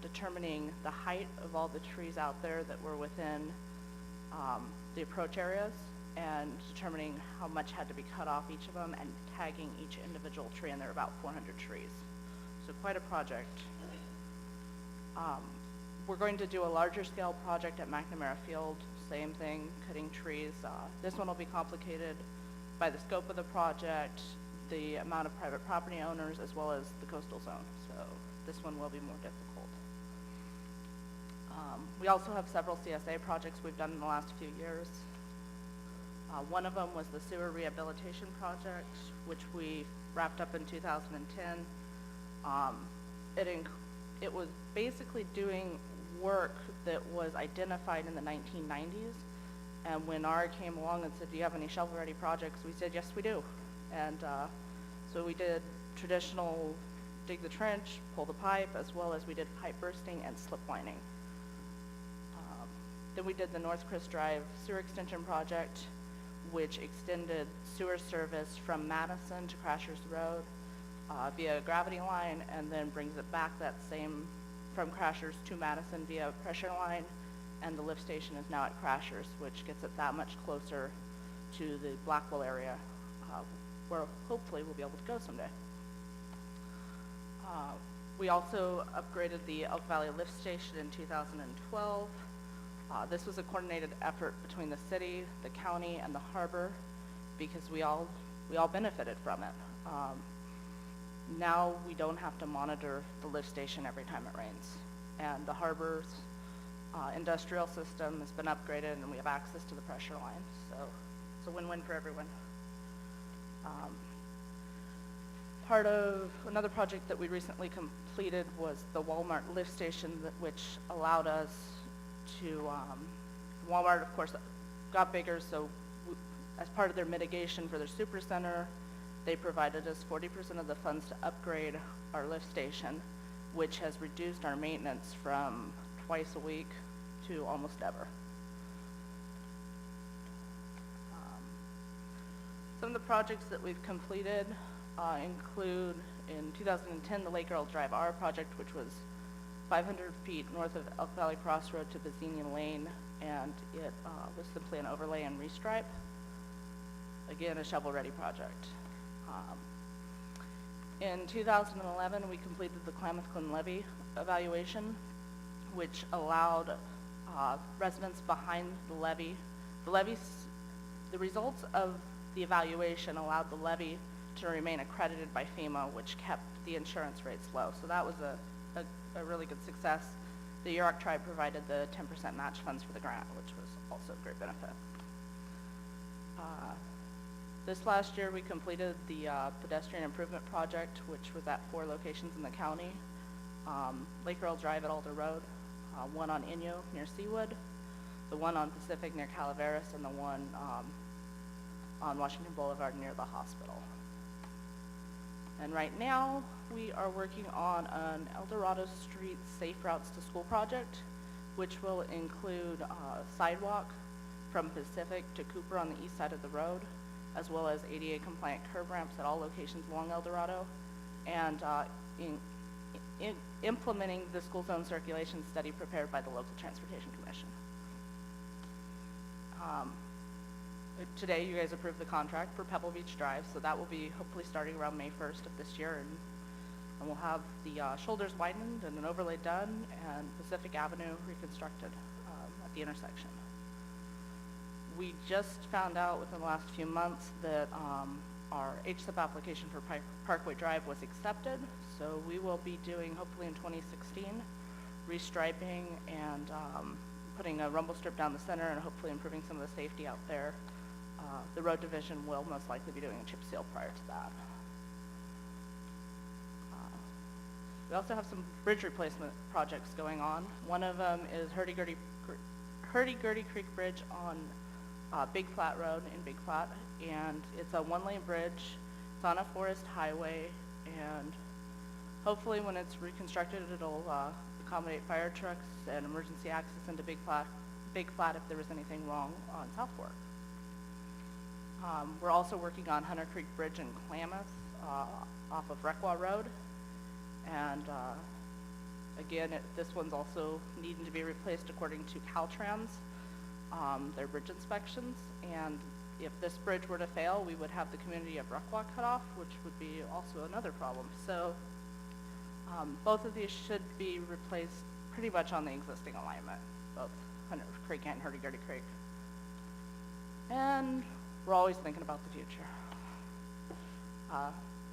determining the height of all the trees out there that were within the approach areas, and determining how much had to be cut off each of them, and tagging each individual tree, and there are about 400 trees. So quite a project. We're going to do a larger scale project at McNamara Field, same thing, cutting trees. This one will be complicated by the scope of the project, the amount of private property owners, as well as the coastal zone. So this one will be more difficult. We also have several CSA projects we've done in the last few years. One of them was the sewer rehabilitation project, which we wrapped up in 2010. It was basically doing work that was identified in the 1990s, and when ARA came along and said, do you have any shovel-ready projects, we said, yes, we do. And so we did traditional dig the trench, pull the pipe, as well as we did pipe bursting and slip lining. Then we did the North Chris Drive sewer extension project, which extended sewer service from Madison to Crashers Road via a gravity line, and then brings it back that same from Crashers to Madison via a pressure line, and the lift station is now at Crashers, which gets it that much closer to the Blackwell area, where hopefully we'll be able to go someday. We also upgraded the Elk Valley lift station in 2012. This was a coordinated effort between the city, the county, and the harbor, because we all benefited from it. Now we don't have to monitor the lift station every time it rains, and the harbor's industrial system has been upgraded, and we have access to the pressure line, so it's a win-win for everyone. Part of another project that we recently completed was the Walmart lift station, which allowed us to, Walmart of course got bigger, so as part of their mitigation for their super center, they provided us 40% of the funds to upgrade our lift station, which has reduced our maintenance from twice a week to almost never. Some of the projects that we've completed include, in 2010, the Lake Earl Drive R project, which was 500 feet north of Elk Valley Crossroad to Bazinian Lane, and it was simply an overlay and restripe. Again, a shovel-ready project. In 2011, we completed the Klamath Glen levee evaluation, which allowed residents behind the levee. The results of the evaluation allowed the levee to remain accredited by FEMA, which kept the insurance rates low. So that was a really good success. The Yurok tribe provided the 10% match funds for the grant, which was also a great benefit. This last year, we completed the pedestrian improvement project, which was at 4 locations in the county. Lake Earl Drive at Alder Road, one on Inyo near Seawood, the one on Pacific near Calaveras, and the one on Washington Boulevard near the hospital. And right now, we are working on an El Dorado Street Safe Routes to School project, which will include sidewalk from Pacific to Cooper on the east side of the road, as well as ADA compliant curb ramps at all locations along El Dorado, and implementing the school zone circulation study prepared by the local transportation commission. today you guys approved the contract for Pebble Beach Drive, so that will be hopefully starting around May 1st of this year, and we'll have the shoulders widened and an overlay done and Pacific Avenue reconstructed at the intersection. We just found out within the last few months that our HSIP application for Parkway Drive was accepted, so we will be doing, hopefully in 2016, restriping and putting a rumble strip down the center and hopefully improving some of the safety out there. The road division will most likely be doing a chip seal prior to that. We also have some bridge replacement projects going on. One of them is Hurdy-Gurdy Creek Bridge on Big Flat Road in Big Flat, and it's a one-lane bridge. It's on a forest highway, and hopefully when it's reconstructed, it'll accommodate fire trucks and emergency access into Big Flat if there was anything wrong on South Fork. We're also working on Hunter Creek Bridge in Klamath off of Requa Road, and again, this one's also needing to be replaced according to Caltrans, their bridge inspections, and if this bridge were to fail, we would have the community of Requa cut off, which would be also another problem. So both of these should be replaced pretty much on the existing alignment, both Hunter Creek and Hurdy-Gurdy Creek. And we're always thinking about the future.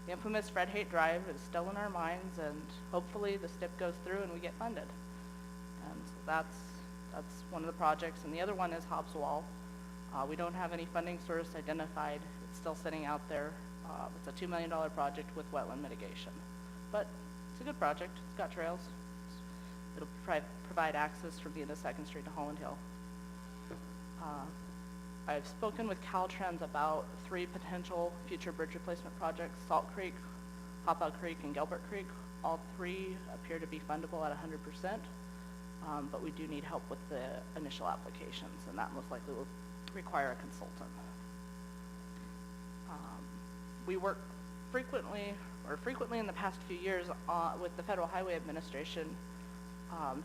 The infamous Fred Haight Drive is still in our minds, and hopefully the STIP goes through and we get funded. And so that's one of the projects, and the other one is Hobbs Wall. We don't have any funding source identified. It's still sitting out there. It's a $2 million project with wetland mitigation. But it's a good project. It's got trails. It'll provide access from the end of 2nd Street to Holland Hill. I've spoken with Caltrans about 3 potential future bridge replacement projects: Salt Creek, Pawpaw Creek, and Gilbert Creek. All 3 appear to be fundable at 100%, but we do need help with the initial applications, and that most likely will require a consultant. We work frequently in the past few years with the Federal Highway Administration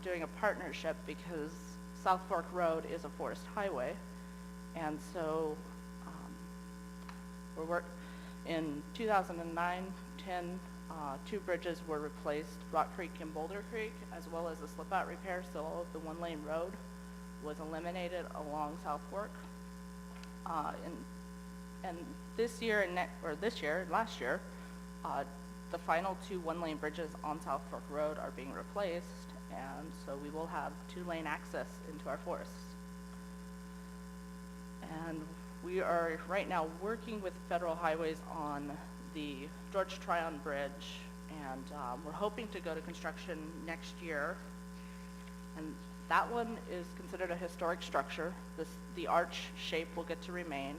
doing a partnership, because South Fork Road is a forest highway. And so in 2009-10, 2 bridges were replaced, Rock Creek and Boulder Creek, as well as a slip-out repair, so all of the one-lane road was eliminated along South Fork. And this year and last year, the final 2 one-lane bridges on South Fork Road are being replaced, and so we will have 2-lane access into our forests. And we are right now working with Federal Highways on the George Tryon Bridge, and we're hoping to go to construction next year. And that one is considered a historic structure. The arch shape will get to remain.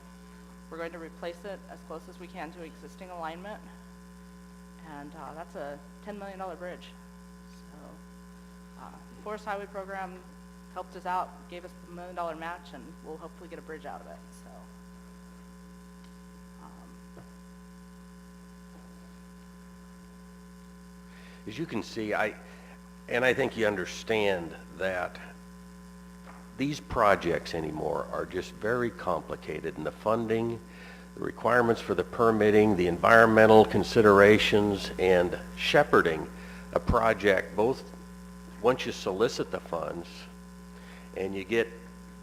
We're going to replace it as close as we can to existing alignment, and that's a $10 million bridge. So the Forest Highway Program helped us out, gave us the $1 million match, and we'll hopefully get a bridge out of it. So, as you can see, I think you understand that these projects anymore are just very complicated, and the funding, the requirements for the permitting, the environmental considerations, and shepherding a project, both once you solicit the funds and you get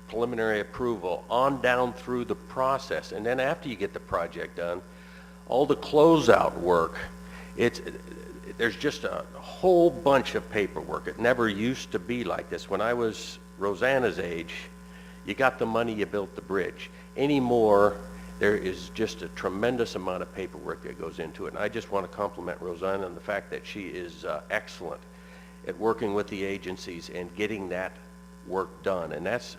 preliminary approval on down through the process, and then after you get the project done, all the closeout work, there's just a whole bunch of paperwork. It never used to be like this. When I was Rosanna's age, you got the money, you built the bridge. Anymore, there is just a tremendous amount of paperwork that goes into it. And I just want to compliment Rosanna on the fact that she is excellent at working with the agencies and getting that work done. And that's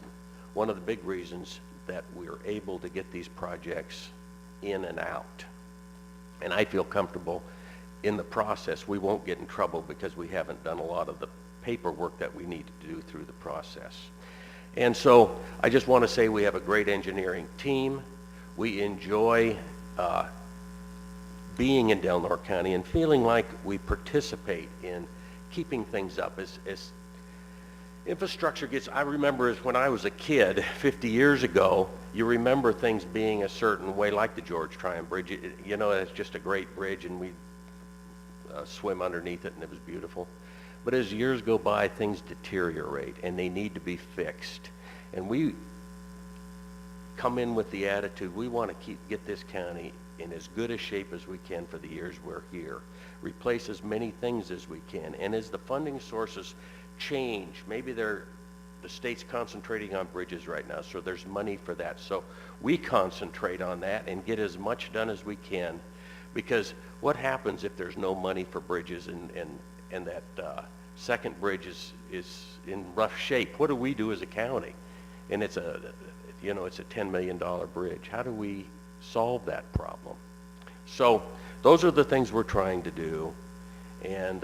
one of the big reasons that we're able to get these projects in and out. And I feel comfortable in the process. We won't get in trouble because we haven't done a lot of the paperwork that we need to do through the process. And so I just want to say we have a great engineering team. We enjoy being in Del Norte County and feeling like we participate in keeping things up. As infrastructure gets, I remember when I was a kid 50 years ago, you remember things being a certain way, like the George Tryon Bridge. You know, it's just a great bridge, and we swim underneath it, and it was beautiful. But as years go by, things deteriorate, and they need to be fixed. And we come in with the attitude, we want to get this county in as good a shape as we can for the years we're here. Replace as many things as we can. And as the funding sources change, maybe the state's concentrating on bridges right now, so there's money for that. So we concentrate on that and get as much done as we can, because what happens if there's no money for bridges and that second bridge is in rough shape? What do we do as a county? And it's a $10 million bridge. How do we solve that problem? So those are the things we're trying to do, and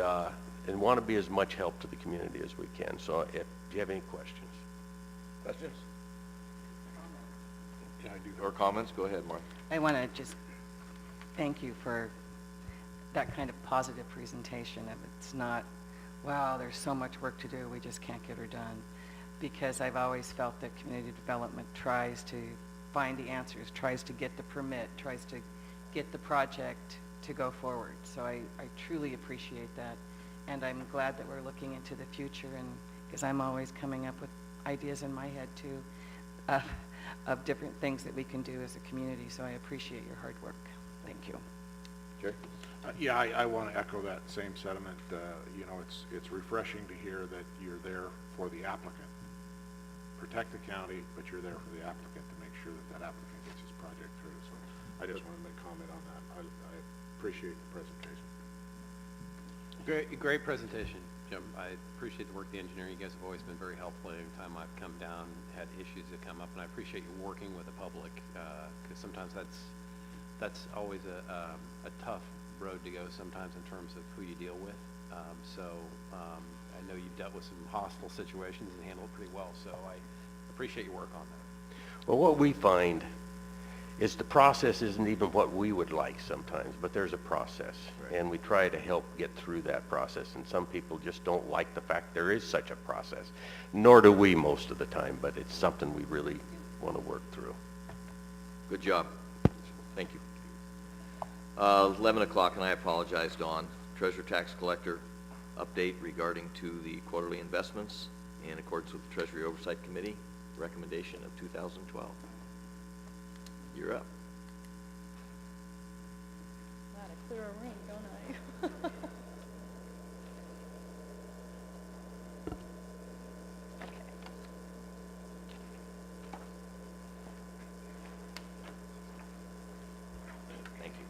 want to be as much help to the community as we can. So if you have any questions. Questions? Yeah, I do. Or comments? Go ahead, Mark. I want to just thank you for that kind of positive presentation. It's not, wow, there's so much work to do, we just can't get her done. Because I've always felt that community development tries to find the answers, tries to get the permit, tries to get the project to go forward. So I truly appreciate that. And I'm glad that we're looking into the future, and because I'm always coming up with ideas in my head too of different things that we can do as a community. So I appreciate your hard work. Thank you. Jerry? Yeah, I want to echo that same sentiment. You know, it's refreshing to hear that you're there for the applicant. Protect the county, but you're there for the applicant to make sure that applicant gets his project through. So I just want to make comment on that. I appreciate the presentation. Great presentation, Jim. I appreciate the work of the engineer. You guys have always been very helpful anytime I've come down, had issues that come up, and I appreciate you working with the public, because sometimes that's always a tough road to go sometimes in terms of who you deal with. I know you've dealt with some hostile situations and handled it pretty well, so I appreciate your work on that. Well, what we find is the process isn't even what we would like sometimes, but there's a process, right, and we try to help get through that process. And some people just don't like the fact there is such a process, nor do we most of the time, but it's something we really want to work through. Good job. Thank you. 11 o'clock, and I apologize, Dawn. Treasurer Tax Collector update regarding to the quarterly investments in accordance with the Treasury Oversight Committee recommendation of 2012. You're up. Gotta clear a room, don't I? Thank you.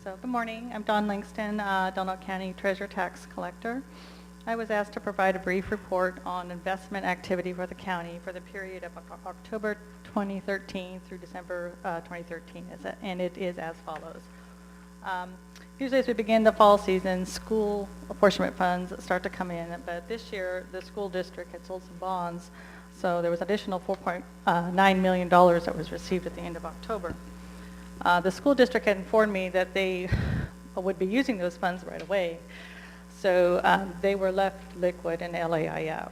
So good morning. I'm Dawn Langston, Delano County Treasurer Tax Collector. I was asked to provide a brief report on investment activity for the county for the period of October 2013 through December 2013, and it is as follows. Usually as we begin the fall season, school apportionment funds start to come in, but this year the school district had sold some bonds, so there was additional $4.9 million that was received at the end of October. The school district had informed me that they would be using those funds right away. So they were left liquid in LAIF.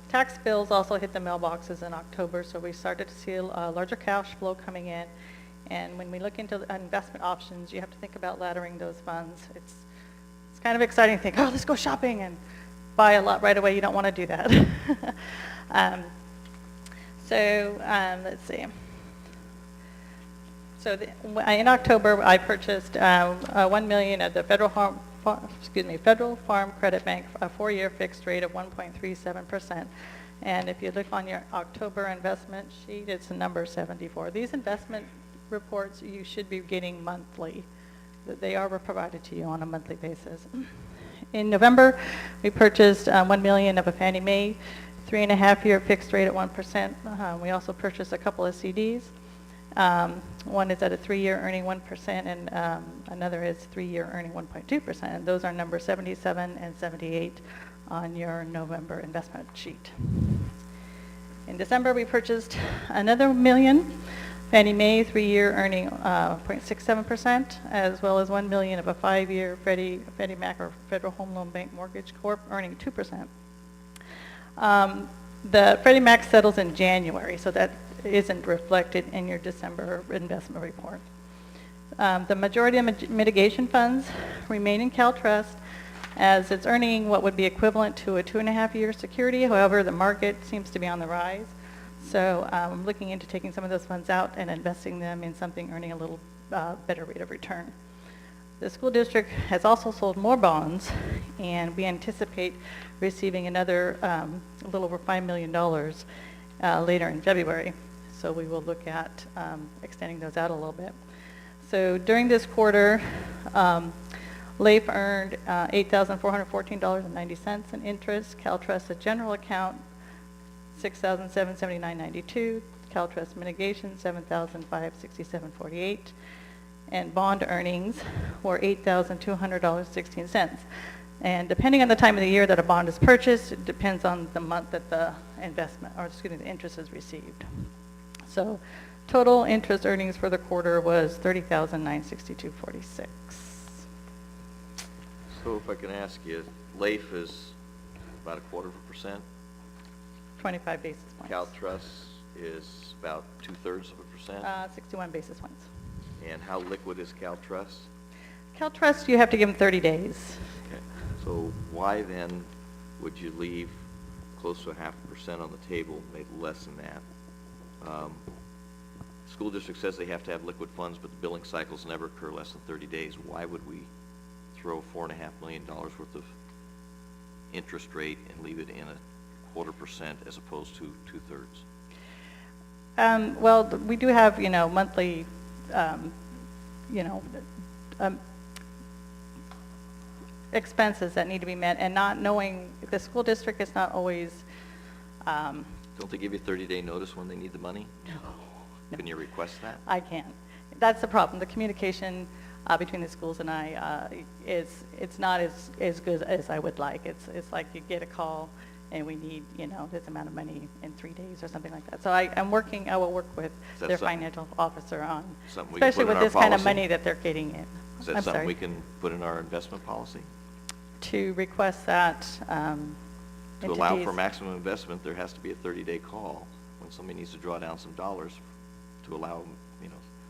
Tax bills also hit the mailboxes in October, so we started to see a larger cash flow coming in. And when we look into investment options, you have to think about laddering those funds. It's kind of exciting to think, oh, let's go shopping and buy a lot right away. You don't want to do that. Let's see. So in October, I purchased $1 million of the Federal Farm Credit Bank, a 4-year fixed rate of 1.37%. And if you look on your October investment sheet, it's number 74. These investment reports you should be getting monthly. They are provided to you on a monthly basis. In November, we purchased $1 million of a Fannie Mae 3.5-year fixed rate at 1%. We also purchased a couple of CDs. One is at a 3-year earning 1%, and another is 3-year earning 1.2%. And those are number 77 and 78 on your November investment sheet. In December, we purchased another $1 million Fannie Mae, 3-year earning 0.67%, as well as $1 million of a 5-year Freddie Mac or Federal Home Loan Bank Mortgage Corp. earning 2%. The Freddie Mac settles in January, so that isn't reflected in your December investment report. The majority of mitigation funds remain in CalTrust, as it's earning what would be equivalent to a 2.5-year security. However, the market seems to be on the rise. So I'm looking into taking some of those funds out and investing them in something earning a little better rate of return. The school district has also sold more bonds, and we anticipate receiving another a little over $5 million later in February. So we will look at extending those out a little bit. So during this quarter, LAIF earned $8,414.90 in interest. CalTrust, a general account, $6,779.92. CalTrust mitigation, $7,567.48. And bond earnings were $8,200.16. And depending on the time of the year that a bond is purchased, it depends on the month that the investment, or excuse me, the interest is received. So total interest earnings for the quarter was $30,962.46. So if I can ask you, LAIF is about 1/4%. 25 basis points. CalTrust is about 2/3%. 61 basis points. And how liquid is CalTrust? CalTrust, you have to give them 30 days. Okay. So why then would you leave close to 0.5% on the table, maybe less than that? School district says they have to have liquid funds, but the billing cycles never occur less than 30 days. Why would we throw $4.5 million worth of interest rate and leave it in 1/4% as opposed to 2/3? Well, we do have, monthly, expenses that need to be met, and not knowing, the school district is not always. Don't they give you 30-day notice when they need the money? No. Can you request that? I can. That's the problem. The communication between the schools and I it's not as good as I would like. It's like you get a call and we need, this amount of money in 3 days or something like that. So I will work with their financial officer on, especially with this kind of money that they're getting in. Is that something we can put in our investment policy? To request that to allow for maximum investment, there has to be a 30-day call when somebody needs to draw down some dollars to allow,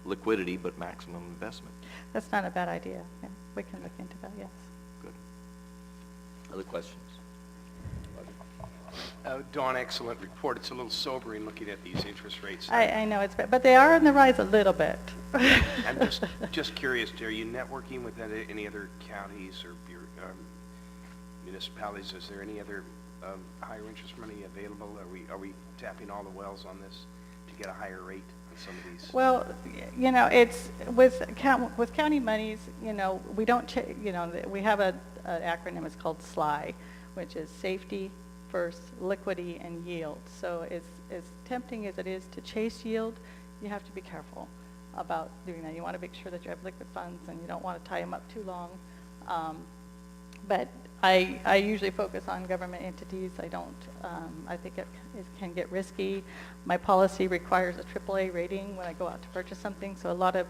liquidity but maximum investment. That's not a bad idea. Yeah, we can look into that, yes. Good. Other questions? Dawn, excellent report. It's a little sobering looking at these interest rates. I know it's bad, but they are on the rise a little bit. I'm just curious, are you networking with any other counties or your municipalities? Is there any other higher interest money available? Are we tapping all the wells on this to get a higher rate on some of these? Well, it's with county monies. We don't. We have an acronym. It's called SLI, which is Safety First, Liquidity, and Yield. So as tempting as it is to chase yield, you have to be careful about doing that. You want to make sure that you have liquid funds and you don't want to tie them up too long. But I usually focus on government entities. I don't, I think it can get risky. My policy requires a AAA rating when I go out to purchase something. So a lot of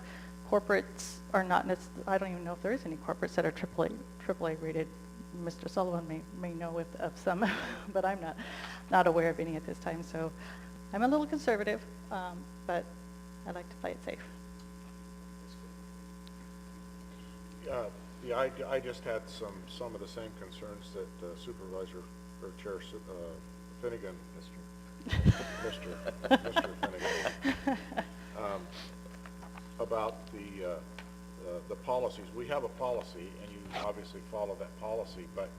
corporates are not necessarily, I don't even know if there is any corporates that are AAA rated. Mr. Sullivan may know of some, but I'm not aware of any at this time. So I'm a little conservative, but I like to play it safe. Yeah, I just had some of the same concerns that Supervisor or Chair Finnegan, Mr. Finnegan, about the policies. We have a policy, and you obviously follow that policy, but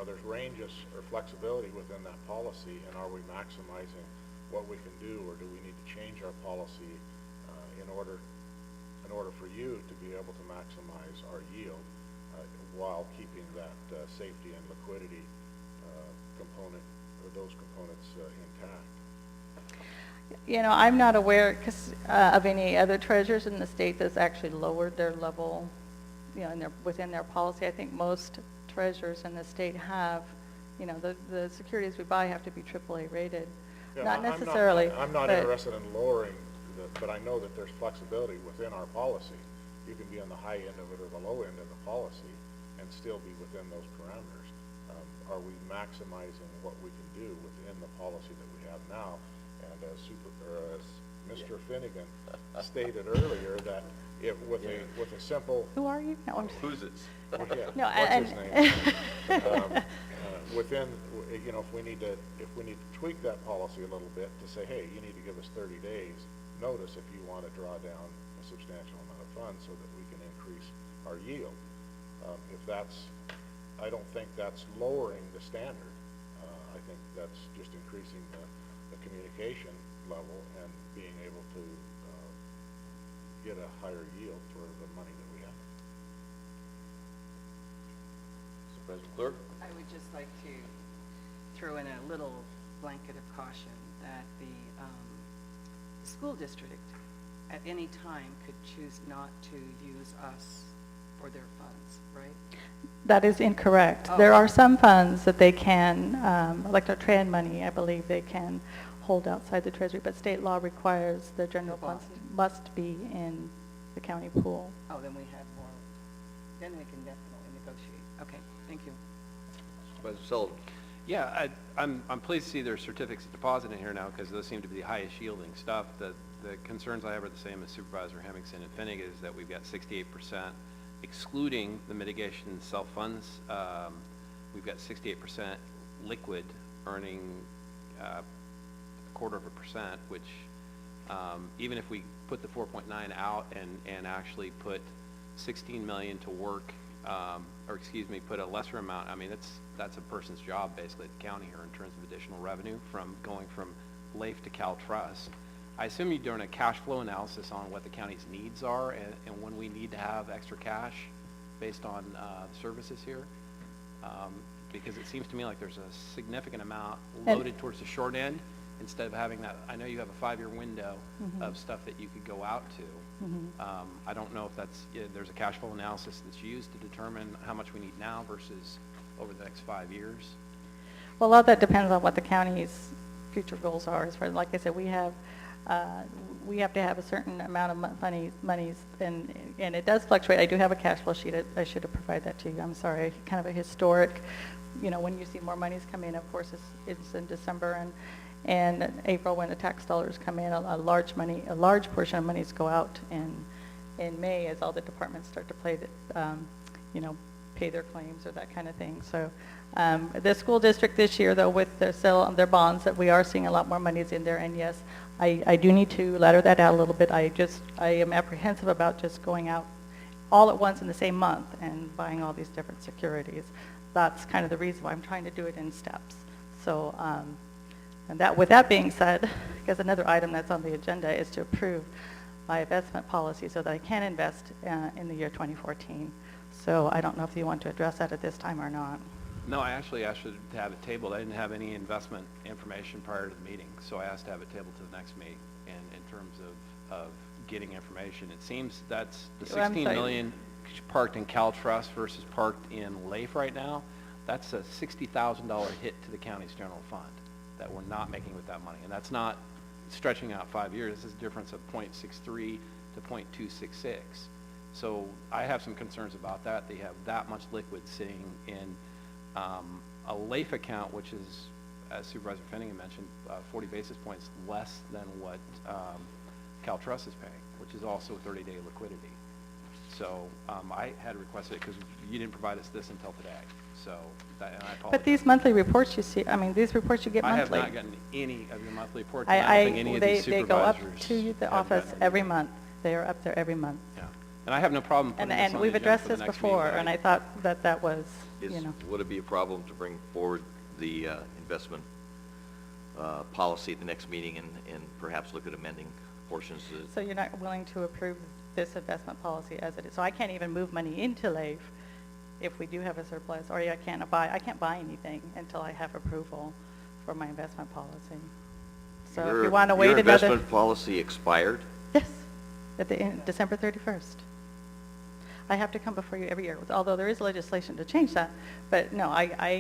there's ranges or flexibility within that policy, and are we maximizing what we can do, or do we need to change our policy in order for you to be able to maximize our yield while keeping that safety and liquidity component, or those components intact? I'm not aware of any other treasurers in the state that's actually lowered their level, within their policy. I think most treasurers in the state have, the securities we buy have to be AAA rated. Yeah, not necessarily. I'm not interested in lowering but I know that there's flexibility within our policy. You can be on the high end of it or the low end of the policy and still be within those parameters. Are we maximizing what we can do within the policy that we have now? And as Mr. Finnegan stated earlier, that if with a simple Who are you? No, I'm Who's it? yeah, No, what's his name? Within, you know, if we need to tweak that policy a little bit to say, hey, you need to give us 30 days notice if you want to draw down a substantial amount of funds so that we can increase our yield. If that's, I don't think that's lowering the standard. I think that's just increasing the communication level and being able to get a higher yield for the money that we have. Supervisor Clerk? I would just like to throw in a little blanket of caution that the school district at any time could choose not to use us for their funds, right? That is incorrect. Oh. There are some funds that they can, like the TRAN money, I believe they can hold outside the treasury, but state law requires the general funds must be in the county pool. Oh, then we have more, then we can definitely negotiate. Okay, thank you. Supervisor Sullivan? Yeah, I'm pleased to see there's certificates of deposit in here now, because those seem to be the highest yielding stuff. The concerns I have are the same as Supervisor Hemmingson and Finnegan, is that we've got 68%, excluding the mitigation self-funds, we've got 68% liquid, earning a 0.25%, which even if we put the 4.9 out and actually put 16 million to work, or excuse me, put a lesser amount, I mean, that's a person's job basically at the county here in terms of additional revenue from going from LAIF to CalTrust. I assume you're doing a cash flow analysis on what the county's needs are and when we need to have extra cash based on services here, because it seems to me like there's a significant amount loaded towards the short end instead of having that. I know you have a 5-year window of stuff that you could go out to. I don't know if there's a cash flow analysis that's used to determine how much we need now versus over the next 5 years. Well, a lot of that depends on what the county's future goals are. As far, like I said, we have to have a certain amount of monies, and it does fluctuate. I do have a cash flow sheet. I should have provided that to you. I'm sorry. Kind of a historic, you know, when you see more monies come in, of course, it's in December and April when the tax dollars come in. A large portion of monies go out in May as all the departments start to play pay their claims or that kind of thing. So the school district this year, though, with their sale of their bonds, that we are seeing a lot more monies in there. And yes, I do need to ladder that out a little bit. I am apprehensive about just going out all at once in the same month and buying all these different securities. That's kind of the reason why I'm trying to do it in steps. So, and that, with that being said, because another item that's on the agenda is to approve my investment policy so that I can invest in the year 2014. So I don't know if you want to address that at this time or not. No, I actually asked to have it tabled. I didn't have any investment information prior to the meeting, so I asked to have it tabled to the next meeting. And in terms of getting information, it seems that's the 16 million parked in CalTrust versus parked in LAIF right now. That's a $60,000 hit to the county's general fund that we're not making with that money. And that's not stretching out 5 years. This is a difference of 0.63 to 0.266. So I have some concerns about that. They have that much liquid sitting in a LAIF account, which is, as Supervisor Finnegan mentioned, 40 basis points less than what CalTrust is paying, which is also 30-day liquidity. So I had requested it because you didn't provide us this until today. So and I apologize. But these monthly reports you see, I mean, these reports you get monthly. I have not gotten any of your monthly reports. I don't think any of these they supervisors go up to the office every month. They are up there every month. Yeah. And I have no problem putting this on And the we've agenda addressed for the this next before, meeting, and I thought that was, Would it be a problem to bring forward the investment policy at the next meeting and perhaps look at amending portions? So you're not willing to approve this investment policy as it is? So I can't even move money into LAIF if we do have a surplus, or I can't buy anything until I have approval for my investment policy. So if you want to wait your another... investment policy expired? Yes, at December 31st. I have to come before you every year, although there is legislation to change that. But no, my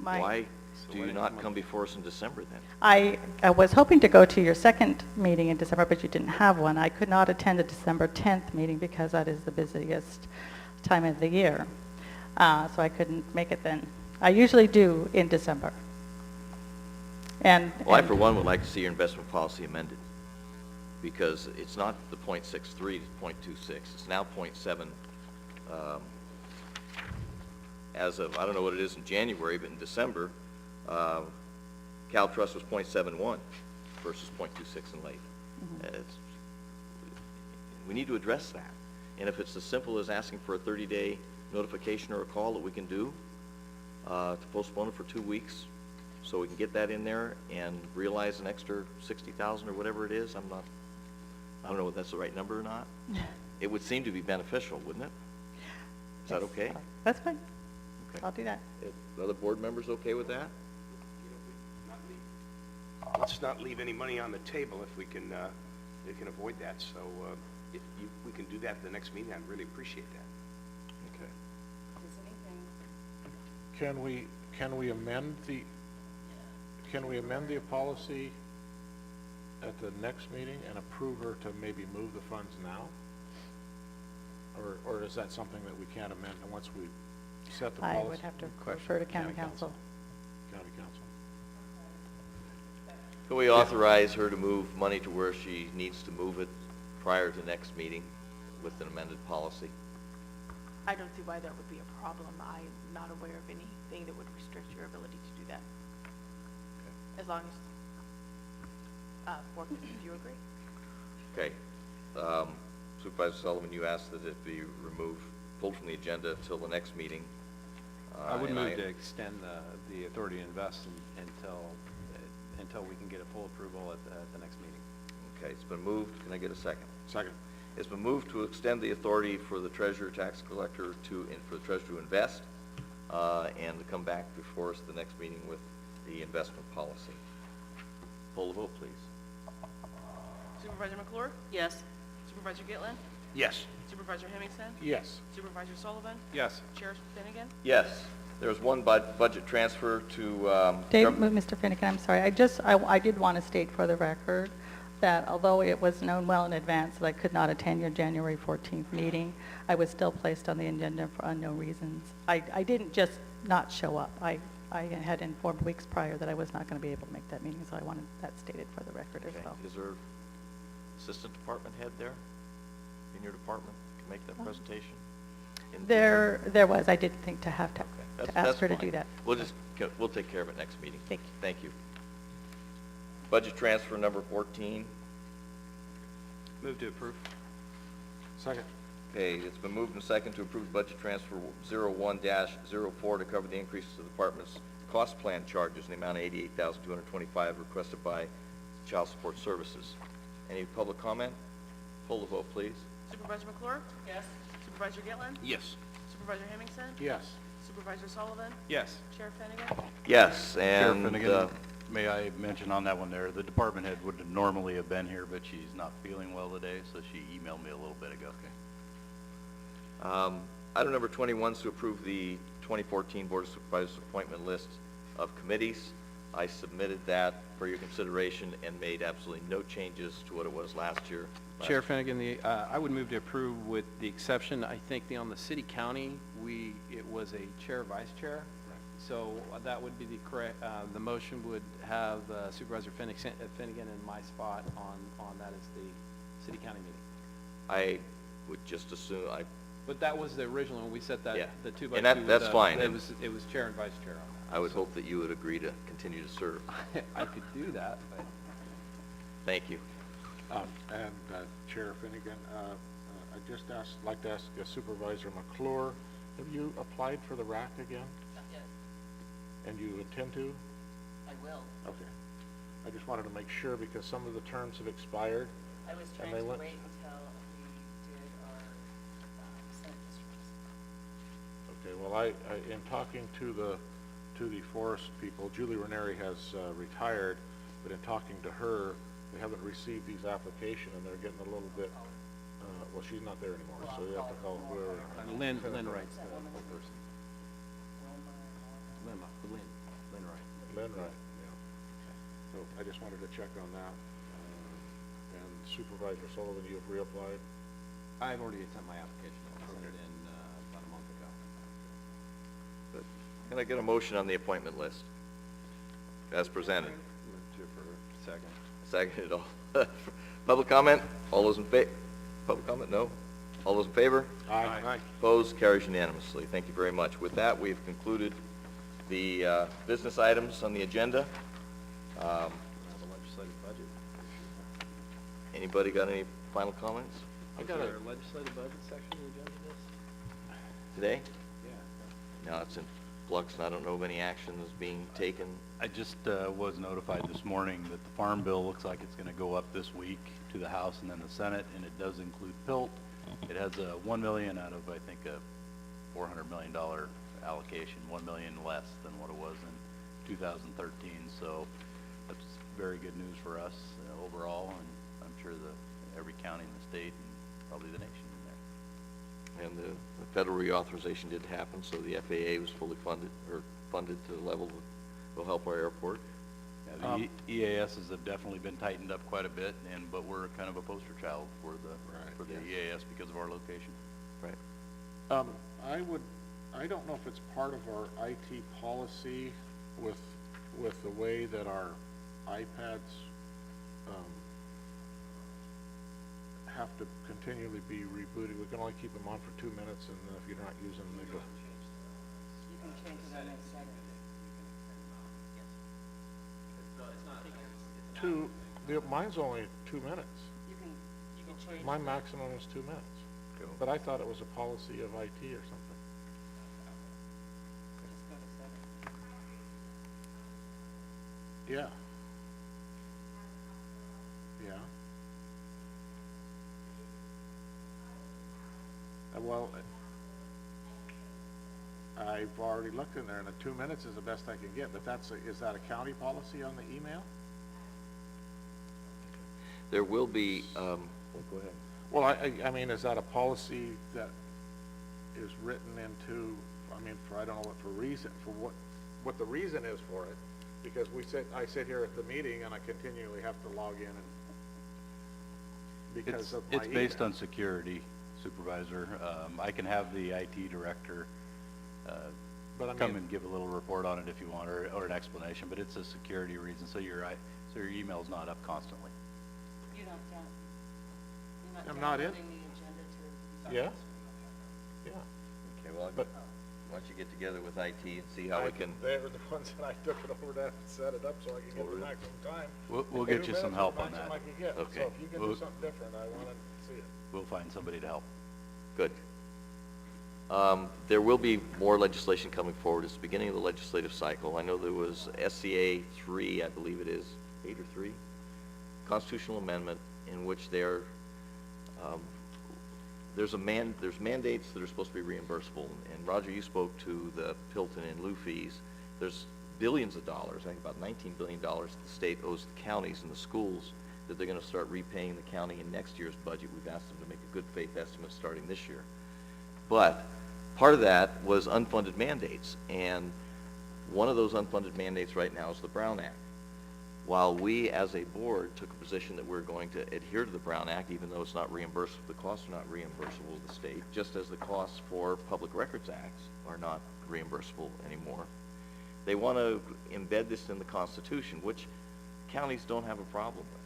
Why So Do why you didn't not come come up- before us in December then? I was hoping to go to your second meeting in December, but you didn't have one. I could not attend the December 10th meeting because that is the busiest time of the year. So I couldn't make it then. I usually do in December. And, Well, I, and- for one, would like to see your investment policy amended, because it's not the .63, it's .26. It's now .7, as of, I don't know what it is in January, but in December, CalTrust was .71 versus .26 in late. We need to address that. And if it's as simple as asking for a 30-day notification or a call that we can do, to postpone it for 2 weeks, so we can get that in there and realize an extra 60,000 or whatever it is. I don't know if that's the right number or not. It would seem to be beneficial, wouldn't it? Is that okay? That's fine. Okay. I'll do that. Are other board members okay with that? Let's not leave any money on the table if we can avoid that. So if we can do that at the next meeting, I'd really appreciate that. Okay. Can we amend the policy at the next meeting and approve her to maybe move the funds now? Or is that something that we can't amend and once we set the policy? I would have to refer to county council. County council. Can we authorize her to move money to where she needs to move it prior to next meeting with an amended policy? I don't see why that would be a problem. I'm not aware of anything that would restrict your ability to do that. As long as, board members, you agree? Okay. Supervisor Sullivan, you asked that it be removed, pulled from the agenda until the next meeting. I would and move to extend the authority to invest until we can get a full approval at the next meeting. Okay, it's been moved. Can I get a second? Second. It's been moved to extend the authority for the treasurer, tax collector for the treasurer to invest, and to come back before us at the next meeting with the investment policy. Poll the vote, please. Supervisor McClure? Yes. Supervisor Gitlin? Yes. Supervisor Hemmingson? Yes. Supervisor Sullivan? Yes. Chair Finnegan? Yes. There's one budget transfer to... Mr. Finnegan, I'm sorry. I did want to state for the record that although it was known well in advance that I could not attend your January 14th meeting, I was still placed on the agenda for unknown reasons. I didn't just not show up. I had informed weeks prior that I was not going to be able to make that meeting, so I wanted that stated for the record as well. Is there assistant department head there in your department to make that presentation? There was. I did think to have to ask her to fine. do that. We'll take care of it next meeting. Thank you. Thank you. Budget transfer number 14. Move to approve. Second. Okay, it's been moved and second to approve budget transfer 01-04 to cover the increases to the department's cost plan charges in the amount of $88,225 requested by Child Support Services. Any public comment? Poll the vote, please. Supervisor McClure? Yes. Supervisor Gitlin? Yes. Supervisor Hemmingson? Yes. Supervisor Sullivan? Yes. Chair Finnegan? Yes, Chair and Finnegan, may I mention on that one there, the department head would normally have been here, but she's not feeling well today, so she emailed me a little bit ago. item number 21 is to approve the 2014 Board of Supervisors appointment list of committees. I submitted that for your consideration and made absolutely no changes to what it was last year. Chair Finnegan, I would move to approve with the exception, I think on the city county, it was a chair, vice chair. So that would be the correct, the motion would have Supervisor Finnegan in my spot on that as the city county meeting. I would just assume, But that was the original, when we set that, Yeah. the 2 by 2. And that's fine. It was chair and vice chair on that. I would hope that you would agree to continue to serve. I could do that, but. Thank you. Chair Finnegan, I'd just like to ask Supervisor McClure, have you applied for the RAC again? Not yet. And you intend to? I will. Okay. I just wanted to make sure because some of the terms have expired. I was trying to wait until we did our Senate districts. Okay, well, in talking to the forest people, Julie Ranieri has retired, but in talking to her, they haven't received these applications, and they're getting a little bit, well, she's not there anymore, so you have to call whoever. Lynn Wright's the person. Lynn Wright. Lynn, right, yeah. So I just wanted to check on that. And Supervisor Sullivan, you've reapplied? I've already sent my application. I sent it in about a month ago. Good. Can I get a motion on the appointment list as presented? Move to for second. Seconded all. Public comment? All those in public comment? No? All those in favor? Aye. Opposed? Carries unanimously. Thank you very much. With that, we've concluded the business items on the agenda. The legislative budget. Anybody got any final comments I got a legislative budget section in the agenda today? Yeah. No, it's in flux, and I don't know of any actions being taken. I just was notified this morning that the Farm Bill looks like it's going to go up this week to the House and then the Senate, and it does include PILT. It has a $1 million out of, I think, a $400 million allocation, $1 million less than what it was in 2013. So that's very good news for us overall, and I'm sure every county in the state and probably the nation in there. And the federal reauthorization did happen, so the FAA was fully funded, or funded to the level that will help our airport. Yeah, the EASs have definitely been tightened up quite a bit, but we're kind of a poster child for the EAS because of our location. Right. I don't know if it's part of our IT policy with the way that our iPads have to continually be rebooted. We can only keep them on for 2 minutes, and if you're not using them, they go. You can change it on its setting. Mine's only 2 minutes. You can change. My maximum is 2 minutes. Cool. But I thought it was a policy of IT or something. Just go to setting. Yeah. Yeah. Well, I've already looked in there, and the 2 minutes is the best I can get, but is that a county policy on the email? There will be, go ahead. Well, I mean, is that a policy that is written into, I don't know what what the reason is for it, because I sit here at the meeting and I continually have to log in because of my It's based email. on security, Supervisor. I can have the IT director come and give a little report on it if you want, or an explanation, but it's a security reason, so your email's not up constantly. You're not I'm not in. downloading the agenda to. Yeah? Yeah. Okay, well, But- why don't you get together with IT and see how we can, They were the ones that I took it over to set it up so I can get the maximum time. We'll And get you 2 some minutes help was on the maximum that. I could get. Okay. So if you can do We'll- something different, I want to see it. We'll find somebody to help. good. There will be more legislation coming forward. It's the beginning of the legislative cycle. I know there was SCA 3, I believe it is, 8 or 3, constitutional amendment in which there's mandates that are supposed to be reimbursable. And Roger, you spoke to the Pilton and lieu fees. There's billions of dollars, I think about $19 billion that the state owes the counties and the schools that they're going to start repaying the county in next year's budget. We've asked them to make a good faith estimate starting this year. But part of that was unfunded mandates, and one of those unfunded mandates right now is the Brown Act. While we as a board took a position that we're going to adhere to the Brown Act, even though it's not reimbursable, the costs are not reimbursable to the state, just as the costs for Public Records Acts are not reimbursable anymore. They want to embed this in the Constitution, which counties don't have a problem with.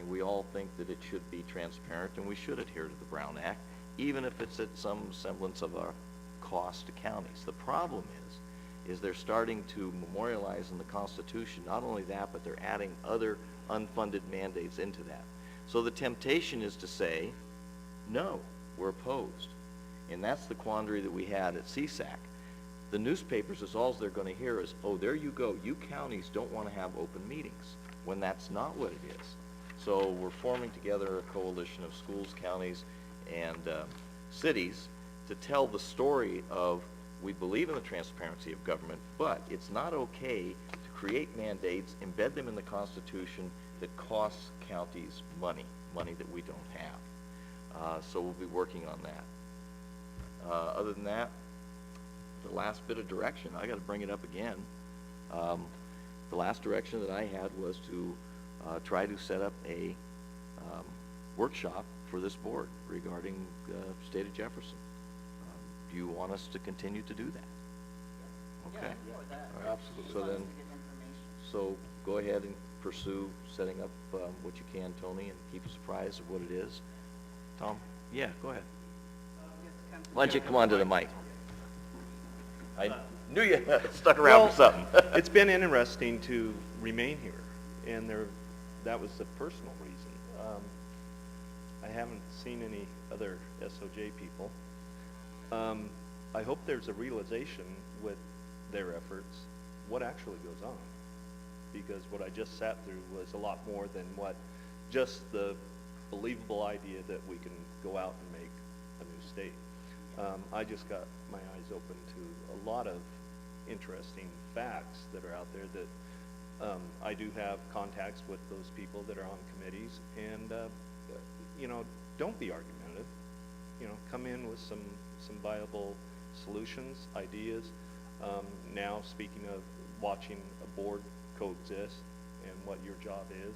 We all think that it should be transparent, and we should adhere to the Brown Act, even if it's at some semblance of a cost to counties. The problem is they're starting to memorialize in the Constitution, not only that, but they're adding other unfunded mandates into that. So the temptation is to say, no, we're opposed. And that's the quandary that we had at CSAC. The newspapers, is all they're going to hear is, oh, there you go, you counties don't want to have open meetings, when that's not what it is. So we're forming together a coalition of schools, counties, and cities to tell the story of, we believe in the transparency of government, but it's not okay to create mandates, embed them in the Constitution that costs counties money that we don't have. So we'll be working on that. Other than that, the last bit of direction, I got to bring it up again. the last direction that I had was to try to set up a workshop for this board regarding state of Jefferson. Do you want us to continue to do that? Okay. Absolutely. So then, so go ahead and pursue setting up what you can, Tony, and keep us apprised of what it is. Tom? Yeah, go ahead. Why don't you come on to the mic? I knew you stuck around for something. It's been interesting to remain here, and that was the personal reason. I haven't seen any other SOJ people. I hope there's a realization with their efforts what actually goes on, because what I just sat through was a lot more than what just the believable idea that we can go out and make a new state. I just got my eyes open to a lot of interesting facts that are out there that I do have contacts with those people that are on committees, and you know, don't be argumentative. You know, come in with some viable solutions, ideas. Now, speaking of watching a board coexist and what your job is,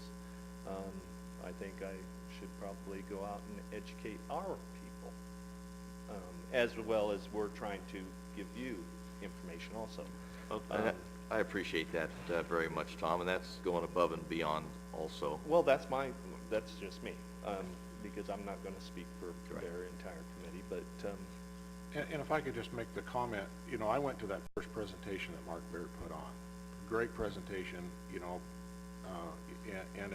I think I should probably go out and educate our people, as well as we're trying to give you information also. I appreciate that very much, Tom, and that's going above and beyond also. Well, that's just me, because I'm not going to speak for their entire committee, but... And if I could just make the comment, you know, I went to that first presentation that Mark Baird put on. Great presentation, you know, and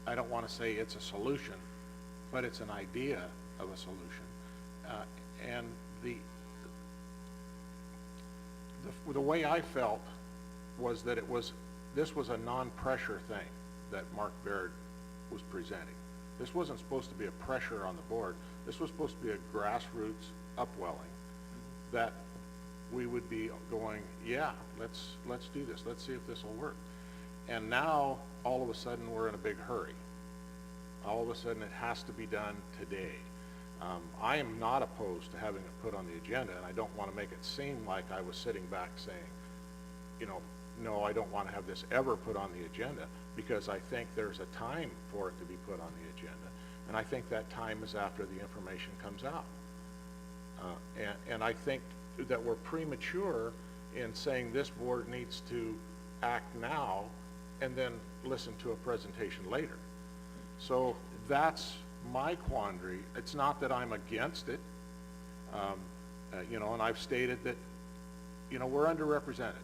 I don't want to say it's a solution, but it's an idea of a solution. And the way I felt was that this was a non-pressure thing that Mark Baird was presenting. This wasn't supposed to be a pressure on the board. This was supposed to be a grassroots upwelling that we would be going, yeah, let's do this. Let's see if this will work. And now, all of a sudden, we're in a big hurry. All of a sudden, it has to be done today. I am not opposed to having it put on the agenda, and I don't want to make it seem like I was sitting back saying, you know, no, I don't want to have this ever put on the agenda, because I think there's a time for it to be put on the agenda. And I think that time is after the information comes out. And I think that we're premature in saying this board needs to act now and then listen to a presentation later. So that's my quandary. It's not that I'm against it, you know, and I've stated that, you know, we're underrepresented.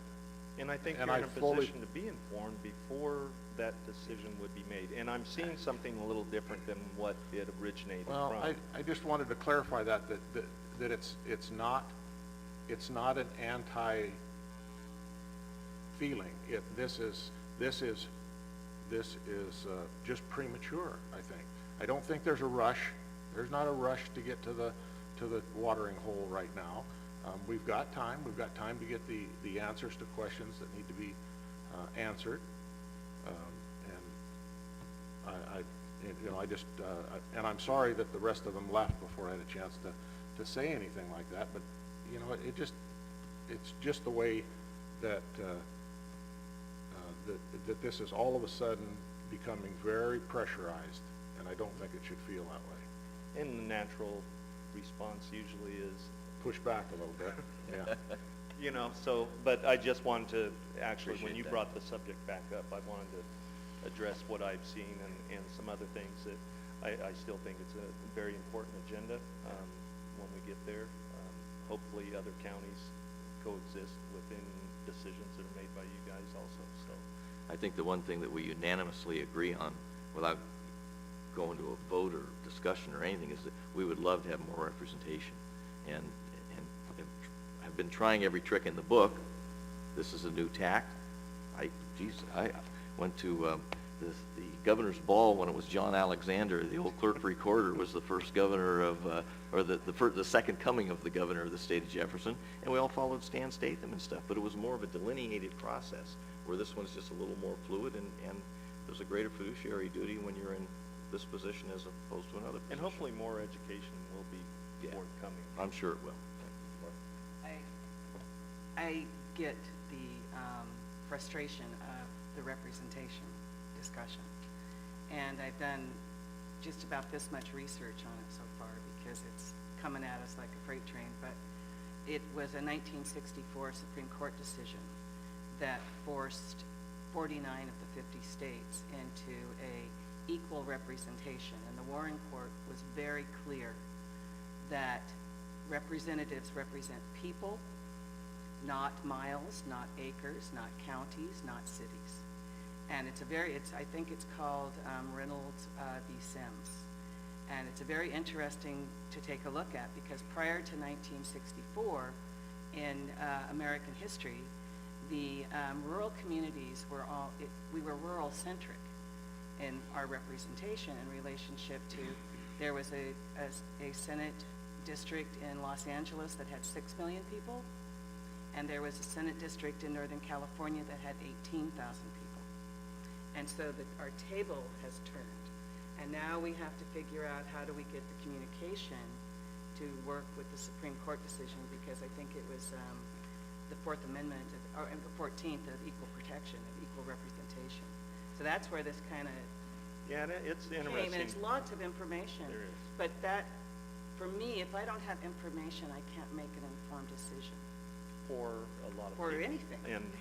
And I think you're in a position to be informed before that decision would be made. And I'm seeing something a little different than what it originated from. Well, I just wanted to clarify that it's not an anti-feeling. This is just premature, I think. I don't think there's a rush. There's not a rush to get to the watering hole right now. We've got time. We've got time to get the answers to questions that need to be answered. And I'm sorry that the rest of them left before I had a chance to say anything like that. But you know, it's just the way that that this is all of a sudden becoming very pressurized, and I don't think it should feel that way. And the natural response usually is push back a little bit. Yeah. You know, so, but I just wanted to actually, when you brought the subject back up, I wanted to address what I've seen and some other things that I still think it's a very important agenda when we get there. Hopefully other counties coexist within decisions that are made by you guys also. So I think the one thing that we unanimously agree on, without going to a vote or discussion or anything, is that we would love to have more representation. And I've been trying every trick in the book. This is a new tack. I went to the governor's ball when it was John Alexander. The old clerk recorder was the first governor of, or the second coming of the governor of the state of Jefferson, and we all followed Stan Statham and stuff. But it was more of a delineated process, where this one's just a little more fluid, and there's a greater fiduciary duty when you're in this position as opposed to another position. And hopefully more education will be forthcoming. I'm sure it will. I get the frustration of the representation discussion. And I've done just about this much research on it so far because it's coming at us like a freight train, but it was a 1964 Supreme Court decision that forced 49 of the 50 states into a equal representation. And the Warren Court was very clear that representatives represent people, not miles, not acres, not counties, not cities. And I think it's called Reynolds v. Sims. And it's a very interesting to take a look at because prior to 1964 in American history, the rural communities were we were rural centric in our representation in relationship to, there was a Senate district in Los Angeles that had 6 million people, and there was a Senate district in Northern California that had 18,000 people. And so our table has turned. And now we have to figure out how do we get the communication to work with the Supreme Court decision, because I think it was the Fourth Amendment, or the 14th of equal protection, of equal representation. So that's where this kind of it's came, interesting. and it's lots of information. There is. But that, for me, if I don't have information, I can't make an informed decision. For a lot of For people. anything. And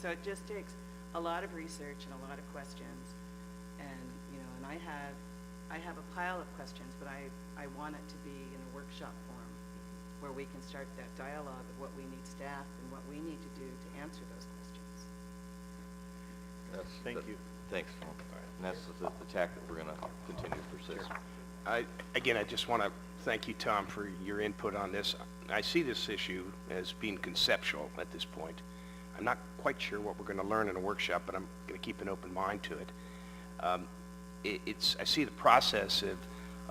So it just takes a lot of research and a lot of questions, and and I have a pile of questions, but I want it to be in a workshop form where we can start that dialogue of what we need staff and what we need to do to answer those questions. Thank you. Thanks, Tom. And that's the tack that we're going to continue to persist. Again, I just want to thank you, Tom, for your input on this. I see this issue as being conceptual at this point. I'm not quite sure what we're going to learn in a workshop, but I'm going to keep an open mind to it. I see the process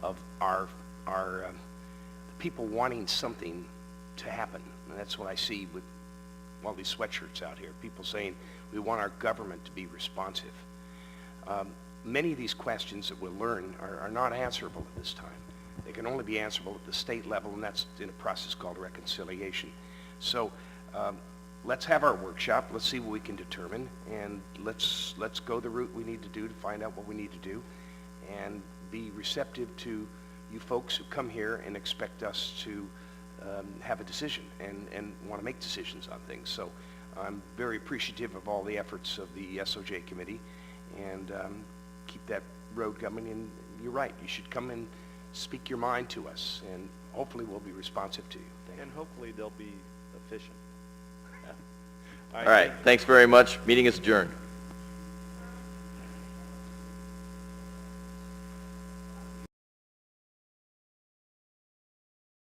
of our people wanting something to happen, and that's what I see with all these sweatshirts out here. People saying we want our government to be responsive. Many of these questions that we'll learn are not answerable at this time. They can only be answerable at the state level, and that's in a process called reconciliation. So let's have our workshop. Let's see what we can determine, and let's go the route we need to do to find out what we need to do, and be receptive to you folks who come here and expect us to have a decision and want to make decisions on things. So I'm very appreciative of all the efforts of the SOJ committee, and keep that road coming. And you're right, you should come and speak your mind to us, and hopefully we'll be responsive to you. Thank you. And hopefully they'll be efficient. All right, thanks very much. Meeting is adjourned.